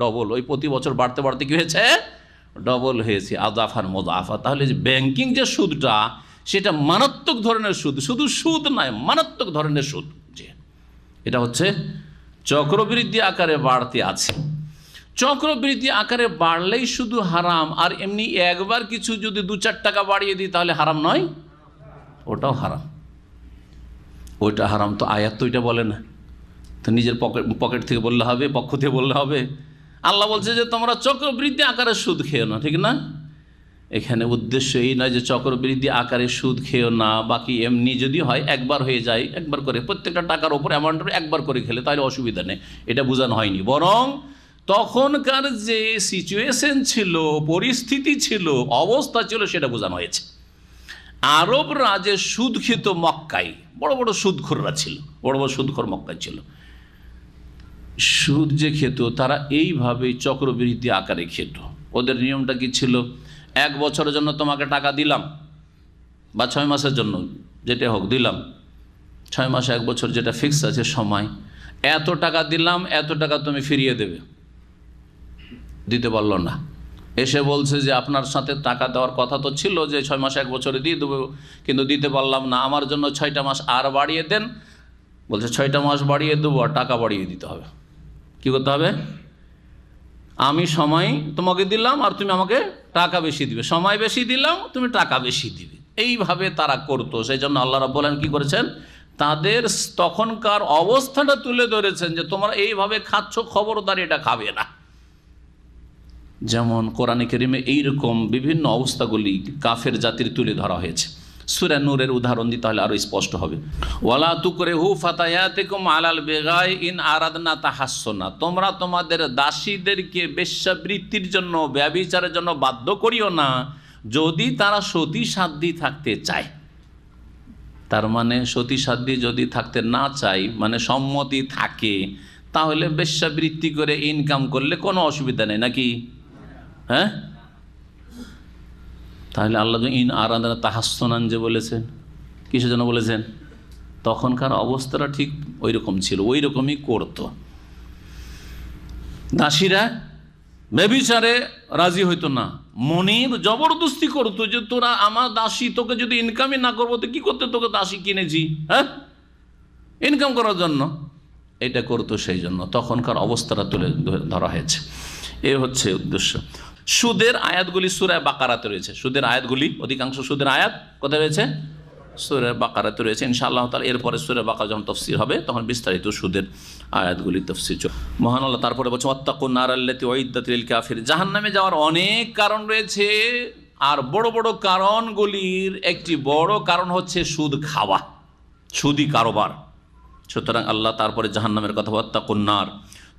[SPEAKER 2] ডবল। ওই প্রতি বছর বাড়তে বাড়তে কী হয়েছে? ডবল হয়েছে। আদআফান মুদাআফা। তাহলে যে ব্যাংকিং যে সুদটা, সেটা মারাত্মক ধরনের সুদ, শুধু সুদ নয়, মারাত্মক ধরনের সুদ। যে এটা হচ্ছে চক্রবৃদ্ধি আকারে বাড়তে আছে। চক্রবৃদ্ধি আকারে বাড়লেই শুধু হারাম, আর এমনি একবার কিছু যদি 2-4 টাকা বাড়িয়ে দিই তাহলে হারাম নয়? ওটাও হারাম। ওইটা হারাম তো আয়াত তো ওইটা বলে না, তো নিজের পকেট থেকে বললে হবে, পক্ষ থেকে বললে হবে? আল্লাহ বলছে যে তোমরা চক্রবৃদ্ধি আকারে সুদ খেও না, ঠিক না? এখানে উদ্দেশ্য এই নয় যে চক্রবৃদ্ধি আকারে সুদ খেও না, বাকি এমনি যদি হয় একবার হয়ে যায়, একবার করে প্রত্যেকটা টাকার ওপর অ্যামাউন্টের একবার করে খেলে তাহলে অসুবিধা নেই, এটা বোঝানো হয়নি। বরং তখনকার যে সিচুয়েশন ছিল, পরিস্থিতি ছিল, অবস্থা ছিল, সেটা বোঝানো হয়েছে। আরবরা যে সুদ খেত মক্কায়, বড় বড় সুদখোররা ছিল, বড় বড় সুদখোর মক্কায় ছিল। সুদ যে খেত তারা এইভাবেই চক্রবৃদ্ধি আকারে খেত। ওদের নিয়মটা কি ছিল? 1 বছরের জন্য তোমাকে টাকা দিলাম, বা 6 মাসের জন্য যেটা হোক দিলাম, 6 মাস 1 বছর যেটা ফিক্স আছে সময়, এত টাকা দিলাম, এত টাকা তুমি ফিরিয়ে দেবে। দিতে পারলো না, এসে বলছে যে আপনার সাথে টাকা দেওয়ার কথা তো ছিল যে 6 মাস 1 বছরে দিয়ে দেবো, কিন্তু দিতে পারলাম না, আমার জন্য 6টা মাস আর বাড়িয়ে দেন। বলছে 6টা মাস বাড়িয়ে দেবো আর টাকা বাড়িয়ে দিতে হবে। কি করতে হবে? আমি সময় তোমাকে দিলাম আর তুমি আমাকে টাকা বেশি দিবে, সময় বেশি দিলাম তুমি টাকা বেশি দিবে। এইভাবে তারা করতো। সেই জন্য আল্লাহ রাব্বুল আলামিন কি করেছেন, তাদের তখনকার অবস্থাটা তুলে ধরেছেন যে তোমরা এইভাবে খাচ্ছ, খবরদার এটা খাবে না। যেমন কোরআনে কারিমে এইরকম বিভিন্ন অবস্থাগুলি কাফের জাতির তুলে ধরা হয়েছে। সূরা নূরের উদাহরণ দিতে হলে আরো স্পষ্ট হবে। ওয়ালা তুকরিহু ফাতায়াতিকুম আলাল বিগাই ইন আরাদনা তাহাসসুনা, তোমরা তোমাদের দাসীদেরকে বেশ্যাবৃত্তির জন্য, ব্যভিচারের জন্য বাধ্য করিও না যদি তারা সতী সাধ্যী থাকতে চায়। তার মানে সতী সাধ্যী যদি থাকতে না চায়, মানে সম্মতি থাকে, তাহলে বেশ্যাবৃত্তি করে ইনকাম করলে কোনো অসুবিধা নেই নাকি? হ্যাঁ, তাহলে আল্লাহ ইন আরাদনা তাহাসসুনান যে বলেছেন, কিসের জন্য বলেছেন? তখনকার অবস্থাটা ঠিক ওই রকম ছিল, ওই রকমই করতো। দাসীরা ব্যভিচারে রাজি হইতো না, মনিব জবরদস্তি করতো যে তোরা আমার দাসী, তোকে যদি ইনকামই না করবো তো কি করতে তোকে দাসী কিনেছি, হ্যাঁ, ইনকাম করার জন্য এটা করতো। সেই জন্য তখনকার অবস্থাটা তুলে ধরা হয়েছে। এ হচ্ছে উদ্দেশ্য। সুদের আয়াতগুলি সূরা বাকারাতে রয়েছে। সুদের আয়াতগুলি, অধিকাংশ সুদের আয়াত কোথায় রয়েছে? সূরা বাকারাতে রয়েছে। ইনশাআল্লাহ তাআলা এরপরে সূরা বাকারা যখন তাফসীর হবে তখন বিস্তারিত সুদের আয়াতগুলি তাফসীর। মহান আল্লাহ তারপরে বলছে ওয়াত্তাকুন নারাল্লাতী উইদ্দাত লিল কাফির, জাহান্নামে যাওয়ার অনেক কারণ রয়েছে, আর বড় বড় কারণগুলির একটি বড় কারণ হচ্ছে সুদ খাওয়া, সুদি কারবার। সুতরাং আল্লাহ তারপরে জাহান্নামের কথা, ওয়াত্তাকুন নার,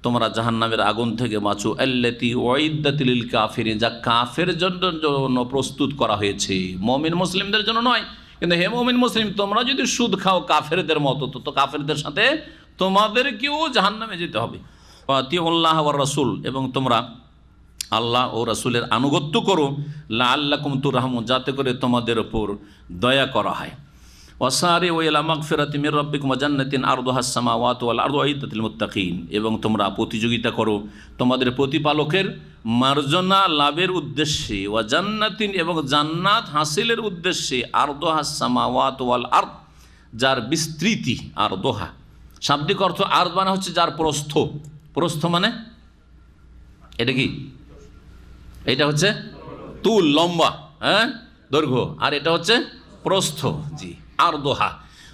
[SPEAKER 2] তোমরা জাহান্নামের আগুন থেকে বাঁচো, আল্লাতী উইদ্দাত লিল কাফিরিন, যা কাফের জন্য প্রস্তুত করা হয়েছে, মুমিন মুসলিমদের জন্য নয়। কিন্তু হে মুমিন মুসলিম, তোমরা যদি সুদ খাও কাফেরদের মতো, তো কাফেরদের সাথে তোমাদেরকেও জাহান্নামে যেতে হবে। আতিউল্লাহ ওয়ার রাসূল, এবং তোমরা আল্লাহ ও রাসূলের আনুগত্য করো, লাআল্লাকুম তুরহামুন, যাতে করে তোমাদের উপর দয়া করা হয়। ওয়াসারিউ ইলা মাগফিরাতিন মির রাব্বিকুম ওয়া জান্নাতিন আরদুহাস সামাওয়াতু ওয়াল আরদু উইদ্দাত লিল মুত্তাকিন, এবং তোমরা প্রতিযোগিতা করো তোমাদের প্রতিপালকের মার্জনা লাভের উদ্দেশ্যে, ওয়া জান্নাতিন, এবং জান্নাত হাসিলের উদ্দেশ্যে, আরদুহাস সামাওয়াতু ওয়াল আরদ, যার বিস্তৃতি, আরদুহা শাব্দিক অর্থ আরদ মানে হচ্ছে যার প্রস্থ। প্রস্থ মানে এটা কি? এটা হচ্ছে তুল, লম্বা, হ্যাঁ, দৈর্ঘ্য, আর এটা হচ্ছে প্রস্থ। জি, আরদোহা।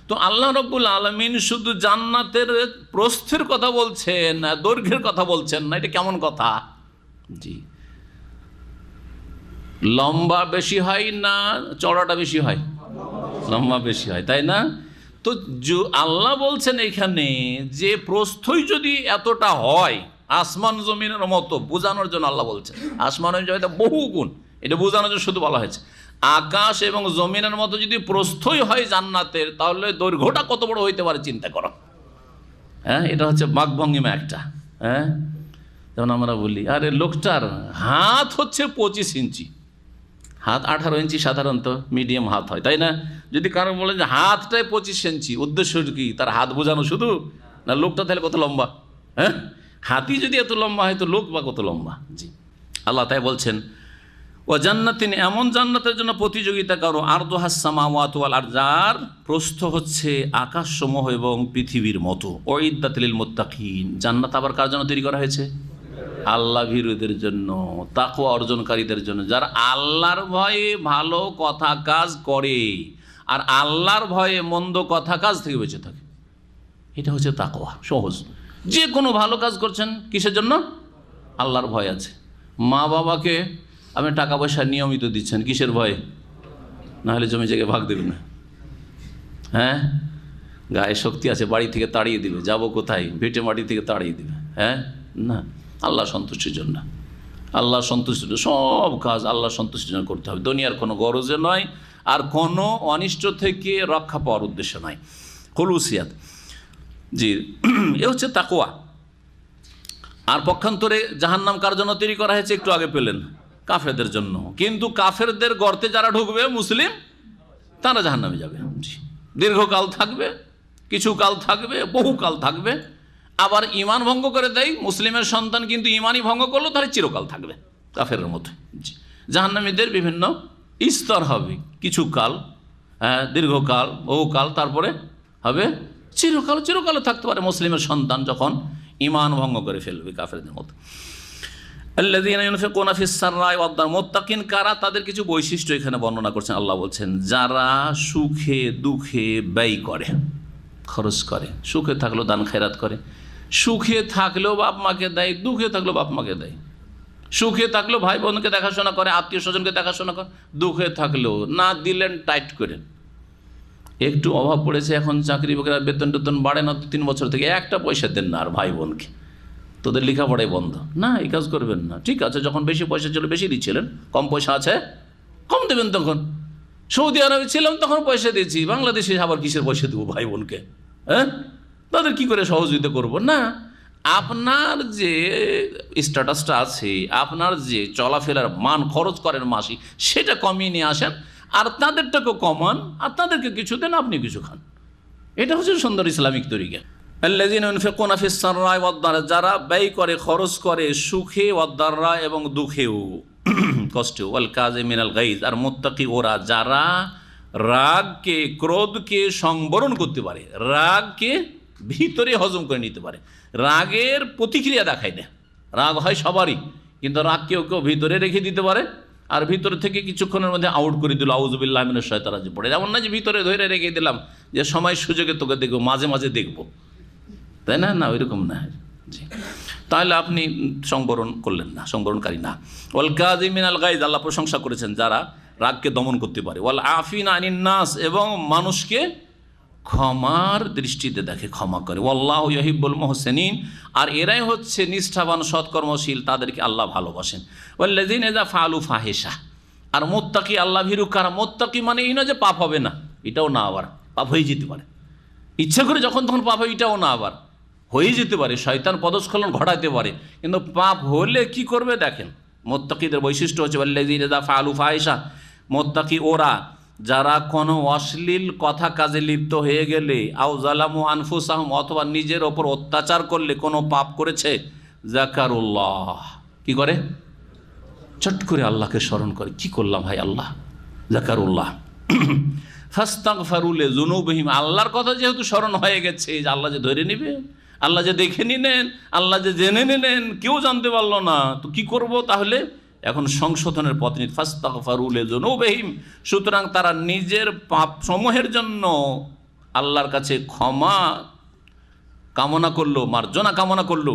[SPEAKER 2] তো আল্লাহ রাব্বুল আলামিন শুধু জান্নাতের প্রস্থের কথা বলছেন, দৈর্ঘ্যের কথা বলছেন না। এটা কেমন কথা? জি, লম্বা বেশি হয় না চড়াটা বেশি হয়? লম্বা বেশি হয়, তাই না? তো আল্লাহ বলছেন এখানে যে প্রস্থই যদি এতটা হয় আসমান জমিনের মতো, বোঝানোর জন্য আল্লাহ বলছেন আসমানের জমিনে বহু গুণ, এটা বোঝানোর জন্য শুধু বলা হয়েছে আকাশ এবং জমিনের মতো যদি প্রস্থই হয় জান্নাতের, তাহলে দৈর্ঘ্যটা কত বড় হইতে পারে চিন্তা করো। হ্যাঁ, এটা হচ্ছে বাকভঙ্গিমা একটা। হ্যাঁ, যেমন আমরা বলি আরে লোকটার হাত হচ্ছে 25 ইঞ্চি, হাত 18 ইঞ্চি সাধারণত মিডিয়াম হাত হয়, তাই না? যদি কারো বলেন যে হাতটাই 25 ইঞ্চি, উদ্দেশ্য কি? তার হাত বোঝানো শুধু, না লোকটা তাহলে কত লম্বা? হ্যাঁ, হাতি যদি এত লম্বা হয় তো লোক বা কত লম্বা? জি, আল্লাহ তাই বলছেন ও জান্নাতিন, এমন জান্নাতের জন্য প্রতিযোগিতা করো, আরদুহাস সামাওয়াতু ওয়াল আরদ, যার প্রস্থ হচ্ছে আকাশসমূহ এবং পৃথিবীর মতো, উইদ্দাত লিল মুত্তাকিন, জান্নাত আবার কার জন্য তৈরি করা হয়েছে? আল্লাহ ভীরুদের জন্য, তাকওয়া অর্জনকারীদের জন্য, যারা আল্লাহর ভয়ে ভালো কথা কাজ করে আর আল্লাহর ভয়ে মন্দ কথা কাজ থেকে বেঁচে থাকে। এটা হচ্ছে তাকওয়া। সহজ, যে কোনো ভালো কাজ করছেন কিসের জন্য? আল্লাহর ভয় আছে। মা বাবাকে আপনি টাকা পয়সা নিয়মিত দিচ্ছেন কিসের ভয়ে? না হলে জমি জায়গায় ভাগ দেবে না। হ্যাঁ, গায়ে শক্তি আছে, বাড়ি থেকে তাড়িয়ে দিবে, যাবো কোথায়, ভিটে মাটি থেকে তাড়িয়ে দিবে। হ্যাঁ, না, আল্লাহ সন্তুষ্টির জন্য, আল্লাহ সন্তুষ্টির জন্য সব কাজ আল্লাহ সন্তুষ্টির জন্য করতে হবে, দুনিয়ার কোনো গরজে নয়, আর কোনো অনিষ্ট থেকে রক্ষা পাওয়ার উদ্দেশ্য নয়, খুলুসিয়াত। জি, এ হচ্ছে তাকওয়া। আর পক্ষান্তরে জাহান্নাম কার জন্য তৈরি করা হয়েছে? একটু আগে পেলেন, কাফেরদের জন্য। কিন্তু কাফেরদের গর্তে যারা ঢুকবে মুসলিম, তারা জাহান্নামে যাবে। দীর্ঘকাল থাকবে, কিছু কাল থাকবে, বহুকাল থাকবে। আবার ইমান ভঙ্গ করে দেয় মুসলিমের সন্তান, কিন্তু ইমানই ভঙ্গ করলো, তাহলে চিরকাল থাকবে। কাফেরের মতো। জি, জাহান্নামীদের বিভিন্ন স্তর হবে, কিছু কাল, দীর্ঘকাল, বহুকাল, তারপরে হবে চিরকাল। চিরকালও থাকতে পারে মুসলিমের সন্তান যখন ঈমান ভঙ্গ করে ফেলবে কাফেরদের মতো। আল্লাযীনা ইউনফিকুনা ফিস সাররাই ওয়াদ দার, মুত্তাকিন কারা, তাদের কিছু বৈশিষ্ট্য এখানে বর্ণনা করছেন। আল্লাহ বলছেন যারা সুখে দুঃখে ব্যয় করে, খরচ করে, সুখে থাকলেও দান খেরাত করে, সুখে থাকলেও বাপ মাকে দেয়, দুঃখে থাকলেও বাপ মাকে দেয়, সুখে থাকলেও ভাই বোনকে দেখাশোনা করে, আত্মীয় স্বজনকে দেখাশোনা করে, দুঃখে থাকলেও না দিলেন টাইট করেন। একটু অভাব পড়েছে, এখন চাকরি বাকরি বেতন টেতন বাড়ে না 3 বছর থেকে, একটা পয়সা দেন না আর ভাই বোনকে, তোদের লেখাপড়াই বন্ধ, না এই কাজ করবেন না। ঠিক আছে, যখন বেশি পয়সা ছিল বেশি দিচ্ছিলেন, কম পয়সা আছে কম দেবেন। তখন সৌদি আরবে ছিলাম তখন পয়সা দিয়েছি, বাংলাদেশে আবার কিসের পয়সা দেবো ভাই বোনকে? হ্যাঁ, তাদের কি করে সহযোগিতা করব? না, আপনার যে স্ট্যাটাসটা আছে, আপনার যে চলাফেরার মান, খরচ করেন মাসিক, সেটা কমিয়ে নিয়ে আসেন, আর তাদেরটাকেও কমান, আর তাদেরকে কিছু দেন, আপনি কিছু খান। এটা হচ্ছে সুন্দর ইসলামিক তরিকা। আল্লাযীনা ইউনফিকুনা ফিস সাররাই ওয়াদ দার, যারা ব্যয় করে, খরচ করে সুখে, ওয়াদ দাররা এবং দুঃখেও, কষ্টেও, ওয়াল কাযিমিনাল গাইজ, আর মুত্তাকি ওরা যারা রাগকে, ক্রোধকে সংবরণ করতে পারে, রাগকে ভিতরে হজম করে নিতে পারে, রাগের প্রতিক্রিয়া দেখায় না। রাগ হয় সবারই, কিন্তু রাগ কেউ কেউ ভিতরে রেখে দিতে পারে, আর ভিতরে থেকে কিছুক্ষণের মধ্যে আউট করে দিল, আউযুবিল্লাহি মিনাশ শাইতানির রাজিম পড়ে। এমন না যে ভিতরে ধরে রেখে দিলাম যে সময় সুযোগে তোকে দেখবো, মাঝে মাঝে দেখবো, তাই না? না, ওইরকম না। জি, তাহলে আপনি সংবরণ করলেন না, সংবরণকারী না। ওয়াল কাযিমিনাল গাইজ, আল্লাহ প্রশংসা করেছেন যারা রাগকে দমন করতে পারে। ওয়াল আফিনা আনিন নাস, এবং মানুষকে ক্ষমার দৃষ্টিতে দেখে, ক্ষমা করে। ওয়াল্লাহু ইউহিব্বুল মুহসিনিন, আর এরাই হচ্ছে নিষ্ঠাবান সৎকর্মশীল, তাদেরকে আল্লাহ ভালোবাসেন। ওয়াল্লাযীনা ইযা ফাআলু ফাহিশা, আর মুত্তাকি আল্লাহ ভীরু কারা? মুত্তাকি মানে এই না যে পাপ হবে না, এটাও না, আবার পাপ হয়ে যেতে পারে, ইচ্ছা করে যখন তখন পাপ হয়, এটাও না, আবার হয়ে যেতে পারে, শয়তান পদস্খলন ঘটাতে পারে। কিন্তু পাপ হলে কি করবে দেখেন, মুত্তাকিদের বৈশিষ্ট্য হচ্ছে ওয়াল্লাযীনা ইযা ফাআলু ফাহিশা, মুত্তাকি ওরা যারা কোনো অশ্লীল কথা কাজে লিপ্ত হয়ে গেলে, আও জালামু আনফুসাহুম, অথবা নিজের ওপর অত্যাচার করলে, কোনো পাপ করেছে, যাকারুল্লাহ, কি করে? চট করে আল্লাহকে স্মরণ করে, কি করলাম ভাই আল্লাহ, যাকারুল্লাহ, ফাস্তাগফারু লিযুনুবিহিম, আল্লাহর কথা যেহেতু স্মরণ হয়ে গেছে, যে আল্লাহ যে ধরে নেবেন, আল্লাহ যে দেখে নিলেন, আল্লাহ যে জেনে নিলেন, কেউ জানতে পারলো না, তো কি করব তাহলে? এখন সংশোধনের পথ নিতে, ফাস্তাগফারু লিযুনুবিহিম, সুতরাং তারা নিজের পাপ সমূহের জন্য আল্লাহর কাছে ক্ষমা কামনা করলো, মার্জনা কামনা করলো।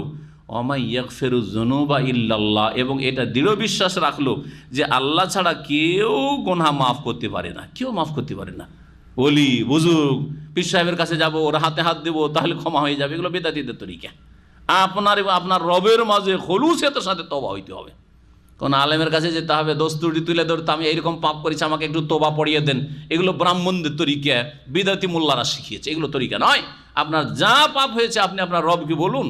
[SPEAKER 2] ওমা ইয়াগফিরু যুনুবা ইল্লাল্লাহ, এবং এটা দৃঢ় বিশ্বাস রাখলো যে আল্লাহ ছাড়া কেউ গুনাহ মাফ করতে পারে না, কেউ মাফ করতে পারে না। ওলি বুজুর্গ পীর সাহেবের কাছে যাব, ওরা হাতে হাত দেবো, তাহলে ক্ষমা হয়ে যাবে, এগুলো বেদাতীদের তরিকা। আপনার এবং আপনার রবের মাঝে খলুসিয়তের সাথে তওবা হইতে হবে। কোন আলেমের কাছে যেতে হবে, দস্তুরি তুলে ধরতে, আমি এইরকম পাপ করেছি, আমাকে একটু তোবা পড়িয়ে দেন, এগুলো ব্রাহ্মণদের তরিকা, বিদাতি মোল্লারা শিখিয়েছে, এগুলো তরিকা নয়। আপনার যা পাপ হয়েছে আপনি আপনার রবকে বলুন,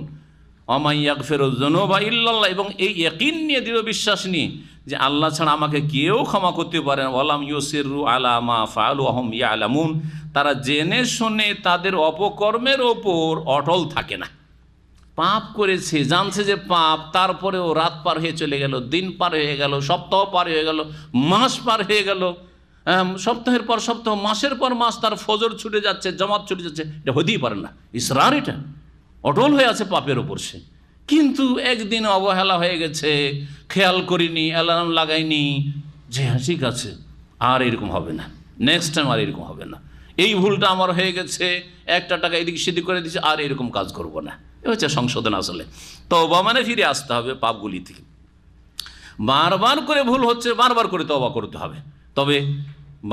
[SPEAKER 2] ওমা ইয়াগফিরু যুনুবা ইল্লাল্লাহ, এবং এই ইয়াকিন নিয়ে, দৃঢ় বিশ্বাস নিয়ে যে আল্লাহ ছাড়া আমাকে কেউ ক্ষমা করতে পারে না। ওয়ালাম ইউসিরু আলা মা ফাআলু ওয়া হুম ইয়ালামুন, তারা জেনে শুনে তাদের অপকর্মের ওপর অটল থাকে না। পাপ করেছে, জানছে যে পাপ, তারপরেও রাত পার হয়ে চলে গেল, দিন পার হয়ে গেল, সপ্তাহ পার হয়ে গেল, মাস পার হয়ে গেল, সপ্তাহের পর সপ্তাহ, মাসের পর মাস, তার ফজর ছুটে যাচ্ছে, জামাত ছুটে যাচ্ছে, এটা হতেই পারে না। ইসরার, এটা অটল হয়ে আছে পাপের ওপর সে। কিন্তু একদিন অবহেলা হয়ে গেছে, খেয়াল করিনি, অ্যালার্ম লাগাইনি, যে হ্যাঁ ঠিক আছে, আর এরকম হবে না, নেক্সট টাইম আর এরকম হবে না, এই ভুলটা আমার হয়ে গেছে, একটা টাকা এদিক সেদিক করে দিচ্ছে, আর এরকম কাজ করব না। এ হচ্ছে সংশোধন। আসলে তওবা মানে ফিরে আসতে হবে পাপগুলি থেকে। বারবার করে ভুল হচ্ছে, বারবার করে তওবা করতে হবে। তবে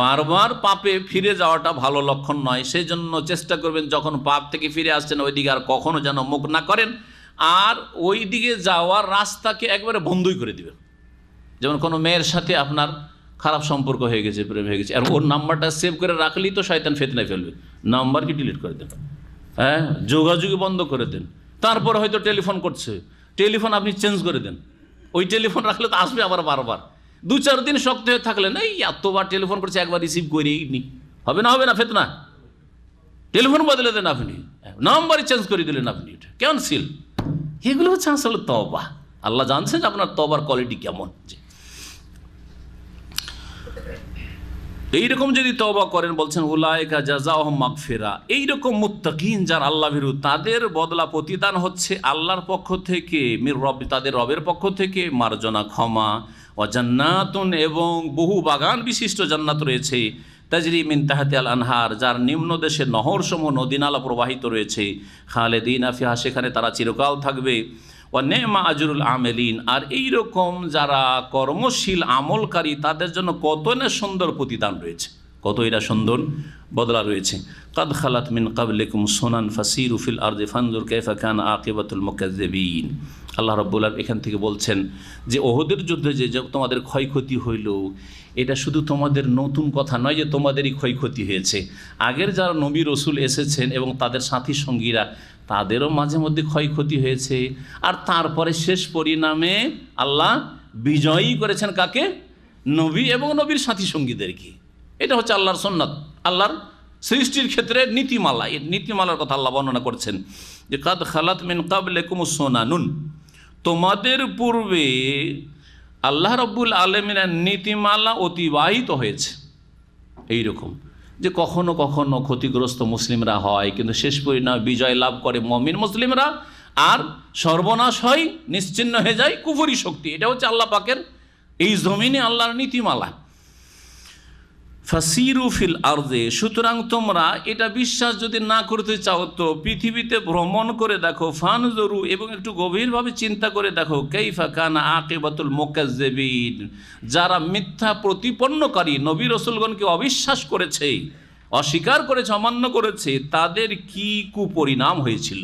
[SPEAKER 2] বারবার পাপে ফিরে যাওয়াটা ভালো লক্ষণ নয়। সেই জন্য চেষ্টা করবেন যখন পাপ থেকে ফিরে আসছেন ওই দিকে আর কখনো যেন মুখ না করেন, আর ওই দিকে যাওয়ার রাস্তাকে একবারে বন্ধই করে দিবেন। যেমন কোনো মেয়ের সাথে আপনার খারাপ সম্পর্ক হয়ে গেছে, প্রেম হয়ে গেছে, আর ওর নাম্বারটা সেভ করে রাখলেই তো শয়তান ফিতনায় ফেলবে, নাম্বারকে ডিলিট করে দেন, হ্যাঁ, যোগাযোগই বন্ধ করে দেন। তারপর হয়তো টেলিফোন করছে, টেলিফোন আপনি চেঞ্জ করে দেন, ওই টেলিফোন রাখলে তো আসবে আবার বারবার। 2-4 দিন শক্ত হয়ে থাকলে না, এই এতবার টেলিফোন করছে, একবার রিসিভ করেই নি, হবে না, হবে না ফিতনা। টেলিফোন বদলে দেন আপনি, নাম্বারই চেঞ্জ করে দিলেন আপনি, এটা ক্যান্সেল। এগুলো হচ্ছে আসলে তওবা। আল্লাহ জানছেন যে আপনার তওবার কোয়ালিটি কেমন। এইরকম যদি তওবা করেন, বলছেন উলাইকা জাযাউহুম মাগফিরা, এইরকম মুত্তাকিন যারা আল্লাহ ভীরু, তাদের বদলা প্রতিদান হচ্ছে আল্লাহর পক্ষ থেকে, মির রব, তাদের রবের পক্ষ থেকে মার্জনা, ক্ষমা, ওয়া জান্নাতুন, এবং বহু বাগান বিশিষ্ট জান্নাত রয়েছে, তাজরি মিন তাহতিহাল আনহার, যার নিম্ন দেশে নহরসমূহ, নদীনালা প্রবাহিত রয়েছে, খালিদিনা ফিহা, সেখানে তারা চিরকাল থাকবে, ওয়া নেমা আজরুল আমেলিন, আর এইরকম যারা কর্মশীল আমলকারী তাদের জন্য কত না সুন্দর প্রতিদান রয়েছে, কত এরা সুন্দর বদলা রয়েছে। কাদ খালাত মিন কাবলিকুম সুনান ফাসিরু ফিল আরদি ফানজুর কাইফা কানা আকিবাতুল মুকাজ্জিবিন। আল্লাহ রাব্বুল আলামিন এখান থেকে বলছেন যে ওহদের যুদ্ধে যে তোমাদের ক্ষয়ক্ষতি হইল, এটা শুধু তোমাদের নতুন কথা নয় যে তোমাদেরই ক্ষয়ক্ষতি হয়েছে, আগের যারা নবী রসুল এসেছেন এবং তাদের সাথী সঙ্গীরা, তাদেরও মাঝে মধ্যে ক্ষয়ক্ষতি হয়েছে। আর তারপরে শেষ পরিণামে আল্লাহ বিজয়ী করেছেন কাকে? নবী এবং নবীর সাথী সঙ্গীদেরকে। এটা হচ্ছে আল্লাহর সুন্নাত, আল্লাহর সৃষ্টির ক্ষেত্রে নীতিমালা। এই নীতিমালার কথা আল্লাহ বর্ণনা করছেন যে কাদ খালাত মিন কাবলিকুমুস সুনানুন, তোমাদের পূর্বে আল্লাহ রাব্বুল আলামিনের নীতিমালা অতিবাহিত হয়েছে। এইরকম যে কখনো কখনো ক্ষতিগ্রস্ত মুসলিমরা হয়, কিন্তু শেষ পরিণামে বিজয় লাভ করে মুমিন মুসলিমরা, আর সর্বনাশ হয়, নিশ্চিহ্ন হয়ে যায় কুফরি শক্তি। এটা হচ্ছে আল্লাহ পাকের এই জমিনে আল্লাহর নীতিমালা। ফাসিরু ফিল আরদে, সুতরাং তোমরা এটা বিশ্বাস যদি না করতে চাও তো পৃথিবীতে ভ্রমণ করে দেখো, ফানজুরু, এবং একটু গভীরভাবে চিন্তা করে দেখো, কাইফা কানা আকিবাতুল মুকাজ্জিবিন, যারা মিথ্যা প্রতিপন্নকারী নবী রাসূলগণকে অবিশ্বাস করেছে, অস্বীকার করেছে, অমান্য করেছে, তাদের কি কুপরিণাম হয়েছিল,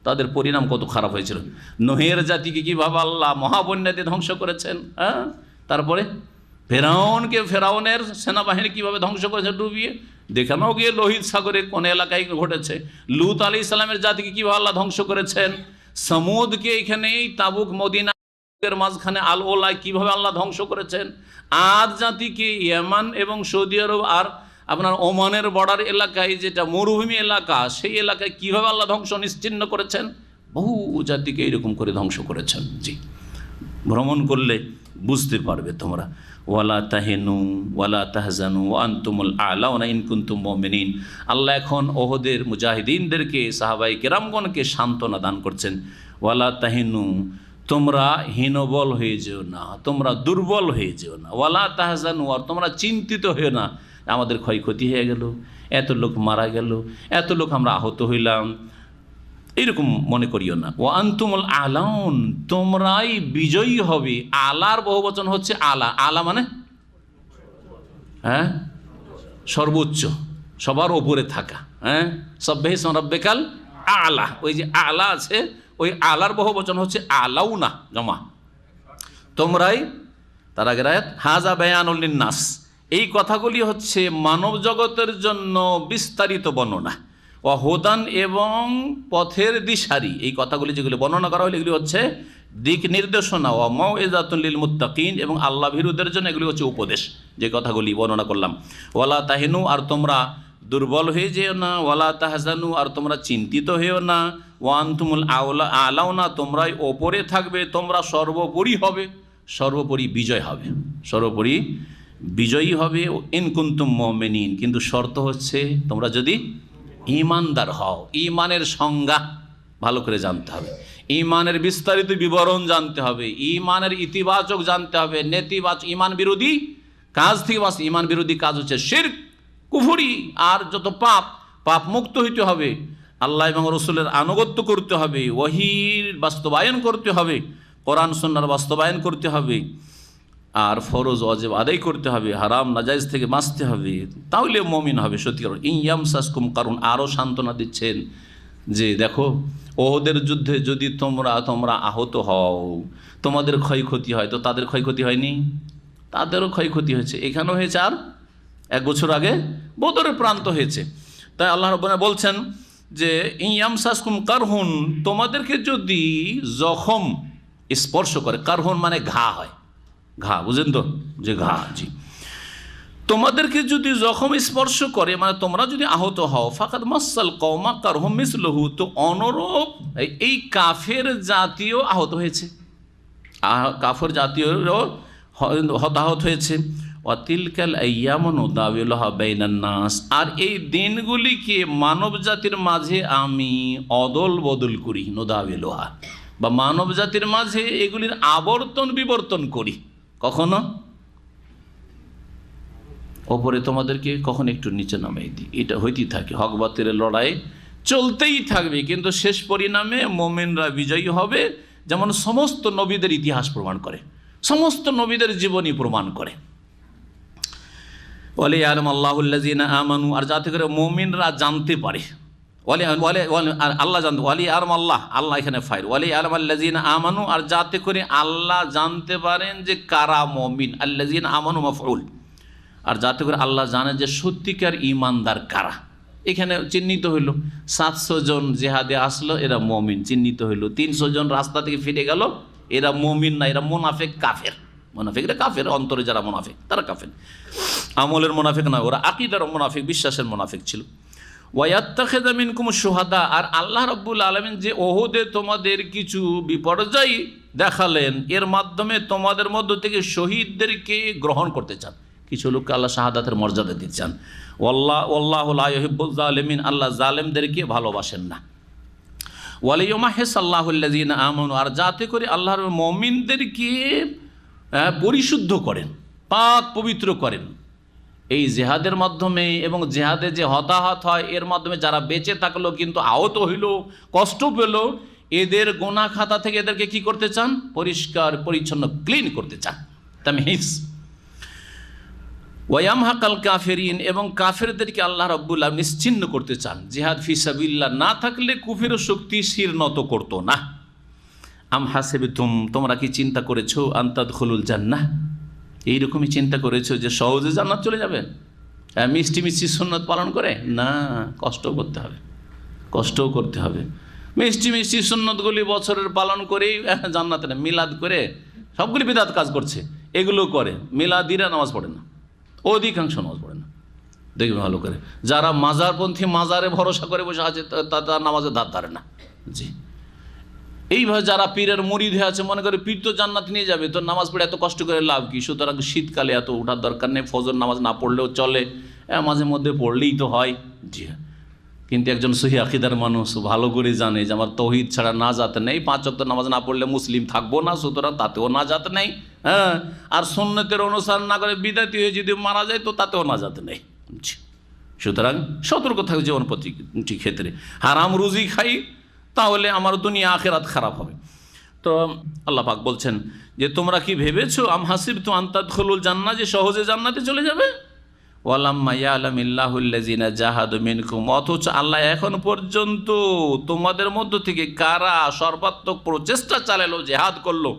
[SPEAKER 2] তাদের পরিণাম কত খারাপ হয়েছিল। নূহের জাতিকে কীভাবে আল্লাহ মহাবন্যা দিয়ে ধ্বংস করেছেন, হ্যাঁ, তারপরে ফেরাউনের সেনাবাহিনী কীভাবে ধ্বংস করেছে ডুবিয়ে, দেখানো গিয়ে লোহিত সাগরে কোন এলাকায় ঘটেছে। লূত আলাইহিস সালামের জাতিকে কীভাবে আল্লাহ ধ্বংস করেছেন। সমুদকে এখানেই তাবুক মদিনার মাঝখানে আল ওলায় কীভাবে আল্লাহ ধ্বংস করেছেন। আদ জাতিকে ইয়েমান এবং সৌদি আরব আর আপনার ওমানের বর্ডার এলাকায়, যেটা মরুভূমি এলাকা, সেই এলাকায় কীভাবে আল্লাহ ধ্বংস নিশ্চিহ্ন করেছেন। বহু জাতিকে এরকম করে ধ্বংস করেছেন। জি, ভ্রমণ করলে বুঝতে পারবে তোমরা। ওয়ালা তাহিনু ওয়ালা তাহজানু ওয়া আনতুমুল আ'লাউনা ইন কুনতুম মুমিনিন। আল্লাহ এখন ওহদের মুজাহিদিনদেরকে, সাহাবায়ে কেরামগণকে সান্ত্বনা দান করছেন। ওয়ালা তাহিনু, তোমরা হীনবল হয়ে যেও না, তোমরা দুর্বল হয়ে যেও না। ওয়ালা তাহজানু, আর তোমরা চিন্তিত হয়েও না, আমাদের ক্ষয়ক্ষতি হয়ে গেল, এত লোক মারা গেল, এত লোক আমরা আহত হইলাম, এইরকম মনে করিও না। ও আনতুমুল আলাউন, তোমরাই বিজয়ী হবে। আলার বহুবচন হচ্ছে আলা। আলা মানে হ্যাঁ সর্বোচ্চ, সবার ওপরে থাকা। হ্যাঁ, সাব্বিহিসমা রাব্বিকাল আলা, ওই যে আলা আছে, ওই আলার বহুবচন হচ্ছে আলাউনা জমা। তোমরাই, তার আগের আয়াত হাজা বায়ানুল লিন্নাস, এই কথাগুলি হচ্ছে মানব জগতের জন্য বিস্তারিত বর্ণনা। ওয়াহুদান, এবং পথের দিশারি, এই কথাগুলি যেগুলি বর্ণনা করা হলো এগুলি হচ্ছে দিক নির্দেশনা। ওয়া মাউইযাতুল লিল মুত্তাকিন, এবং আল্লাহ ভীরুদের জন্য এগুলি হচ্ছে উপদেশ, যে কথাগুলি বর্ণনা করলাম। ওয়ালা তাহিনু, আর তোমরা দুর্বল হয়ে যেও না। ওয়ালা তাহজানু, আর তোমরা চিন্তিত হয়েও না। ওয়া আনতুমুল আ'লাউনা, তোমরাই ওপরে থাকবে, তোমরা সর্বোপরি হবে, সর্বোপরি বিজয় হবে, সর্বোপরি বিজয়ী হবে। ইন কুনতুম মুমিনিন, কিন্তু শর্ত হচ্ছে তোমরা যদি ঈমানদার হও। ঈমানের সংজ্ঞা ভালো করে জানতে হবে, ঈমানের বিস্তারিত বিবরণ জানতে হবে, ঈমানের ইতিবাচক জানতে হবে, নেতিবাচক ঈমান বিরোধী কাজ থেকে বাঁচতে। ঈমান বিরোধী কাজ হচ্ছে শিরক, কুফরি, আর যত পাপ, পাপ মুক্ত হইতে হবে, আল্লাহ এবং রসুলের আনুগত্য করতে হবে, ওহীর বাস্তবায়ন করতে হবে, কোরআন সুন্নাহর বাস্তবায়ন করতে হবে, আর ফরজ ওয়াজিব আদায় করতে হবে, হারাম নাজাইজ থেকে বাঁচতে হবে, তাহলে মুমিন হবে সত্যিকার। ইয়ামসাসকুম, কারণ আরও সান্ত্বনা দিচ্ছেন যে দেখো ওহদের যুদ্ধে যদি তোমরা আহত হও, তোমাদের ক্ষয়ক্ষতি হয়, তো তাদের ক্ষয়ক্ষতি হয়নি? তাদেরও ক্ষয়ক্ষতি হয়েছে, এখানেও হয়েছে, আর 1 বছর আগে বদরের প্রান্ত হয়েছে। তাই আল্লাহ রাব্বুল বলছেন যে ইয়ামসাসকুম কারহুন, তোমাদেরকে যদি জখম স্পর্শ করে, কারহুন মানে ঘা হয়, ঘা, বুঝেন তো, যে ঘা। জি, তোমাদেরকে যদি জখম স্পর্শ করে, মানে তোমরা যদি আহত হও, ফাকাদ মাসাল কওমা কারহুম মিসলুহু, তো অনুরূপ এই কাফের জাতীয় আহত হয়েছে। কাফর জাতীয়রাও হতাহত হয়েছে। অতিলকাল আইয়ামু নুদাবিলুহা বাইনান নাস, আর এই দিনগুলিকে মানব জাতির মাঝে আমি অদল বদল করি, নুদাবিলুহা, বা মানব জাতির মাঝে এগুলির আবর্তন বিবর্তন করি। কখনো ওপরে তোমাদেরকে, কখন একটু নিচে নামাই দিই, এটা হইতেই থাকে। হক বাতিলের লড়াই চলতেই থাকবে, কিন্তু শেষ পরিণামে মুমিনরা বিজয়ী হবে, যেমন সমস্ত নবীদের ইতিহাস প্রমাণ করে, সমস্ত নবীদের জীবনী প্রমাণ করে। ওয়ালি আলম আল্লাহুল্লাযিনা আমানু, আর যাতে করে মুমিনরা জানতে পারে, আল্লাহ জানতে, ওয়ালি আলম আল্লাহ, আল্লাহ এখানে ফাইল, ওয়ালি আলম আল্লাযিনা আমানু, আর যাতে করে আল্লাহ জানতে পারেন যে কারা মুমিন, আল্লাযিনা আমানু মাফউল, আর যাতে করে আল্লাহ জানে যে সত্যিকার ঈমানদার কারা। এখানে চিহ্নিত হইল 700 জন জিহাদে আসলো, এরা মুমিন চিহ্নিত হইল। 300 জন রাস্তা থেকে ফিরে গেল, এরা মুমিন না, এরা মুনাফিক কাফের। মুনাফিকরা কাফের, অন্তরে যারা মুনাফিক তারা কাফের, আমলের মুনাফিক না, ওরা আকীদার মুনাফিক, বিশ্বাসের মুনাফিক ছিল। ওয়ায়াত্তাখিযা মিনকুম শুহাদা, আর আল্লাহ রাব্বুল আলামিন যে ওহুদে তোমাদের কিছু বিপর্যয় দেখালেন, এর মাধ্যমে তোমাদের মধ্য থেকে শহীদদেরকে গ্রহণ করতে চান, কিছু লোককে আল্লাহ শাহাদাতের মর্যাদা দিতে চান। ওয়াল্লাহু লা ইউহিব্বুয যালিমিন, আল্লাহ জালেমদেরকে ভালোবাসেন না। ওয়ালিয়ুমাহিস আল্লাহুল্লাযিনা আমানু, আর যাতে করে আল্লাহর মুমিনদেরকে পরিশুদ্ধ করেন, পাক পবিত্র করেন এই জিহাদের মাধ্যমে। এবং জিহাদে যে হতাহত হয় এর মাধ্যমে যারা বেঁচে থাকলো কিন্তু আহত হইল, কষ্ট পেল, এদের গুনাহ খাতা থেকে এদেরকে কি করতে চান? পরিষ্কার পরিচ্ছন্ন, ক্লিন করতে চান, তামহিস। ওয়ায়ামহাকাল কাফিরিন, এবং কাফেরদেরকে আল্লাহ রাব্বুল আলামিন নিশ্চিহ্ন করতে চান। জিহাদ ফি সাবিলিল্লাহ না থাকলে কুফরের শক্তি শির নত করতো না। আম হাসিবতুম, তোমরা কি চিন্তা করেছো, আন তাদখুলুল জান্নাহ, এইরকমই চিন্তা করেছো যে সহজে জান্নাত চলে যাবে? মিষ্টি মিষ্টি সুন্নাত পালন করে না, কষ্টও করতে হবে, কষ্টও করতে হবে। মিষ্টি মিষ্টি সুন্নতগুলি বছরের পালন করেই জান্নাতে না, মিলাদ করে সবগুলি বিদআত কাজ করছে, এগুলো করে। মিলাদিরা নামাজ পড়ে না, অধিকাংশ নামাজ পড়ে না, দেখবে ভালো করে। যারা মাজারপন্থী, মাজারে ভরসা করে বসে আছে, তার নামাজে ধার ধারে না। জি, এইভাবে যারা পীরের মুরিদ হয়ে আছে, মনে করে পীর তো জান্নাত নিয়ে যাবে, তো নামাজ পড়ে এত কষ্ট করে লাভ কি? সুতরাং শীতকালে এত ওঠার দরকার নেই, ফজর নামাজ না পড়লেও চলে, মাঝে মধ্যে পড়লেই তো হয়। জি, কিন্তু একজন সহি আকীদার মানুষ ভালো করে জানে যে আমার তৌহিদ ছাড়া নাজাত নেই, 5 ওয়াক্ত নামাজ না পড়লে মুসলিম থাকবো না, সুতরাং তাতেও নাজাত নেই। হ্যাঁ, আর সুন্নতের অনুসরণ না করে বিদাতি হয়ে যদি মারা যায় তো তাতেও নাজাত নেই। সুতরাং সতর্ক থাকবে জীবন প্রতি ক্ষেত্রে। হারাম রুজি খাই তাহলে আমার দুনিয়া আখিরাত খারাপ হবে। তো আল্লাহ পাক বলছেন যে তোমরা কি ভেবেছো, আম হাসিবতুম আন তাদখুলুল জান্নাহ, যে সহজে জান্নাতে চলে যাবে? ওয়ালাম্মা ইয়ালামিল্লাহুল্লাযিনা জাহাদু মিনকুম, অথচ আল্লাহ এখন পর্যন্ত তোমাদের মধ্য থেকে কারা সর্বাত্মক প্রচেষ্টা চালালো, জিহাদ করলো,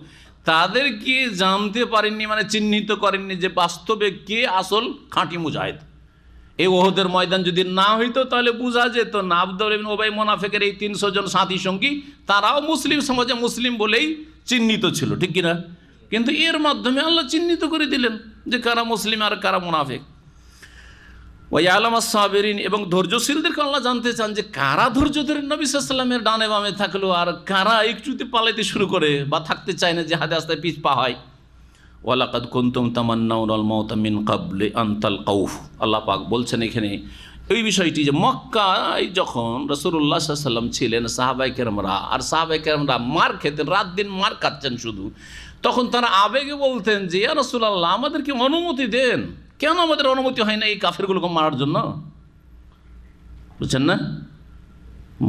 [SPEAKER 2] তাদেরকে জানতে পারেননি, মানে চিহ্নিত করেননি যে বাস্তবে কে আসল খাঁটি মুজাহিদ। এই ওহদের ময়দান যদি না হইতো তাহলে বোঝা যেত না আব্দুল্লাহ ইবনে উবাই মুনাফিকের এই 300 জন সাথী সঙ্গী, তারাও মুসলিম সমাজে মুসলিম বলেই চিহ্নিত ছিল, ঠিক কিনা? কিন্তু এর মাধ্যমে আল্লাহ চিহ্নিত করে দিলেন যে কারা মুসলিম আর কারা মুনাফিক। ওয়ায়ালামাস সাবিরিন, এবং ধৈর্যশীলদেরকে আল্লাহ জানতে চান যে কারা ধৈর্য ধরে নবী সাল্লাল্লাহু আলাইহি ওয়াসাল্লামের ডানে বামে থাকলো, আর কারা একটুতে পালাইতে শুরু করে বা থাকতে চায় না, জিহাদে আসতে পিছ পা হয়। ওয়ালাকাদ কুনতুম তামান্নাউনাল মাউতা মিন ক্বাবলি আন তালকাউহু, আল্লাহ পাক বলছেন এখানে এই বিষয়টি যে মক্কায় যখন রাসূলুল্লাহ সাল্লাল্লাহু আলাইহি ওয়াসাল্লাম ছিলেন, সাহাবায়ে কেরামরা মার খেতেন, রাত দিন মার খাচ্ছেন শুধু, তখন তারা আবেগে বলতেন যে ইয়া রাসূলুল্লাহ আমাদেরকে অনুমতি দেন, কেন আমাদের অনুমতি হয় না এই কাফেরগুলোকে মারার জন্য? বুঝছেন না?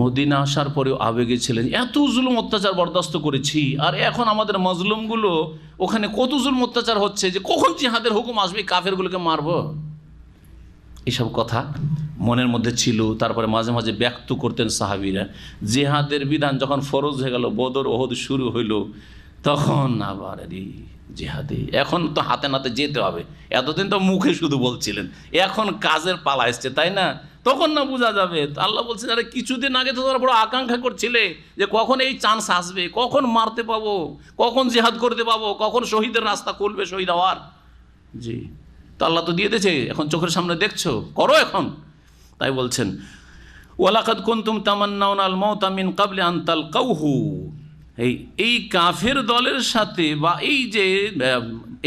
[SPEAKER 2] মদিনা আসার পরেও আবেগে ছিলেন, এত জুলুম অত্যাচার বরদাস্ত করেছি, আর এখন আমাদের মজলুমগুলো ওখানে কত জুলুম অত্যাচার হচ্ছে যে কখন জিহাদের হুকুম আসবে, কাফেরগুলোকে মারব। এইসব কথা মনের মধ্যে ছিল। তারপরে মাঝে মাঝে ব্যক্ত করতেন সাহাবীরা। জিহাদের বিধান যখন ফরজ হয়ে গেল, বদর ওহদ শুরু হইল, তখন আবার জিহাদে এখন তো হাতে নাতে যেতে হবে। এতদিন তো মুখে শুধু বলছিলেন, এখন কাজের পালা এসছে, তাই না? তখন না বোঝা যাবে। আল্লাহ বলছেন আরে কিছুদিন আগে তো তোমরা বড় আকাঙ্ক্ষা করছিলে যে কখন এই চান্স আসবে, কখন মারতে পাবো, কখন জিহাদ করতে পাবো, কখন শহীদের রাস্তা খুলবে, শহীদ হওয়ার। জি, তো আল্লাহ তো দিয়ে দিয়েছে, এখন চোখের সামনে দেখছো, করো এখন। তাই বলছেন ওয়ালাকাদ কুনতুম তামান্নাউনাল মাউতা মিন ক্বাবলি আন তালকাউহু, এই কাফের দলের সাথে বা এই যে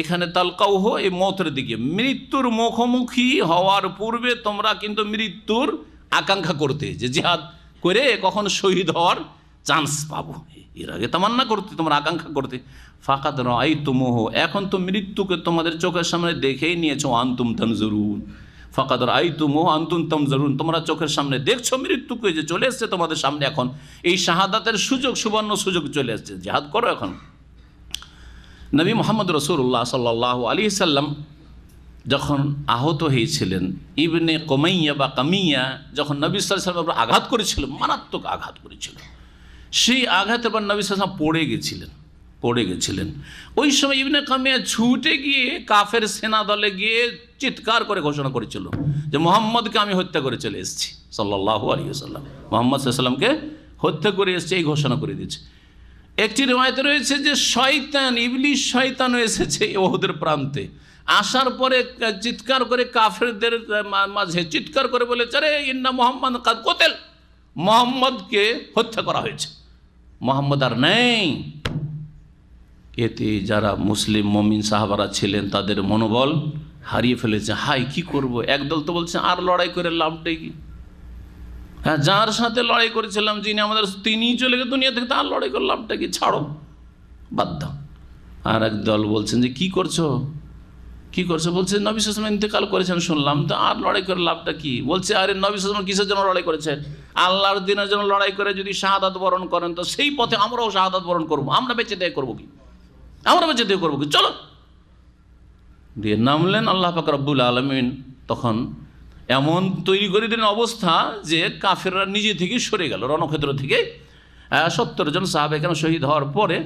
[SPEAKER 2] এখানে তালকাউহ এই মতের দিকে মৃত্যুর মুখোমুখি হওয়ার পূর্বে তোমরা কিন্তু মৃত্যুর আকাঙ্ক্ষা করতে, যে জিহাদ করে কখন শহীদ হওয়ার চান্স পাবো, এর আগে তামান্না করতে, তোমরা আকাঙ্ক্ষা করতে। ফাকাদ রাআইতুমুহু, এখন তো মৃত্যুকে তোমাদের চোখের সামনে দেখেই নিয়েছো। আনতুম তানজুরুন, ফাকাদ রাআইতুমুহু আনতুম তানজুরুন, তোমরা চোখের সামনে দেখছো মৃত্যুকে যে চলে এসছে তোমাদের সামনে। এখন এই শাহাদাতের সুযোগ, সুবর্ণ সুযোগ চলে এসছে, জিহাদ করো এখন। নবী মুহাম্মদ রাসূলুল্লাহ সাল্লাল্লাহু আলাইহি সাল্লাম যখন আহত হয়েছিলেন, ইবনে কুমাইয়া বা কামিয়া যখন নবী সাল্লাল্লাহু আলাইহি ওয়াসাল্লাম আঘাত করেছিল, মারাত্মক আঘাত করেছিল, সেই আঘাতের পর নবী সাল্লাল্লাহু আলাইহি ওয়াসাল্লাম পড়ে গেছিলেন। ওই সময় ইবনে কামিয়া ছুটে গিয়ে কাফের সেনা দলে গিয়ে চিৎকার করে ঘোষণা করেছিল যে মুহাম্মদকে আমি হত্যা করে চলে এসেছি, সাল্লাল্লাহু আলাইহি ওয়াসাল্লাম মুহাম্মদ সাল্লাল্লাহু আলাইহি ওয়াসাল্লামকে হত্যা করে এসেছে, এই ঘোষণা করে দিয়েছে। একটি রিওয়ায়াতে রয়েছে যে শয়তান, ইবলিস শয়তান এসেছে ওহুদের প্রান্তে, আসার পরে চিৎকার করে কাফেরদের মাঝে চিৎকার করে বলেছে, আরে ইন্না মুহাম্মদ কাদ কুতিল, মুহাম্মদকে হত্যা করা হয়েছে, মুহাম্মদ আর নেই। এতে যারা মুসলিম মুমিন সাহাবারা ছিলেন তাদের মনোবল হারিয়ে ফেলেছে। হাই কি করব, একদল তো বলছে আর লড়াই করে লাভটাই কি, হ্যাঁ যার সাথে লড়াই করেছিলাম যিনি আমাদের, তিনিই চলে গেছে দুনিয়া থেকে, তার লড়াই করে লাভটা কি, ছাড়ো বাদ দাও। আর এক দল বলছেন যে কি করছো বলছে নবী সাল্লাল্লাহু আলাইহি ওয়াসাল্লাম ইন্তেকাল করেছেন শুনলাম, তো আর লড়াই করে লাভটা কি। বলছে আরে নবী সাল্লাল্লাহু আলাইহি ওয়াসাল্লাম কিসের জন্য লড়াই করেছেন, আল্লাহর দিনের জন্য লড়াই করে যদি শাহাদাত বরণ করেন তো সেই পথে আমরাও শাহাদাত বরণ করবো, আমরা বেঁচে দিয়ে করবো কি, চলো দিয়ে নামলেন। আল্লাহ পাক রব্বুল আলামিন তখন এমন তৈরি করে দিলেন অবস্থা যে কাফেররা নিজে থেকে সরে গেল রণক্ষেত্র থেকে। 70 জন সাহাবায়ে কেরাম শহীদ হওয়ার পরে,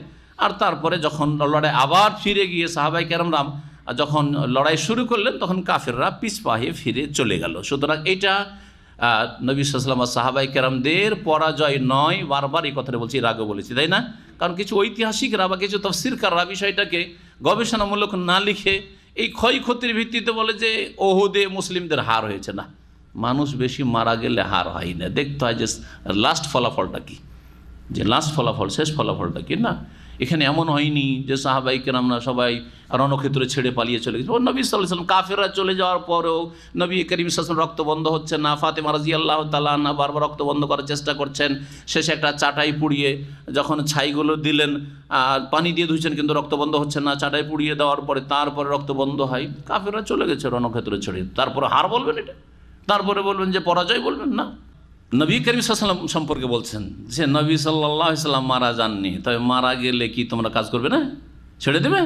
[SPEAKER 2] আর তারপরে যখন লড়াই আবার ফিরে গিয়ে সাহাবায়ে কেরামরা যখন লড়াই শুরু করলেন তখন কাফেররা পিছপায়ে ফিরে চলে গেল। সুতরাং এটা নবী সাল্লাল্লাহু আলাইহি ওয়াসাল্লাম সাহাবায়ে কেরামদের পরাজয় নয়, বারবার এই কথাটা বলছি, এর আগে বলেছি তাই না। কারণ কিছু ঐতিহাসিকরা বা কিছু তাফসীরকাররা বিষয়টাকে গবেষণামূলক না লিখে এই ক্ষয়ক্ষতির ভিত্তিতে বলে যে ওহুদে মুসলিমদের হার হয়েছে। না, মানুষ বেশি মারা গেলে হার হয় না, দেখতে হয় যে লাস্ট ফলাফলটা কি, যে লাস্ট ফলাফল, শেষ ফলাফলটা কি। না, এখানে এমন হয়নি যে সাহাবায়ে কেরামরা সবাই রণক্ষেত্রে ছেড়ে পালিয়ে চলে গেছে। ও নবী সাল্লাল্লাহু আলাইহি ওয়াসাল্লাম কাফেররা চলে যাওয়ার পরেও নবী করিম সাল্লাল্লাহু আলাইহি ওয়াসাল্লাম রক্ত বন্ধ হচ্ছে না, ফাতেমা রাদিয়াল্লাহু তাআলা আনহা বারবার রক্ত বন্ধ করার চেষ্টা করছেন, শেষে একটা চাটাই পুড়িয়ে যখন ছাইগুলো দিলেন পানি দিয়ে ধুইছেন কিন্তু রক্ত বন্ধ হচ্ছে না, চাটাই পুড়িয়ে দেওয়ার পরে তারপরে রক্ত বন্ধ হয়। কাফেররা চলে গেছে রণক্ষেত্রে ছেড়ে, তারপরে হার বলবেন এটা, তারপরে বলবেন যে পরাজয় বলবেন না। নবী করিম সাল্লাল্লাহু আলাইহি ওয়াসাল্লাম সম্পর্কে বলছেন যে নবী সাল্লাল্লাহু আলাইহি ওয়াসাল্লাম মারা যাননি, তবে মারা গেলে কি তোমরা কাজ করবে না, ছেড়ে দেবে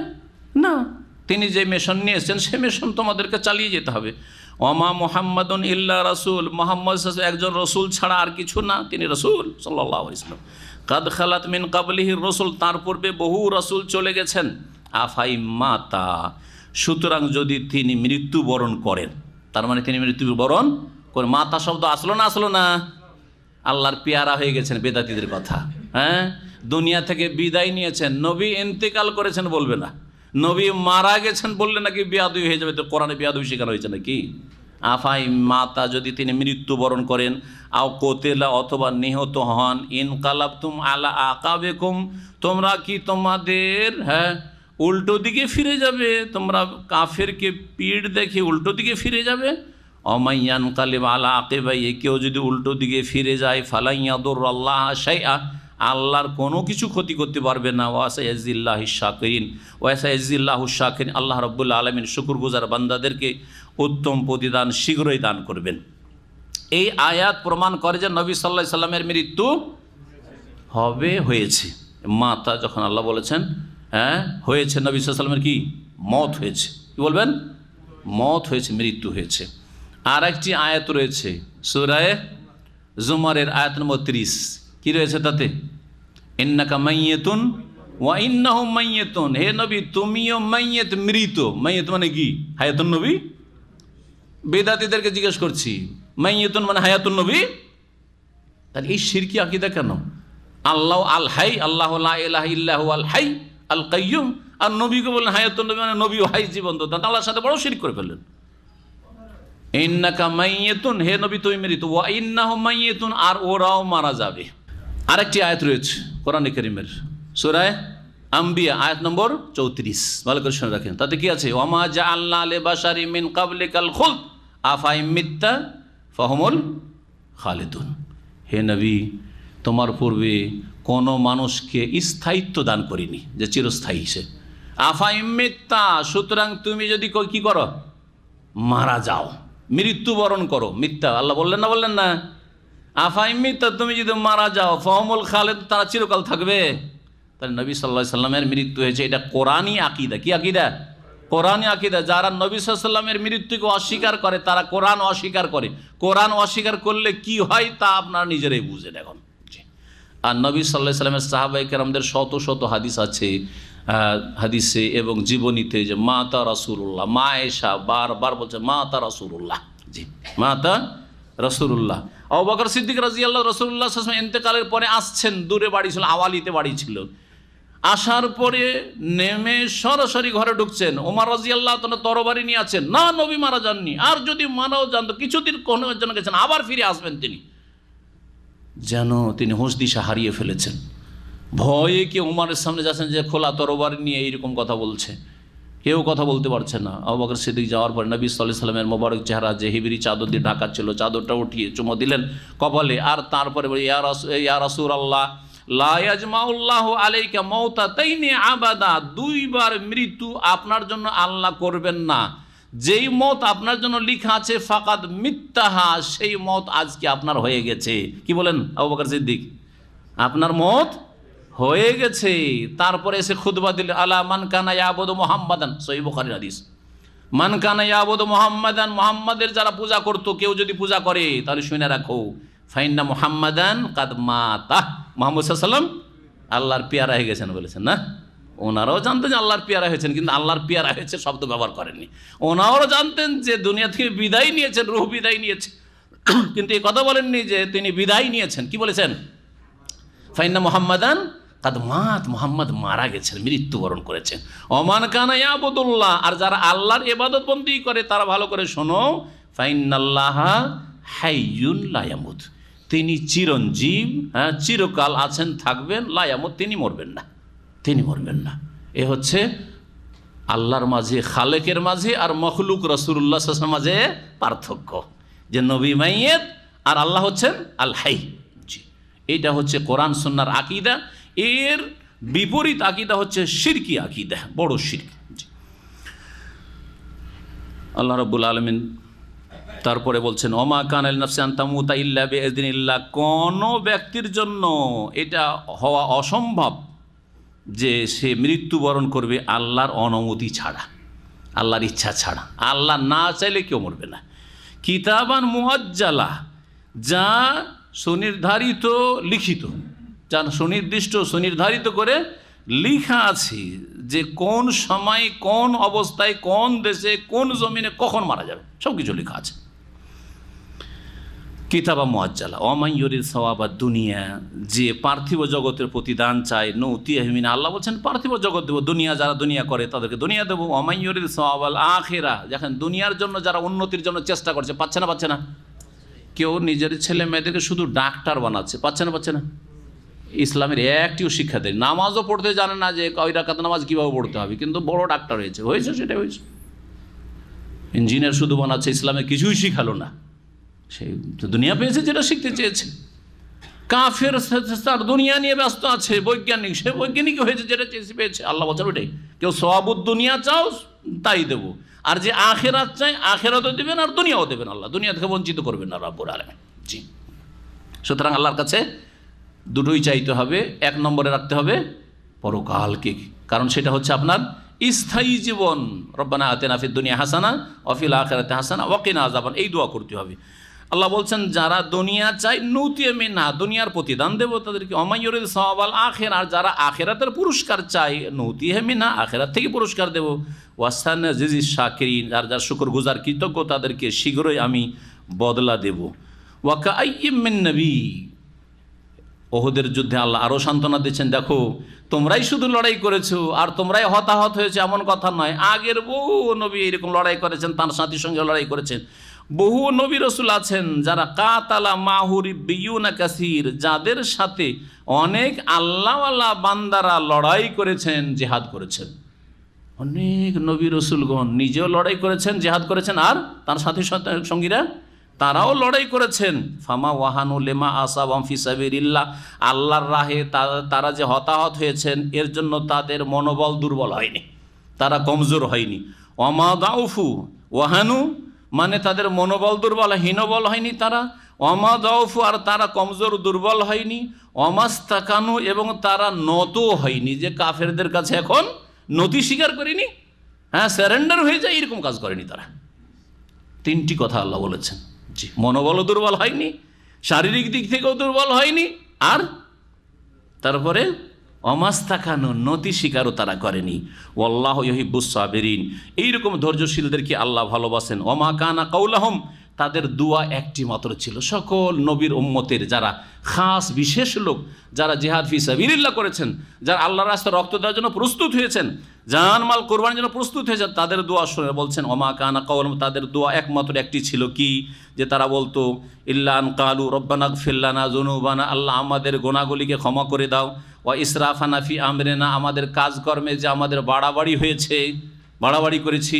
[SPEAKER 2] না, তিনি যে মিশন নিয়ে এসেছেন সে মিশন তোমাদেরকে চালিয়ে যেতে হবে। ওমা মুহাম্মাদুন ইল্লা রাসূল, মুহাম্মদ একজন রসুল ছাড়া আর কিছু না, তিনি রসুল সাল্লাল্লাহু আলাইহি ওয়াসাল্লাম। কাদ খালাত মিন কাবলিহির রসুল, তার পূর্বে বহু রসুল চলে গেছেন। আফাই মাতা, সুতরাং যদি তিনি মৃত্যুবরণ করেন, তার মানে তিনি মৃত্যুবরণ করে, মাতা শব্দ আসলো না, আল্লাহর পেয়ারা হয়ে গেছেন বেদাতীদের কথা। হ্যাঁ, দুনিয়া থেকে বিদায় নিয়েছেন, নবী ইন্তেকাল করেছেন বলবে না, নবী মারা গেছেন বললে নাকি বেয়াদবি হয়ে যাবে, তো কোরআনে বেয়াদবি শেখানো হয়েছে নাকি। আফাই মাতা, যদি তিনি মৃত্যুবরণ করেন, আও কোতেলা অথবা নিহত হন, ইনকালাবতুম আলা আকাবেকুম, তোমরা কি তোমাদের উল্টো দিকে ফিরে যাবে, তোমরা কাফেরকে পিঠ দেখে উল্টো দিকে ফিরে যাবে। অমাইয়ান কালিব আলা আকিবাই, কেউ যদি উল্টো দিকে ফিরে যায়, ফালাইয়াদুরুল্লাহ শাইআ, আল্লাহর কোনো কিছু ক্ষতি করতে পারবে না। ওয়াসায়াজিল্লাহিশ শাকিরিন, ওয়াসায়াজিল্লাহুশ শাকিরিন, আল্লাহ রাব্বুল আলামিন শুকরগুজার বান্দাদেরকে উত্তম প্রতিদান শীঘ্রই দান করবেন। এই আয়াত প্রমাণ করে যে নবী সাল্লাল্লাহু আলাইহি সাল্লামের মৃত্যু হয়েছে। মাতা যখন আল্লাহ বলেছেন হয়েছে, নবী সাল্লাল্লাহু আলাইহি সাল্লামের কি মত হয়েছে, কি বলবেন, মত হয়েছে, মৃত্যু হয়েছে। আর একটি আয়াত রয়েছে সূরা জুমারের আয়াত নম্বর 30, কি রয়েছে তাতে, ইন্নাকা মাইয়াতুন ওয়া ইন্নাহুম মাইয়াতুন, হে নবী তুমিও মাইয়াত, মৃত। মাইয়াত মানে কি, হায়াতুন নবী। বেদাতীদেরকে জিজ্ঞেস করছি, মাইয়াতুন মানে হায়াতুন নবী, তাহলে এই শিরকি আকীদা কেন? আল্লাহ আল হাই, আল্লাহু লা ইলাহা ইল্লা হুয়াল হাই আল কাইয়ুম, আর নবীকে বললেন হায়াতুন নবী, মানে নবীও হাই, জীবন্ত। আল্লাহর সাথে বড় শিরক করে ফেললেন। ইন্নাকা মাইয়াতুন, হে নবী তুমি মৃত, ওয়া ইন্নাহুম মাইয়াতুন, আর ওরাও মারা যাবে। আরেকটি আয়াত রয়েছে কোরআনে কারীমের, সূরা আম্বিয়া আয়াত নম্বর 34, ভালো করে শুনে রাখেন। তাতে কি আছে? ওয়ামা জাআলনা লিবাশারিন মিন ক্বাবলিকাল খুলদ আফাইম মিত্তা ফাহুমুল খালিদুন। হে নবী, তোমার পূর্বে কোনো মানুষকে স্থায়িত্ব দান করিনি যে চিরস্থায়ী সে। আফাইম মিত্তা, সুতরাং তুমি যদি কি করো, মারা যাও, মৃত্যুবরণ করো। মিথ্যা আল্লাহ বললেন না, বললেন না? আফাইম মিত্তা, তুমি যদি মারা যাও, ফাহুমুল খালিদ, তারা চিরকাল থাকবে। তাহলে নবী সাল্লাল্লাহু আলাইহি সাল্লামের মৃত্যু হয়েছে, এটা কোরআনই আকীদা। কি আকীদা? কোরআনই আকীদা। যারা নবী সাল্লাল্লাহু আলাইহি সাল্লামের মৃত্যুকে অস্বীকার করে তারা কোরআন অস্বীকার করে। কোরআন অস্বীকার করলে কি হয় তা আপনারা নিজেরাই বুঝেন এখন। আর নবী সাল্লাল্লাহু আলাইহি সাল্লামের সাহাবায়ে কেরামদের শত শত হাদিস আছে, হাদিসে এবং জীবনীতে, যে মাতা রাসূলুল্লাহ, মা আয়েশা বারবার বলছে মাতা রাসূলুল্লাহ, জি মাতা রাসূলুল্লাহ। আবু বকর সিদ্দিক রাদিয়াল্লাহু রাসূলুল্লাহ সাল্লাল্লাহু আলাইহি ওয়াসাল্লাম ইন্তেকালের পরে আসছেন, দূরে বাড়ি ছিল, আওয়ালিতে বাড়ি ছিল। আসার পরে নেমে সরাসরি ঘরে ঢুকছেন। ওমর রাদিয়াল্লাহু তাআলা তরবারি নিয়ে আছেন, না নবী মারা যাননি, আর যদি মারাও যান তো কিছুদিন কোনো জন্য গেছেন, আবার ফিরে আসবেন তিনি। যেন তিনি হুঁশ দিশা হারিয়ে ফেলেছেন। ভয়ে কেউ ওমরের সামনে যাচ্ছেন যে খোলা তরবারি নিয়ে এইরকম কথা বলছে, কেউ কথা বলতে পারছে না। আবু বকর সিদ্দিক যাওয়ার পর নবী সাল্লাল্লাহু আলাইহি সাল্লামের মোবারক চেহারা যে হিবরি চাদর দিয়ে ঢাকা ছিল, চাদরটা উঠিয়ে চুমো দিলেন কপালে, আর তারপরে ইয়া রাসূলুল্লাহ লা ইয়াজমাউল্লাহু আলাইকা মাউতাতাইনি আবাদা, দুইবার মৃত্যু আপনার জন্য আল্লাহ করবেন না। যেই মত আপনার জন্য লেখা আছে ফাকাদ মিত্তাহা, সেই মত আজকে আপনার হয়ে গেছে। কি বলেন আবু বকর সিদ্দিক? আপনার মত হয়ে গেছে। তারপরে এসে খুতবা দিলেন, আলা মান কানা ইয়াবুদু মুহাম্মাদান, সহিহ বুখারীর হাদিস। মান কানা ইয়াবুদু মুহাম্মাদান, মুহাম্মাদের যারা পূজা করতো, কেউ যদি পূজা করে তাহলে শুনে রাখো, ফাইন্না মুহাম্মাদান কাদ মাতা, মুহাম্মদ সাল্লাল্লাহু আলাইহি ওয়াসাল্লাম আল্লাহর পেয়ারা হয়ে গেছেন বলেছেন না? ওনারাও জানতেন যে আল্লাহর পেয়ারা হয়েছেন, কিন্তু আল্লাহর পেয়ারা হয়েছে শব্দ ব্যবহার করেননি। ওনারাও জানতেন যে দুনিয়া থেকে বিদায় নিয়েছেন, রূহ বিদায় নিয়েছে, কিন্তু এই কথা বলেননি যে তিনি বিদায় নিয়েছেন। কি বলেছেন? ফাইন্না মুহাম্মাদান কাদ মাত, মুহাম্মদ মারা গেছেন, মৃত্যুবরণ করেছেন। ওমান কানা ইয়াবুদুল্লাহ, আর যারা আল্লাহর ইবাদত বন্দেগী করে তারা ভালো করে শোনো, ফাইন্নাল্লাহা হাইয়ুন লা ইয়ামুত, তিনি চিরঞ্জীব, হ্যাঁ চিরকাল আছেন, থাকবেন, লা ইয়ামুত, তিনি মরবেন না, তিনি মরবেন না। এ হচ্ছে আল্লাহর মাঝে, খালেকের মাঝে আর মখলুক রাসূলুল্লাহ সাল্লাল্লাহু আলাইহি ওয়াসাল্লাম মাঝে পার্থক্য, যে নবী মাইয়েত আর আল্লাহ হচ্ছেন আল হাই। জি, এইটা হচ্ছে কোরআন সুন্নাহর আকীদা। এর বিপরীত আকীদা হচ্ছে শিরকি আকীদা, বড় শিরক। জি, আল্লাহ রাব্বুল আলামিন তারপরে বলছেন, ওমা কানা লিনাফসি আন তামুতা ইল্লা বিইযনিল্লাহ, কোনো ব্যক্তির জন্য এটা হওয়া অসম্ভব যে সে মৃত্যুবরণ করবে আল্লাহর অনুমতি ছাড়া, আল্লাহর ইচ্ছা ছাড়া। আল্লাহ না চাইলে কেউ মরবে না। কিতাবান মুআজ্জালা, যা সুনির্ধারিত, লিখিত, যা সুনির্দিষ্ট সুনির্ধারিত করে লেখা আছে যে কোন সময়, কোন অবস্থায়, কোন দেশে, কোন জমিনে কখন মারা যাবে, সব কিছু লেখা আছে। কিতাবা মুআজ্জালা, ওয়ামান ইউরিদ সাওয়াবাদ দুনিয়া, যে পার্থিব জগতের প্রতিদান চায়, নউতিহি মিন, আল্লাহ বলছেন পার্থিব জগৎ দেবো, দুনিয়া যারা দুনিয়া করে তাদেরকে দুনিয়া দেবো। ওয়ামান ইউরিদ সাওয়াবাল আখিরা, দেখেন দুনিয়ার জন্য যারা উন্নতির জন্য চেষ্টা করছে, পাচ্ছে না, পাচ্ছে না? কেউ নিজের ছেলে মেয়েদেরকে শুধু ডাক্তার বানাচ্ছে, পাচ্ছে না, পাচ্ছে না? ইসলামের একটিও শিক্ষা দেয়, নামাজও পড়তে জানে না যে কয় রাকাত নামাজ কীভাবে পড়তে হবে, কিন্তু বড় ডাক্তার হয়েছে, সেটা হয়েছে। ইঞ্জিনিয়ার শুধু বানাচ্ছে, ইসলামে কিছুই শিখালো না, সে দুনিয়া পেয়েছে যেটা শিখতে চেয়েছে। কাফের তার দুনিয়া নিয়ে ব্যস্ত আছে, বৈজ্ঞানিক, সে বৈজ্ঞানিক হয়েছে যেটা চেয়েছে পেয়েছে। আল্লাহ বলছেন ওইটাই, কেউ সওয়াবুদ দুনিয়া চাও তাই দেবো, আর যে আখেরাত চাই আখেরাতও দেবেন আর দুনিয়াও দেবেন। আল্লাহ দুনিয়া থেকে বঞ্চিত করবেন না রাব্বুল আলামিন। জি, সুতরাং আল্লাহর কাছে দুটোই চাইতে হবে। এক নম্বরে রাখতে হবে পরকালকে, কারণ সেটা হচ্ছে আপনার স্থায়ী জীবন। রব্বানা আতিনা ফিদ দুনিয়া হাসানা ওয়া ফিল আখিরাতি হাসানা ওয়া কিনা আযাবান, এই দোয়া করতে হবে। আল্লাহ বলছেন যারা দুনিয়া চাই নূতিয়া মিনহা, দুনিয়ার প্রতিদান দেবো তাদেরকে। ওয়া মান ইউরিদ সাওয়াবাল আখিরা, আর যারা আখিরাতের পুরস্কার চাই নূতিয়া মিনহা, আখিরাত থেকে পুরস্কার দেবো। ওয়াসানাজিজ শাকিরিন, আর যারা শুকরগুজার কৃতজ্ঞ তাদেরকে শীঘ্রই আমি বদলা দেব। ওয়া কাআইয়্যিম মিন নবী, ওহুদের যুদ্ধে আল্লাহ আরও সান্ত্বনা দিচ্ছেন, দেখো তোমরাই শুধু লড়াই করেছো আর তোমরাই হতাহত হয়েছে এমন কথা নয়, আগের বহু নবী এরকম লড়াই করেছেন, তার সাথীর সঙ্গে লড়াই করেছেন। বহু নবী রসুল আছেন যারা কাতালা মাহুরিবিয়ুনা কাসির, যাদের সাথে অনেক আল্লাহওয়ালা বান্দারা লড়াই করেছেন, জিহাদ করেছেন। অনেক নবী রসুলগণ নিজেও লড়াই করেছেন, জিহাদ করেছেন, আর তার সাথী সঙ্গীরা তারাও লড়াই করেছেন। ফামা ওয়াহানু লেমা আসাবাম ফি সাবিলিল্লাহ, আল্লাহর রাহে তারা যে হতাহত হয়েছেন এর জন্য তাদের মনোবল দুর্বল হয়নি, তারা কমজোর হয়নি। ওমা দাউফু, ওয়াহানু মানে তাদের মনোবল দুর্বল, হীনবল হয়নি তারা। ওমা দাউফু, আর তারা কমজোর দুর্বল হয়নি। অমাস্তাকানু, এবং তারা নত হয়নি, যে কাফেরদের কাছে এখন নতি স্বীকার করেনি, হ্যাঁ স্যারেন্ডার হয়ে যায়, এরকম কাজ করেনি তারা। তিনটি কথা আল্লাহ বলেছেন। জি, মনোবলও দুর্বল হয়নি, শারীরিক দিক থেকেও দুর্বল হয়নি, আর তারপরে অমাস্তাকানু, নতি স্বীকারও তারা করেনি। ওয়াল্লাহু ইউহিব্বুস সাবিরিন, এইরকম ধৈর্যশীলদেরকে আল্লাহ ভালোবাসেন। ওমা কানা কাউলাহুম, তাদের দোয়া একটি মাত্র ছিল। সকল নবীর উম্মতের যারা খাস বিশেষ লোক, যারা জিহাদ ফি সাবিলিল্লাহ করেছেন, যারা আল্লাহর রাস্তায় রক্ত দেওয়ার জন্য প্রস্তুত হয়েছেন, জান মাল কোরবানির জন্য প্রস্তুত হয়েছেন, তাদের দোয়া শুনে বলছেন ওমা কানা কাউলাহুম, তাদের দোয়া একমাত্র একটি ছিল। কি? যে তারা বলতো ইল্লা আন কালু রব্বানা গফির লানা যুনুবানা, আল্লাহ আমাদের গুনাহগুলিকে ক্ষমা করে দাও। ওয়া ইসরাফানা ফি আমরিনা, আমাদের কাজকর্মে যে আমাদের বাড়াবাড়ি হয়েছে, বাড়াবাড়ি করেছি,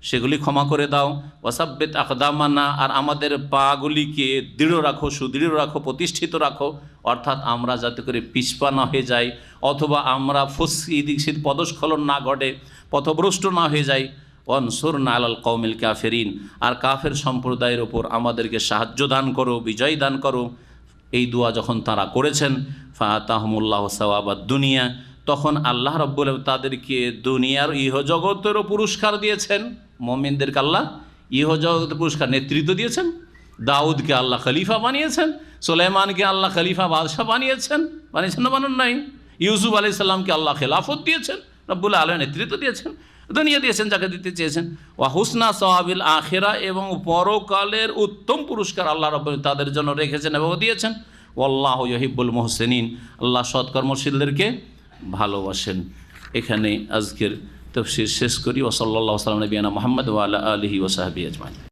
[SPEAKER 2] সেগুলি ক্ষমা করে দাও। ওয়াসাব্বিত আকদামানা, আর আমাদের পাগুলিকে দৃঢ় রাখো, সুদৃঢ় রাখো, প্রতিষ্ঠিত রাখো, অর্থাৎ আমরা যাতে করে পিছপা না হয়ে যাই, অথবা আমরা এদিক সেদিক পদস্খলন না ঘটে, পথভ্রষ্ট না হয়ে যাই। ওয়ানসুরনা আলাল কওমিল কাফিরিন, আর কাফের সম্প্রদায়ের ওপর আমাদেরকে সাহায্য দান করো, বিজয় দান করো। এই দোয়া যখন তারা করেছেন, ফাআতাহুমুল্লাহু সাওয়াবাদ দুনিয়া, তখন আল্লাহ রাব্বুল আলামিন তাদেরকে দুনিয়ার ইহজগতেরও পুরস্কার দিয়েছেন। মুমিনদেরকে আল্লাহ ইহজগতের পুরস্কার, নেতৃত্ব দিয়েছেন। দাউদকে আল্লাহ খলিফা বানিয়েছেন, সুলাইমানকে আল্লাহ খলিফা বাদশাহ বানিয়েছেন না বানান নাই? ইউসুফ আলাইহিস সালামকে আল্লাহ খেলাফত দিয়েছেন, রব্বুল আলামিন নেতৃত্ব দিয়েছেন, দুনিয়া দিয়েছেন যাকে দিতে চেয়েছেন। ওয়া হুসনা সাওয়াবিল আখিরা, এবং পরকালের উত্তম পুরস্কার আল্লাহ রাব্বুল আলামিন তাদের জন্য রেখেছেন এবং দিয়েছেন। ওয়াল্লাহু ইউহিব্বুল মুহসিনিন, আল্লাহ সৎকর্মশীলদেরকে ভালোবাসেন। এখানে আজকের তাফসীর শেষ করি। ওয়া সাল্লাল্লাহু আলা নবিয়িনা মুহাম্মদ ওয়া আলা আলিহি ওয়া সাহবিহি আজমাইন।